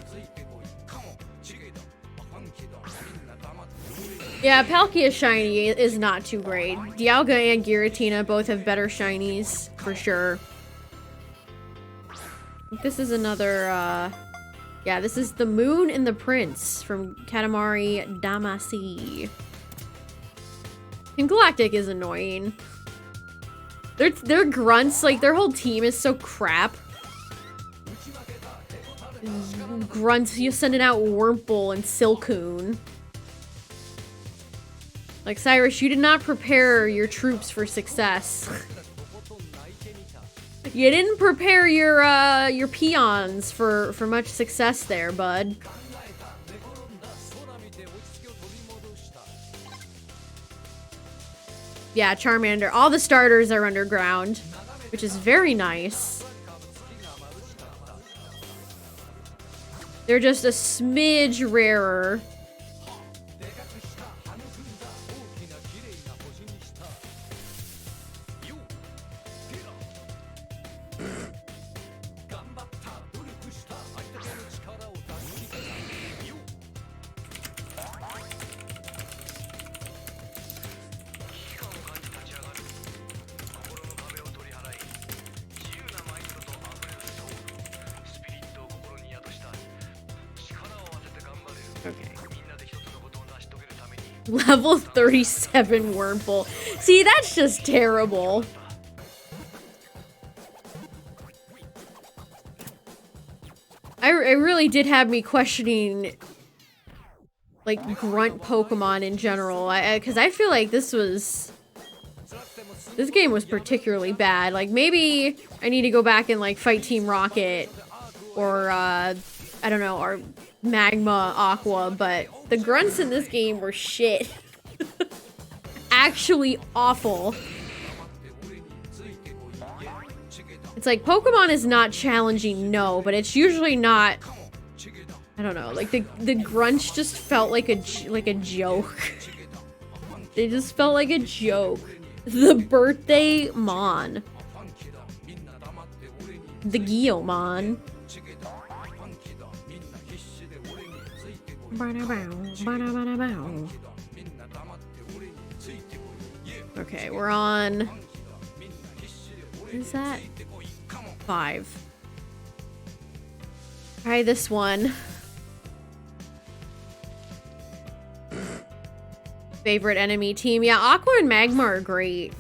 Yeah, Palkia shiny is not too great. Dialga and Giratina both have better shinies, for sure. This is another, yeah, this is the Moon and the Prince from Katamari Damacy. And Galactic is annoying. Their grunts, like, their whole team is so crap. Grunts, you're sending out Wurmple and Silcoon. Like, Cyrus, you did not prepare your troops for success. You didn't prepare your peons for much success there, bud. Yeah, Charmander. All the starters are underground, which is very nice. They're just a smidge rarer. Level 37 Wurmple. See, that's just terrible. It really did have me questioning, like, grunt Pokemon in general. Because I feel like this game was particularly bad. Like, maybe I need to go back and, like, fight Team Rocket. Or, I don't know, or Magma Aqua, but the grunts in this game were shit. Actually awful. It's like, Pokemon is not challenging, no, but it's usually not, I don't know, like the grunts just felt like a joke. They just felt like a joke. The birthday Mon. The Guiomon. Okay, we're on... What is that? 5. Try this one. Favorite enemy team? Yeah, Aqua and Magma are great.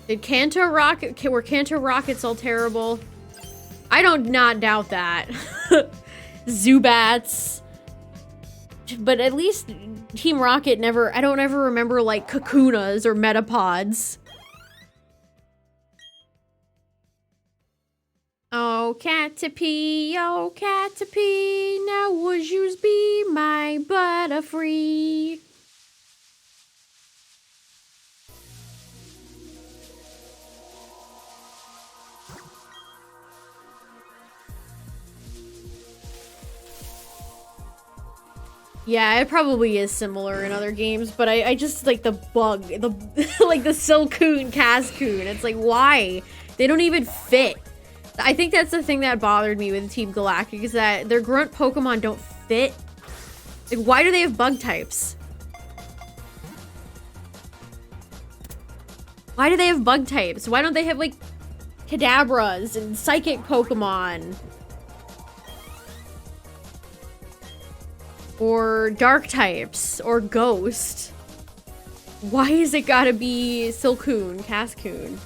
Did Kanto Rocket... Were Kanto Rockets all terrible? I don't not doubt that. Zubats. But at least Team Rocket never... I don't ever remember, like, Kakunas or Metapods. Oh, Caterpie, now would yous be my Butterfree? Yeah, it probably is similar in other games, but I just like the bug, like the Silcoon, Cascoon. It's like, why? They don't even fit. I think that's the thing that bothered me with Team Galactic is that their grunt Pokemon don't fit. Like, why do they have bug types? Why do they have bug types? Why don't they have, like, Kadabras and Psychic Pokemon? Or Dark types? Or Ghost? Why is it gotta be Silcoon, Cascoon?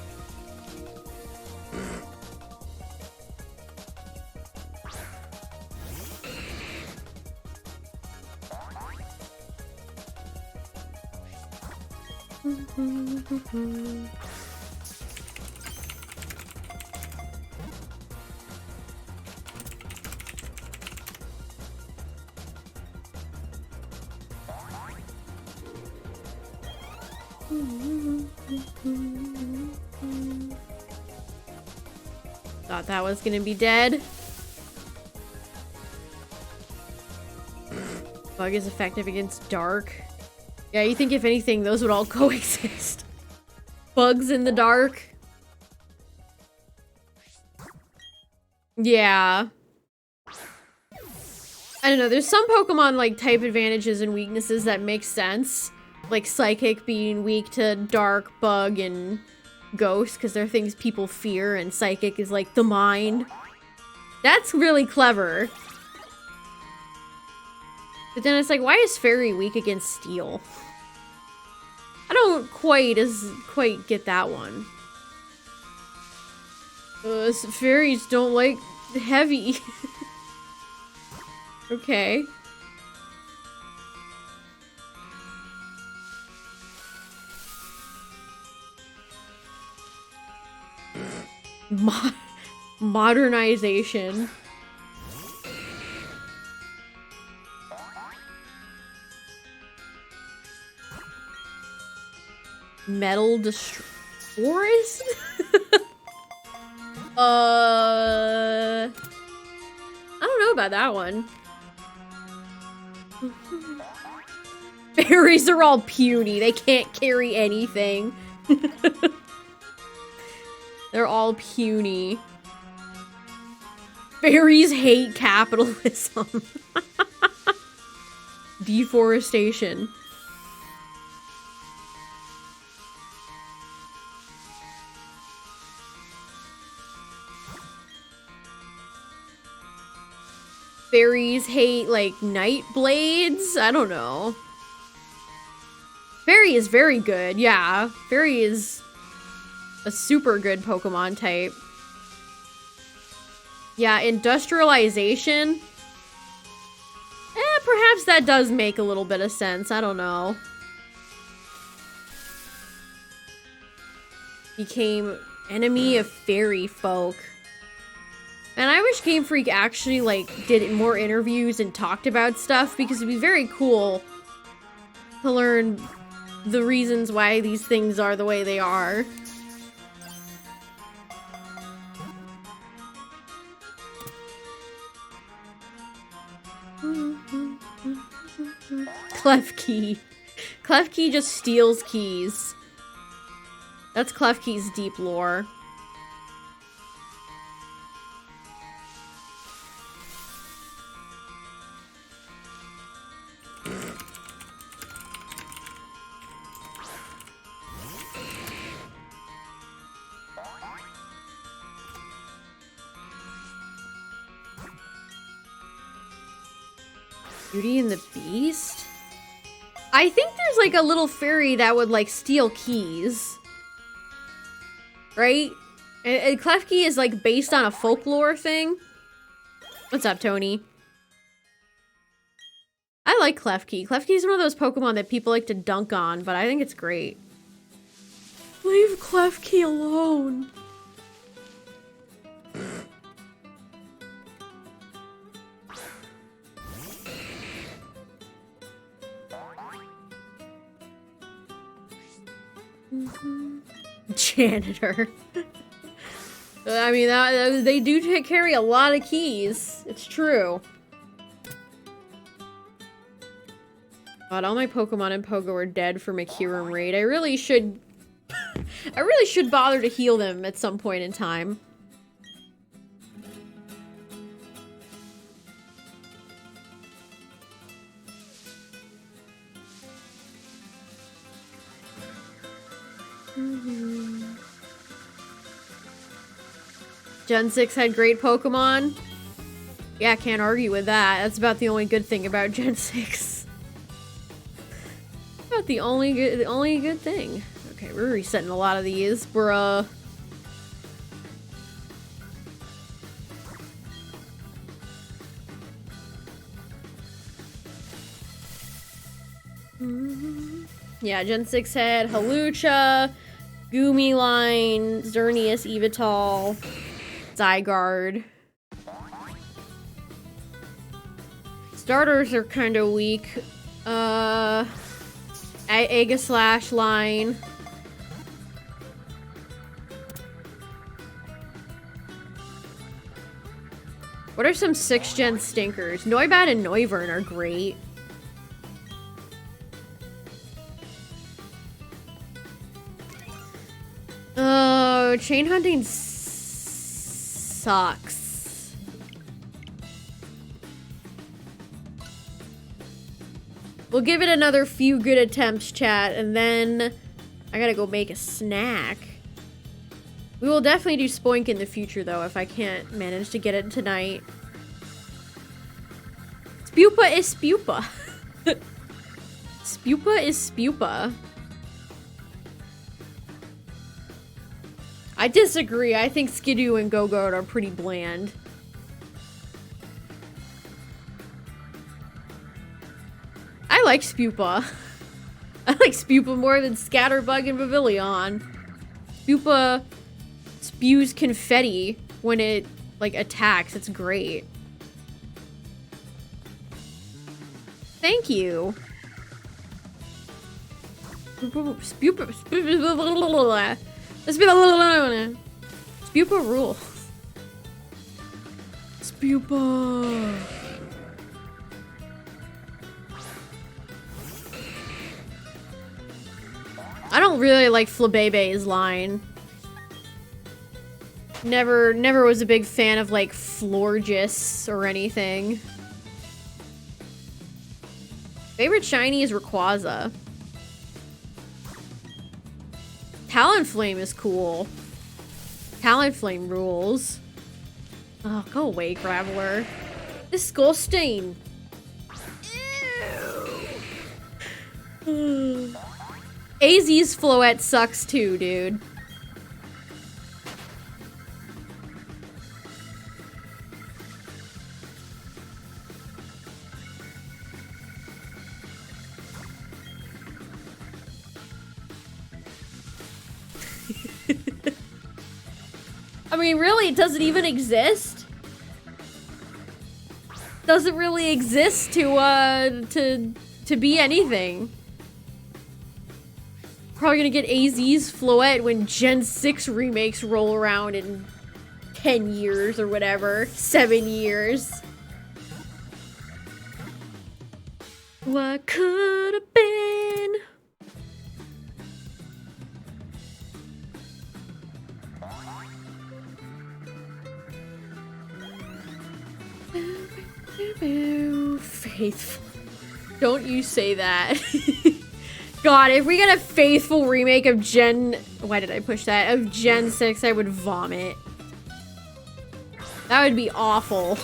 Thought that was gonna be dead. Bug is effective against dark. Yeah, you think if anything, those would all coexist. Bugs in the dark. Yeah. I don't know, there's some Pokemon like type advantages and weaknesses that make sense. Like Psychic being weak to Dark, Bug, and Ghost, because they're things people fear, and Psychic is like the mind. That's really clever. But then it's like, why is Fairy weak against Steel? I don't quite get that one. Fairies don't like heavy. Okay. Modernization. Metal Forest? I don't know about that one. Fairies are all puny. They can't carry anything. They're all puny. Fairies hate capitalism. Deforestation. Fairies hate, like, night blades? I don't know. Fairy is very good, yeah. Fairy is a super good Pokemon type. Yeah, industrialization. Perhaps that does make a little bit of sense. I don't know. Became enemy of fairy folk. And I wish Game Freak actually, like, did more interviews and talked about stuff, because it'd be very cool to learn the reasons why these things are the way they are. Klefki. Klefki just steals keys. That's Klefki's deep lore. Beauty and the Beast? I think there's like a little fairy that would like steal keys. Right? And Klefki is like based on a folklore thing. What's up, Tony? I like Klefki. Klefki is one of those Pokemon that people like to dunk on, but I think it's great. Leave Klefki alone. Janitor. I mean, they do carry a lot of keys. It's true. God, all my Pokemon in Pogo are dead from a Kyurem raid. I really should... I really should bother to heal them at some point in time. Gen 6 had great Pokemon. Yeah, can't argue with that. That's about the only good thing about Gen 6. About the only good thing. Okay, we're resetting a lot of these, bruh. Yeah, Gen 6 had Hawlucha, Goomy Line, Xerneas, Evital, Zygarde. Starters are kind of weak. Aegislash line. What are some 6th gen stinkers? Noibat and Noivern are great. Oh, chain hunting sucks. We'll give it another few good attempts, chat, and then I gotta go make a snack. We will definitely do Spoink in the future, though, if I can't manage to get it tonight. Spupa is Spupa. Spupa is Spupa. I disagree. I think Skidoo and Go-Go are pretty bland. I like Spupa. I like Spupa more than Scatterbug and Pavilion. Spupa spews confetti when it, like, attacks. It's great. Thank you. Spupa. Spupa rule. Spupa. I don't really like Flabebe's line. Never was a big fan of, like, Florges or anything. Favorite shiny is Rayquaza. Talonflame is cool. Talonflame rules. Oh, go away, Graveler. Disgusting. Ew. AZ's Floette sucks too, dude. I mean, really, does it even exist? Doesn't really exist to be anything. Probably gonna get AZ's Floette when Gen 6 remakes roll around in 10 years or whatever. 7 years. What could have been? Faithful. Don't you say that. God, if we get a faithful remake of why did I push that? Of Gen 6, I would vomit. That would be awful.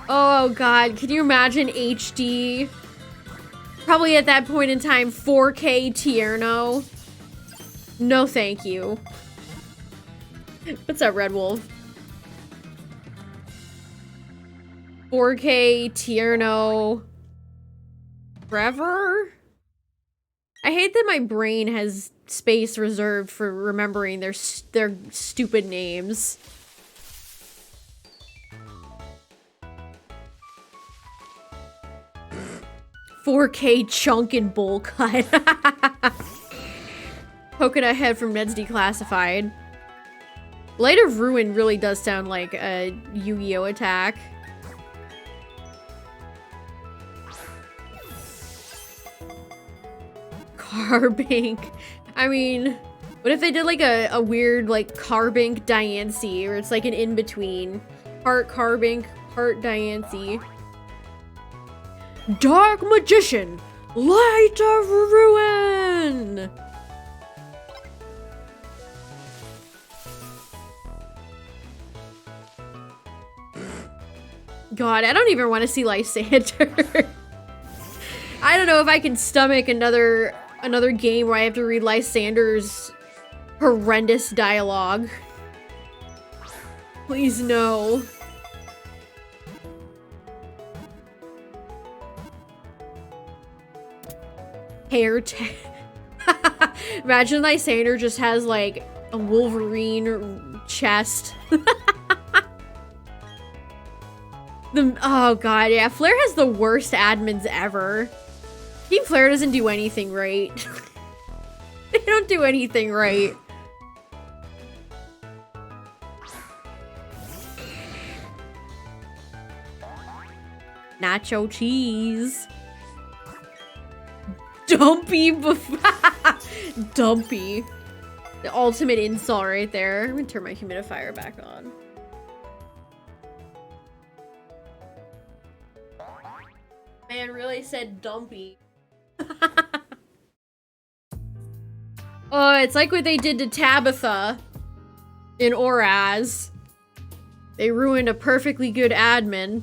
Oh God, can you imagine HD? Probably at that point in time, 4K Tierno. No thank you. What's up, Red Wolf? 4K Tierno forever? I hate that my brain has space reserved for remembering their stupid names. "4K chunk and bowl cut." Coconut head from Ned's Declassified. Light of Ruin really does sound like a Yu-Gi-Oh attack. Carbink. I mean, what if they did like a weird like Carbink Diancie, or it's like an in-between. Part Carbink, part Diancie. Dark Magician, Light of Ruin! God, I don't even want to see Lysander. I don't know if I can stomach another game where I have to read Lysander's horrendous dialogue. Please no. Imagine Lysander just has like a Wolverine chest. Oh god, yeah, Flare has the worst admins ever. Team Flare doesn't do anything right. They don't do anything right. Nacho cheese. Dumpy. Dumpy. The ultimate insult right there. I'm gonna turn my humidifier back on. Man really said dumpy. Oh, it's like what they did to Tabitha in Oraz. They ruined a perfectly good admin.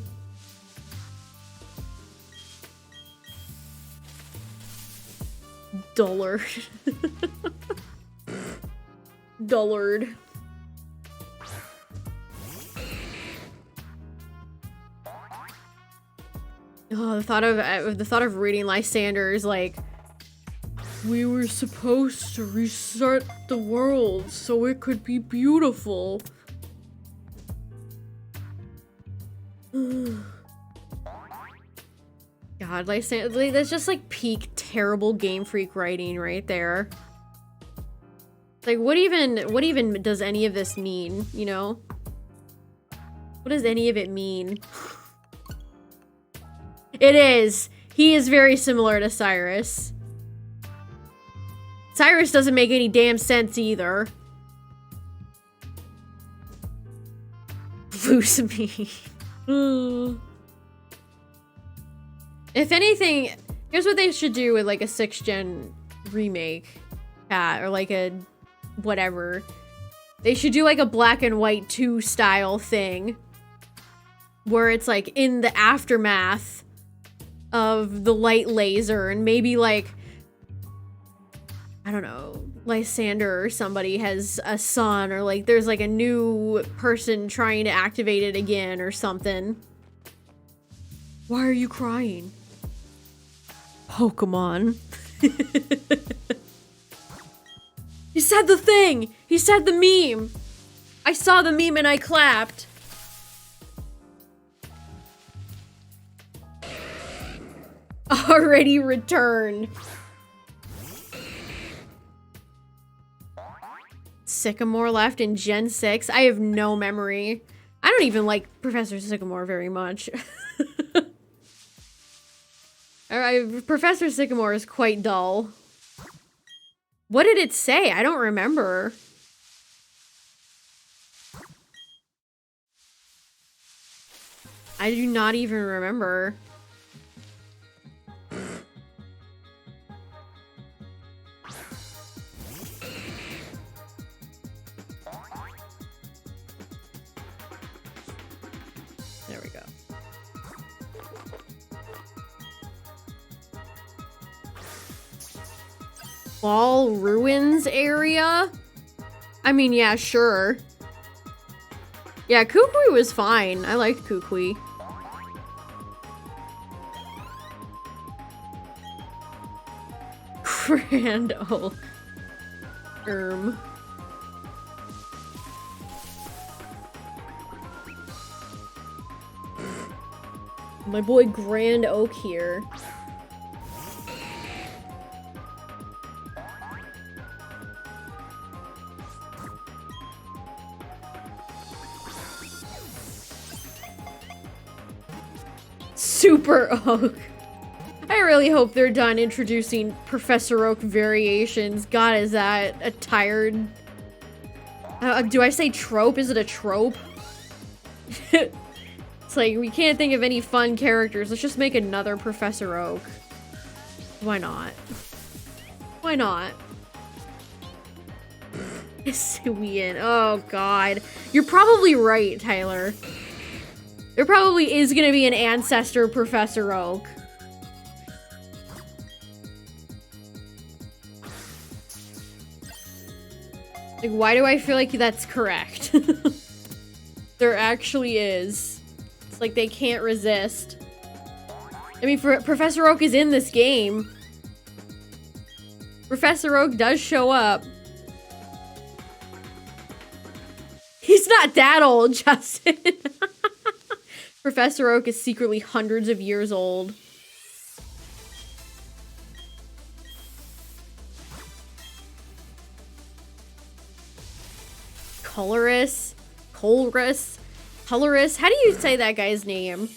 Dullard. Dullard. Oh, the thought of reading Lysander is like, we were supposed to restart the world so it could be beautiful. God, Lysander, that's just like peak terrible Game Freak writing right there. Like, what even does any of this mean, you know? What does any of it mean? It is. He is very similar to Cyrus. Cyrus doesn't make any damn sense either. Lose me. If anything, here's what they should do with like a 6th gen remake, or like a whatever. They should do like a black and white 2 style thing where it's like in the aftermath of the light laser, and maybe like, I don't know, Lysander or somebody has a son, or like there's like a new person trying to activate it again or something. Why are you crying? Pokemon. He said the thing! He said the meme! I saw the meme and I clapped. Already returned. Sycamore left in Gen 6. I have no memory. I don't even like Professor Sycamore very much. Professor Sycamore is quite dull. What did it say? I don't remember. I do not even remember. There we go. Ball Ruins area? I mean, yeah, sure. Yeah, Kukui was fine. I liked Kukui. Grand Oak. My boy Grand Oak here. Super Oak. I really hope they're done introducing Professor Oak variations. God, is that a tired... do I say trope? Is it a trope? It's like, we can't think of any fun characters. Let's just make another Professor Oak. Why not? Why not? Sweet. Oh god. You're probably right, Tyler. There probably is gonna be an ancestor Professor Oak. Like, why do I feel like that's correct? There actually is. It's like they can't resist. I mean, Professor Oak is in this game. Professor Oak does show up. He's not that old, Justin. Professor Oak is secretly hundreds of years old. Colorus? Colorus? How do you say that guy's name?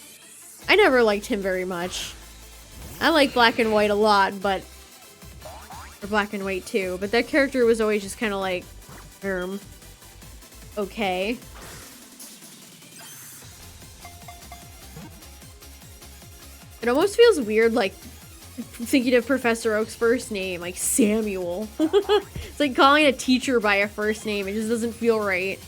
I never liked him very much. I like Black and White a lot, but... Or Black and White too, but that character was always just kind of like... Okay. It almost feels weird, like, thinking of Professor Oak's first name, like Samuel. It's like calling a teacher by a first name. It just doesn't feel right.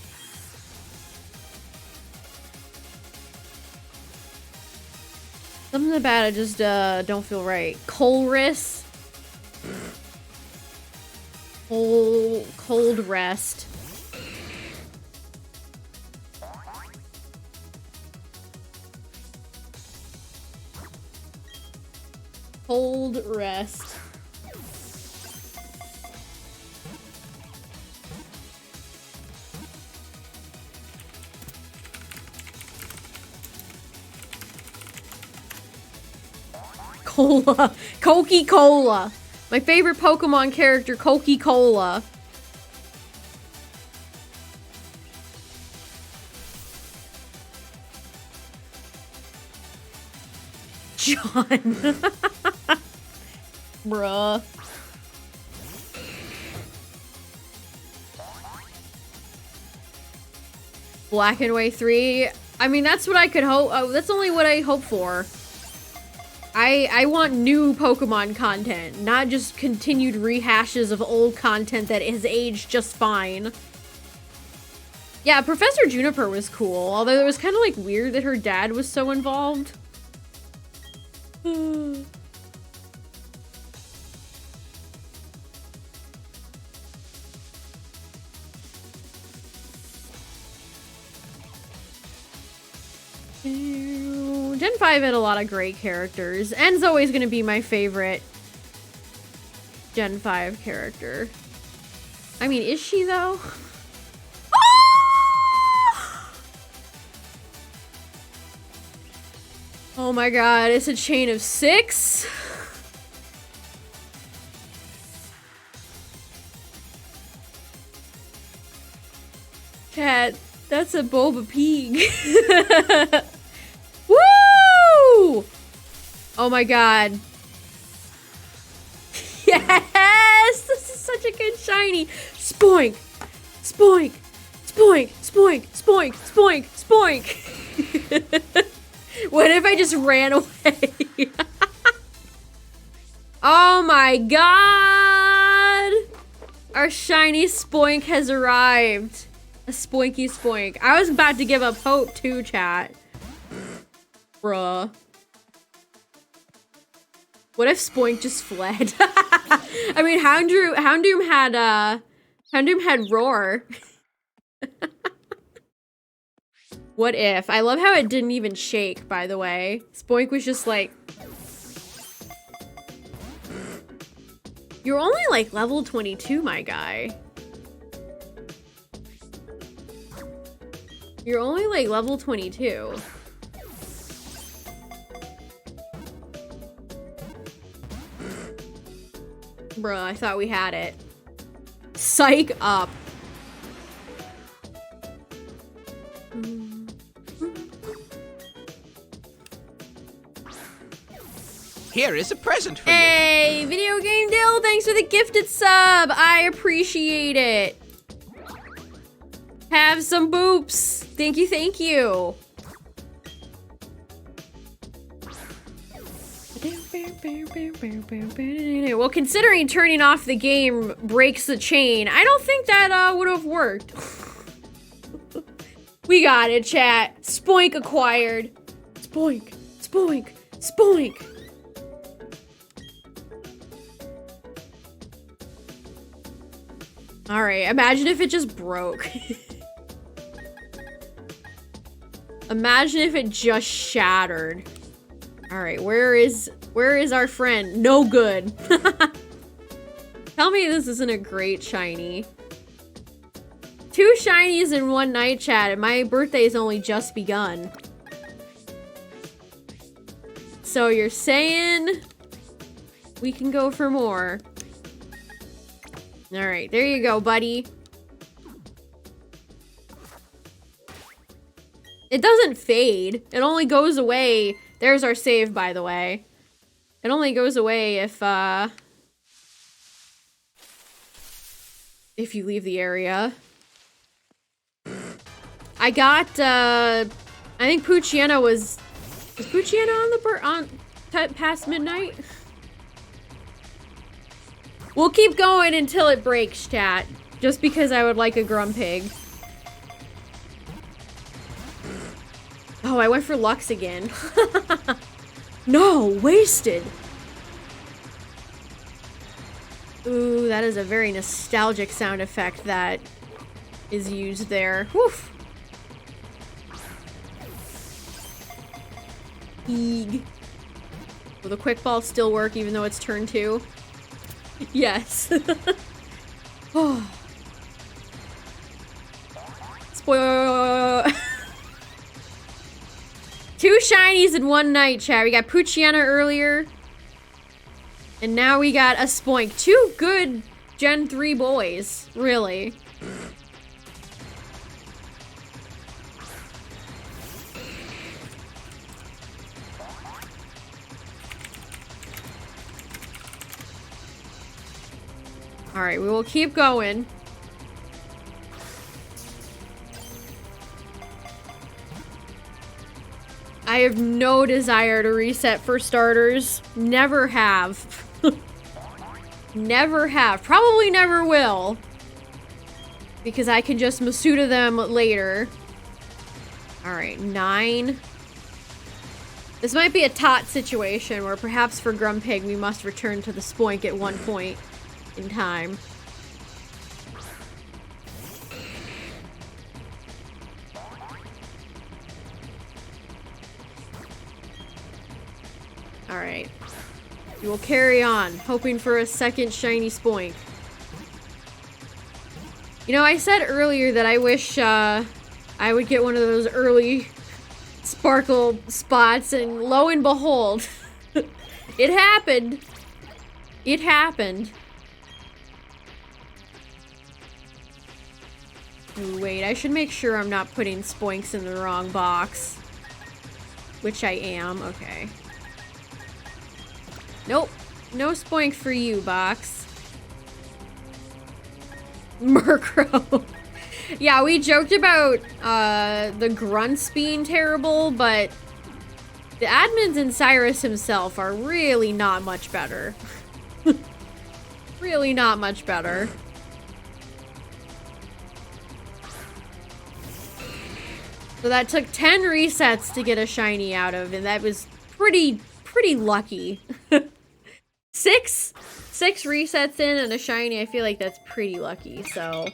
Something about it just don't feel right. Colress. Cold rest. Cold rest. Cola. Coca-Cola. My favorite Pokemon character, Coca-Cola. John. Bruh. Black and White 3. I mean, that's what I could hope. That's only what I hope for. I want new Pokemon content, not just continued rehashes of old content that has aged just fine. Yeah, Professor Juniper was cool, although it was kind of like weird that her dad was so involved. Gen 5 had a lot of great characters. En's always going to be my favorite Gen 5 character. I mean, is she though? Oh my god, it's a chain of 6? Chat, that's a Boba Pig. Woo! Oh my god. Yes! This is such a good shiny. Spoink! Spoink! Spoink! Spoink! Spoink! Spoink! Spoink! What if I just ran away? Oh my god! Our shiny Spoink has arrived. A Spoinky Spoink. I was about to give up hope too, chat. Bruh. What if Spoink just fled? I mean, Houndoom had Roar. What if? I love how it didn't even shake, by the way. Spoink was just like... You're only like level 22, my guy. You're only like level 22. Bruh, I thought we had it. Psych up. Here is a present for you. Hey, Video Game Dill, thanks for the gifted sub. I appreciate it. Have some boops. Thank you, thank you. Well, considering turning off the game breaks the chain, I don't think that would have worked. We got it, chat. Spoink acquired. Spoink, spoink, spoink. All right, imagine if it just broke. Imagine if it just shattered. All right, where is our friend? No good. Tell me this isn't a great shiny. 2 shinies in one night, chat, and my birthday's only just begun. So you're saying we can go for more. All right, there you go, buddy. It doesn't fade. It only goes away. There's our save, by the way. It only goes away if you leave the area. I got, I think Poochyena was Poochyena on past midnight? We'll keep going until it breaks, chat. Just because I would like a Grumpig. Oh, I went for Lux again. No, wasted. Ooh, that is a very nostalgic sound effect that is used there. Woof. Eeg. Will the quick ball still work even though it's turn 2? Yes. Oh. Spoil. 2 shinies in one night, chat. We got Poochyena earlier. And now we got a Spoink. 2 good Gen 3 boys. Really. Alright, we will keep going. I have no desire to reset for starters. Never have. Never have. Probably never will. Because I can just Masuda them later. Alright, 9. This might be a tot situation where perhaps for Grumpig we must return to the Spoink at one point in time. Alright. We will carry on, hoping for a second shiny Spoink. You know, I said earlier that I wish I would get one of those early sparkle spots, and lo and behold, it happened. It happened. Ooh, wait, I should make sure I'm not putting Spoinks in the wrong box. Which I am, okay. Nope, no Spoink for you, box. Murkrow. Yeah, we joked about the grunts being terrible, but the admins and Cyrus himself are really not much better. Really not much better. So that took 10 resets to get a shiny out of, and that was pretty lucky. 6 resets in and a shiny, I feel like that's pretty lucky, so.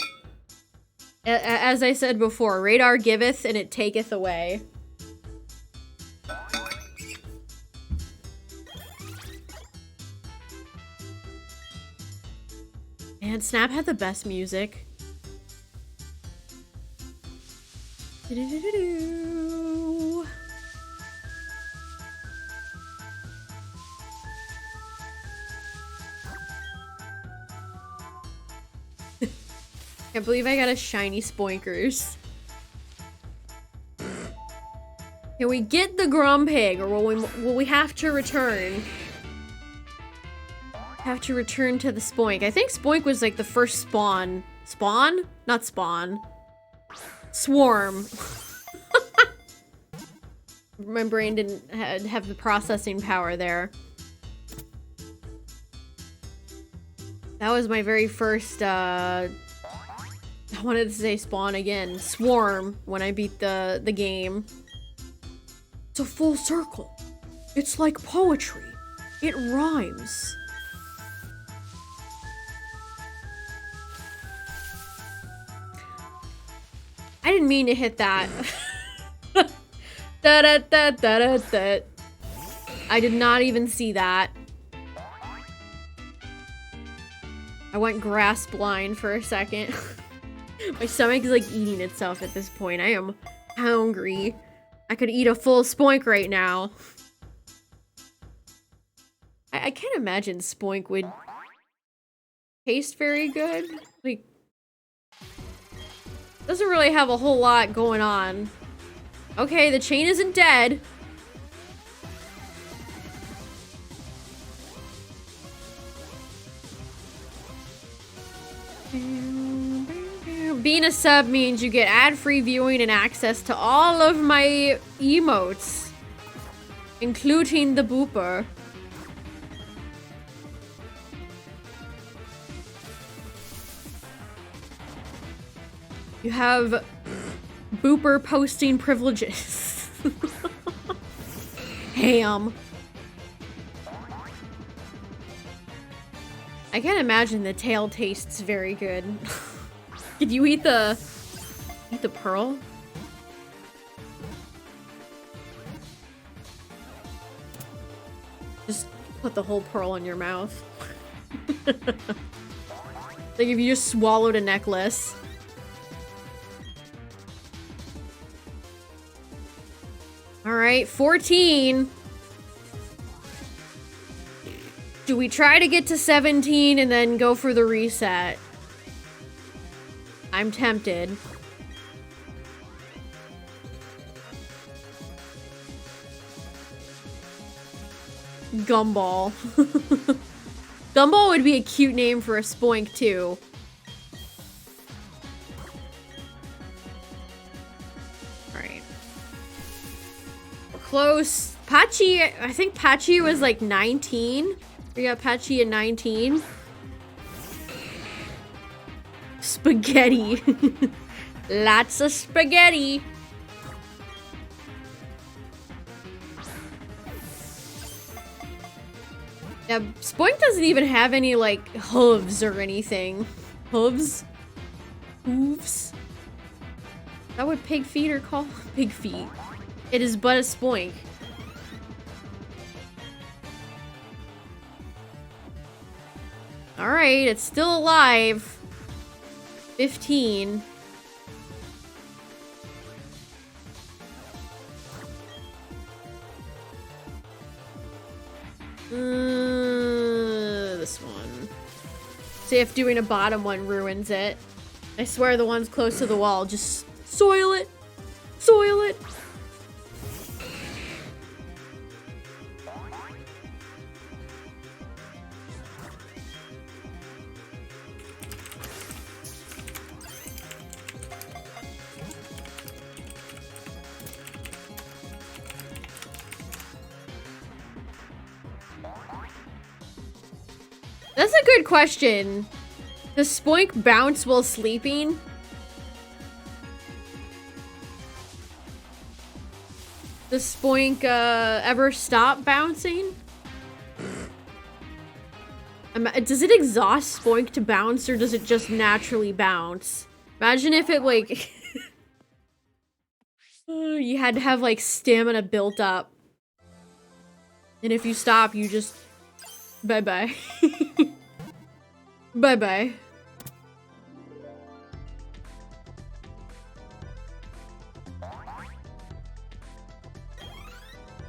As I said before, radar giveth and it taketh away. And Snap had the best music. Do-do-do-do-do. Can't believe I got a shiny Spoinkers. Can we get the Grumpig, or will we have to return? Have to return to the Spoink. I think Spoink was like the first spawn. Spawn? Not spawn. Swarm. My brain didn't have the processing power there. That was my very first, I wanted to say spawn again. Swarm, when I beat the game. It's a full circle. It's like poetry. It rhymes. I didn't mean to hit that. Da-da-da-da-da-da. I did not even see that. I went grass blind for a second. My stomach is like eating itself at this point. I am hungry. I could eat a full Spoink right now. I can't imagine Spoink would taste very good. Like, doesn't really have a whole lot going on. Okay, the chain isn't dead. Being a sub means you get ad-free viewing and access to all of my emotes, including the booper. You have booper posting privileges. Ham. I can't imagine the tail tastes very good. Did you eat the pearl? Just put the whole pearl in your mouth. Like if you just swallowed a necklace. All right, 14. Do we try to get to 17 and then go for the reset? I'm tempted. Gumball. Gumball would be a cute name for a Spoink too. Alright. We're close. Patchy, I think Patchy was like 19. We got Patchy at 19. Spaghetti. Lots of spaghetti. Yeah, Spoink doesn't even have any, like, hooves or anything. Hooves? Hooves? Is that what pig feet are called? Pig feet. It is but a Spoink. Alright, it's still alive. 15. This one. See if doing a bottom one ruins it. I swear the ones close to the wall, just soil it. Soil it. That's a good question. Does Spoink bounce while sleeping? Does Spoink ever stop bouncing? Does it exhaust Spoink to bounce, or does it just naturally bounce? Imagine if it, like... you had to have, like, stamina built up. And if you stop, you just... Bye-bye. Bye-bye.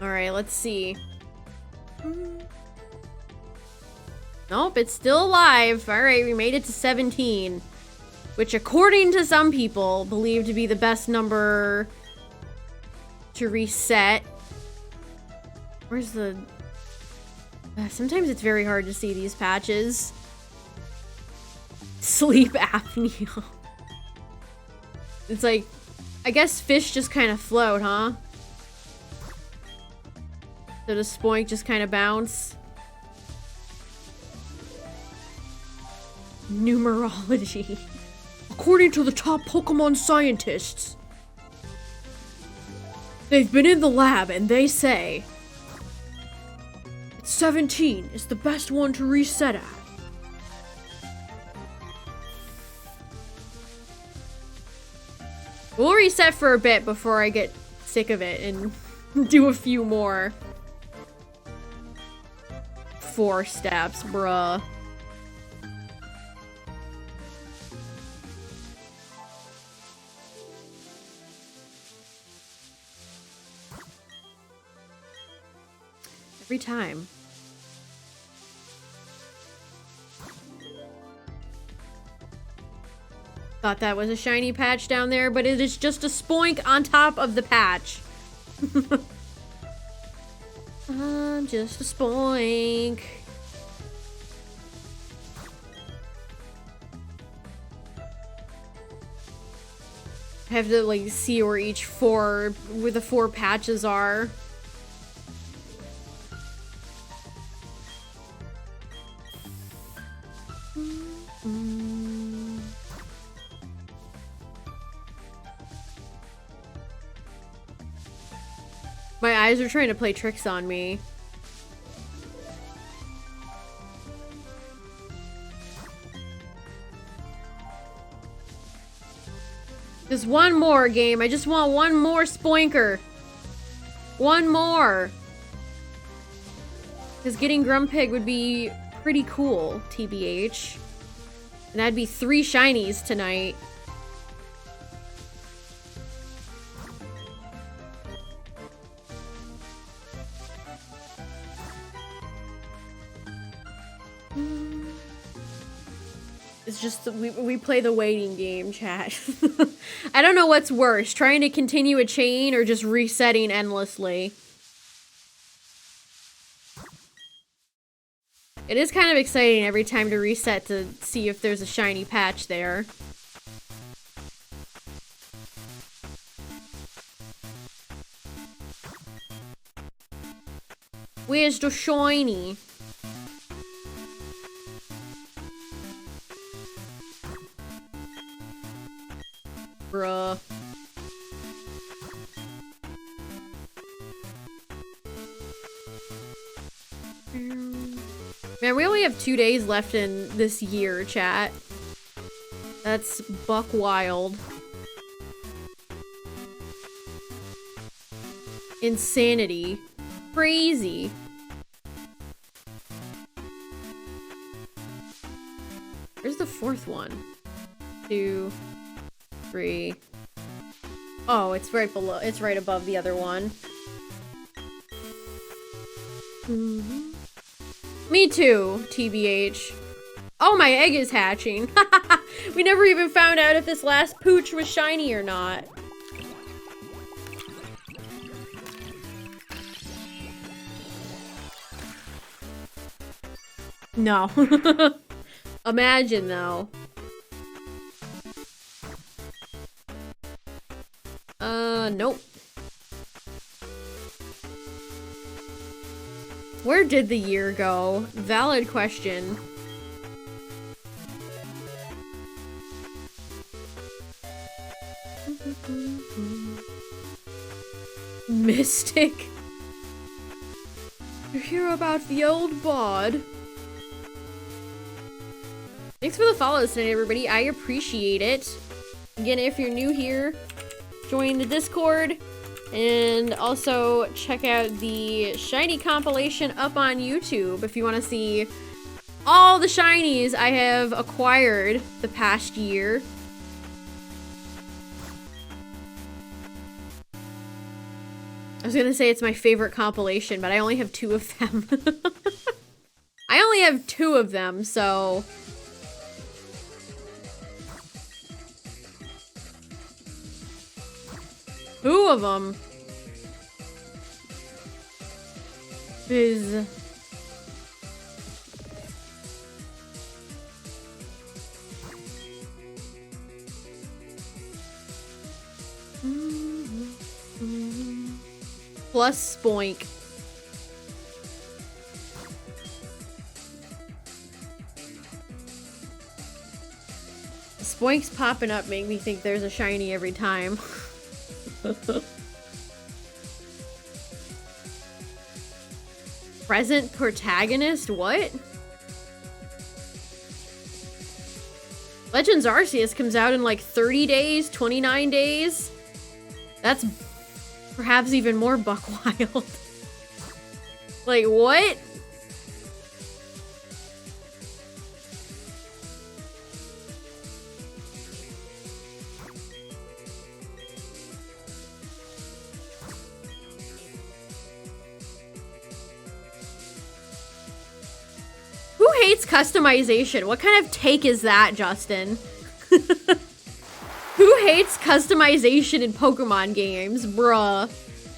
Alright, let's see. Nope, it's still alive. Alright, we made it to 17. Which, according to some people, believe to be the best number to reset. Where's the... sometimes it's very hard to see these patches. Sleep apnea. It's like, I guess fish just kind of float, huh? So does Spoink just kind of bounce? Numerology. According to the top Pokemon scientists, they've been in the lab and they say 17 is the best one to reset at. We'll reset for a bit before I get sick of it and do a few more. 4 steps, bruh. Every time. Thought that was a shiny patch down there, but it is just a spoink on top of the patch. I'm just a spoink. I have to like see where each 4 where the 4 patches are. My eyes are trying to play tricks on me. Just one more game. I just want one more spoinker. One more. Because getting Grumpig would be pretty cool, TBH. And that'd be 3 shinies tonight. It's just we play the waiting game, chat. I don't know what's worse, trying to continue a chain or just resetting endlessly. It is kind of exciting every time to reset to see if there's a shiny patch there. Where's the shiny? Bruh. Man, we only have 2 days left in this year, chat. That's buck wild. Insanity. Crazy. Where's the 4th one? 2, 3. Oh, it's right below. It's right above the other one. Me too, TBH. Oh, my egg is hatching. We never even found out if this last pooch was shiny or not. No. Imagine, though. Nope. Where did the year go? Valid question. Mystic. You hear about the old bod? Thanks for the follows tonight, everybody. I appreciate it. Again, if you're new here, join the Discord. And also check out the shiny compilation up on YouTube if you want to see all the shinies I have acquired the past year. I was gonna say it's my favorite compilation, but I only have 2 of them. I only have 2 of them, so... Two of them is plus Spoink. Spoinks popping up make me think there's a shiny every time. Present protagonist? What? Legends Arceus comes out in like 30 days, 29 days. That's perhaps even more buck wild. Like, what? Who hates customization? What kind of take is that, Justin? Who hates customization in Pokemon games? Bruh.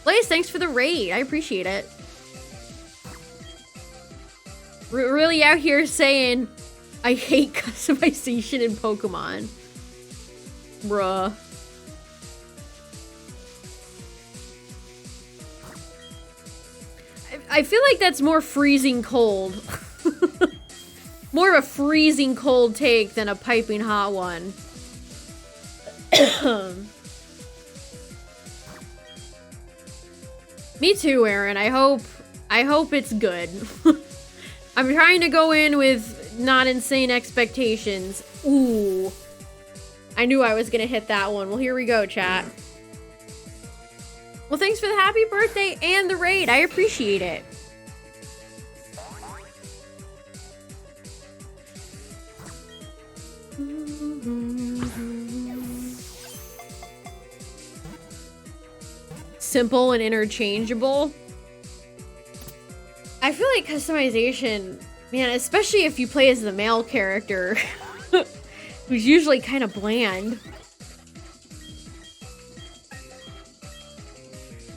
Blaze, thanks for the raid. I appreciate it. Really out here saying, I hate customization in Pokemon. Bruh. I feel like that's more freezing cold. More of a freezing cold take than a piping hot one. Me too, Aaron. I hope it's good. I'm trying to go in with not insane expectations. Ooh. I knew I was gonna hit that one. Well, here we go, chat. Well, thanks for the happy birthday and the raid. I appreciate it. Simple and interchangeable. I feel like customization, man, especially if you play as the male character, who's usually kind of bland.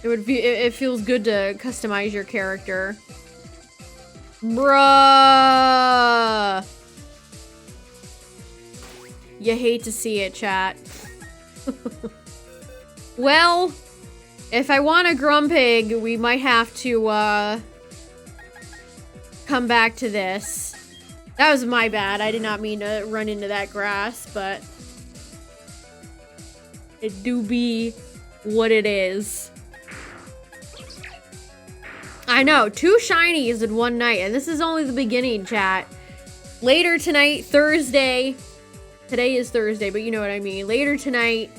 It feels good to customize your character. Bruh. You hate to see it, chat. Well, if I want a Grumpig, we might have to, come back to this. That was my bad. I did not mean to run into that grass, but it do be what it is. I know, 2 shinies in one night, and this is only the beginning, chat. Later tonight, Thursday. Today is Thursday, but you know what I mean. Later tonight,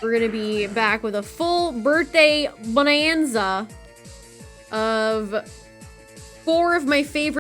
we're gonna be back with a full birthday bonanza of 4 of my favorite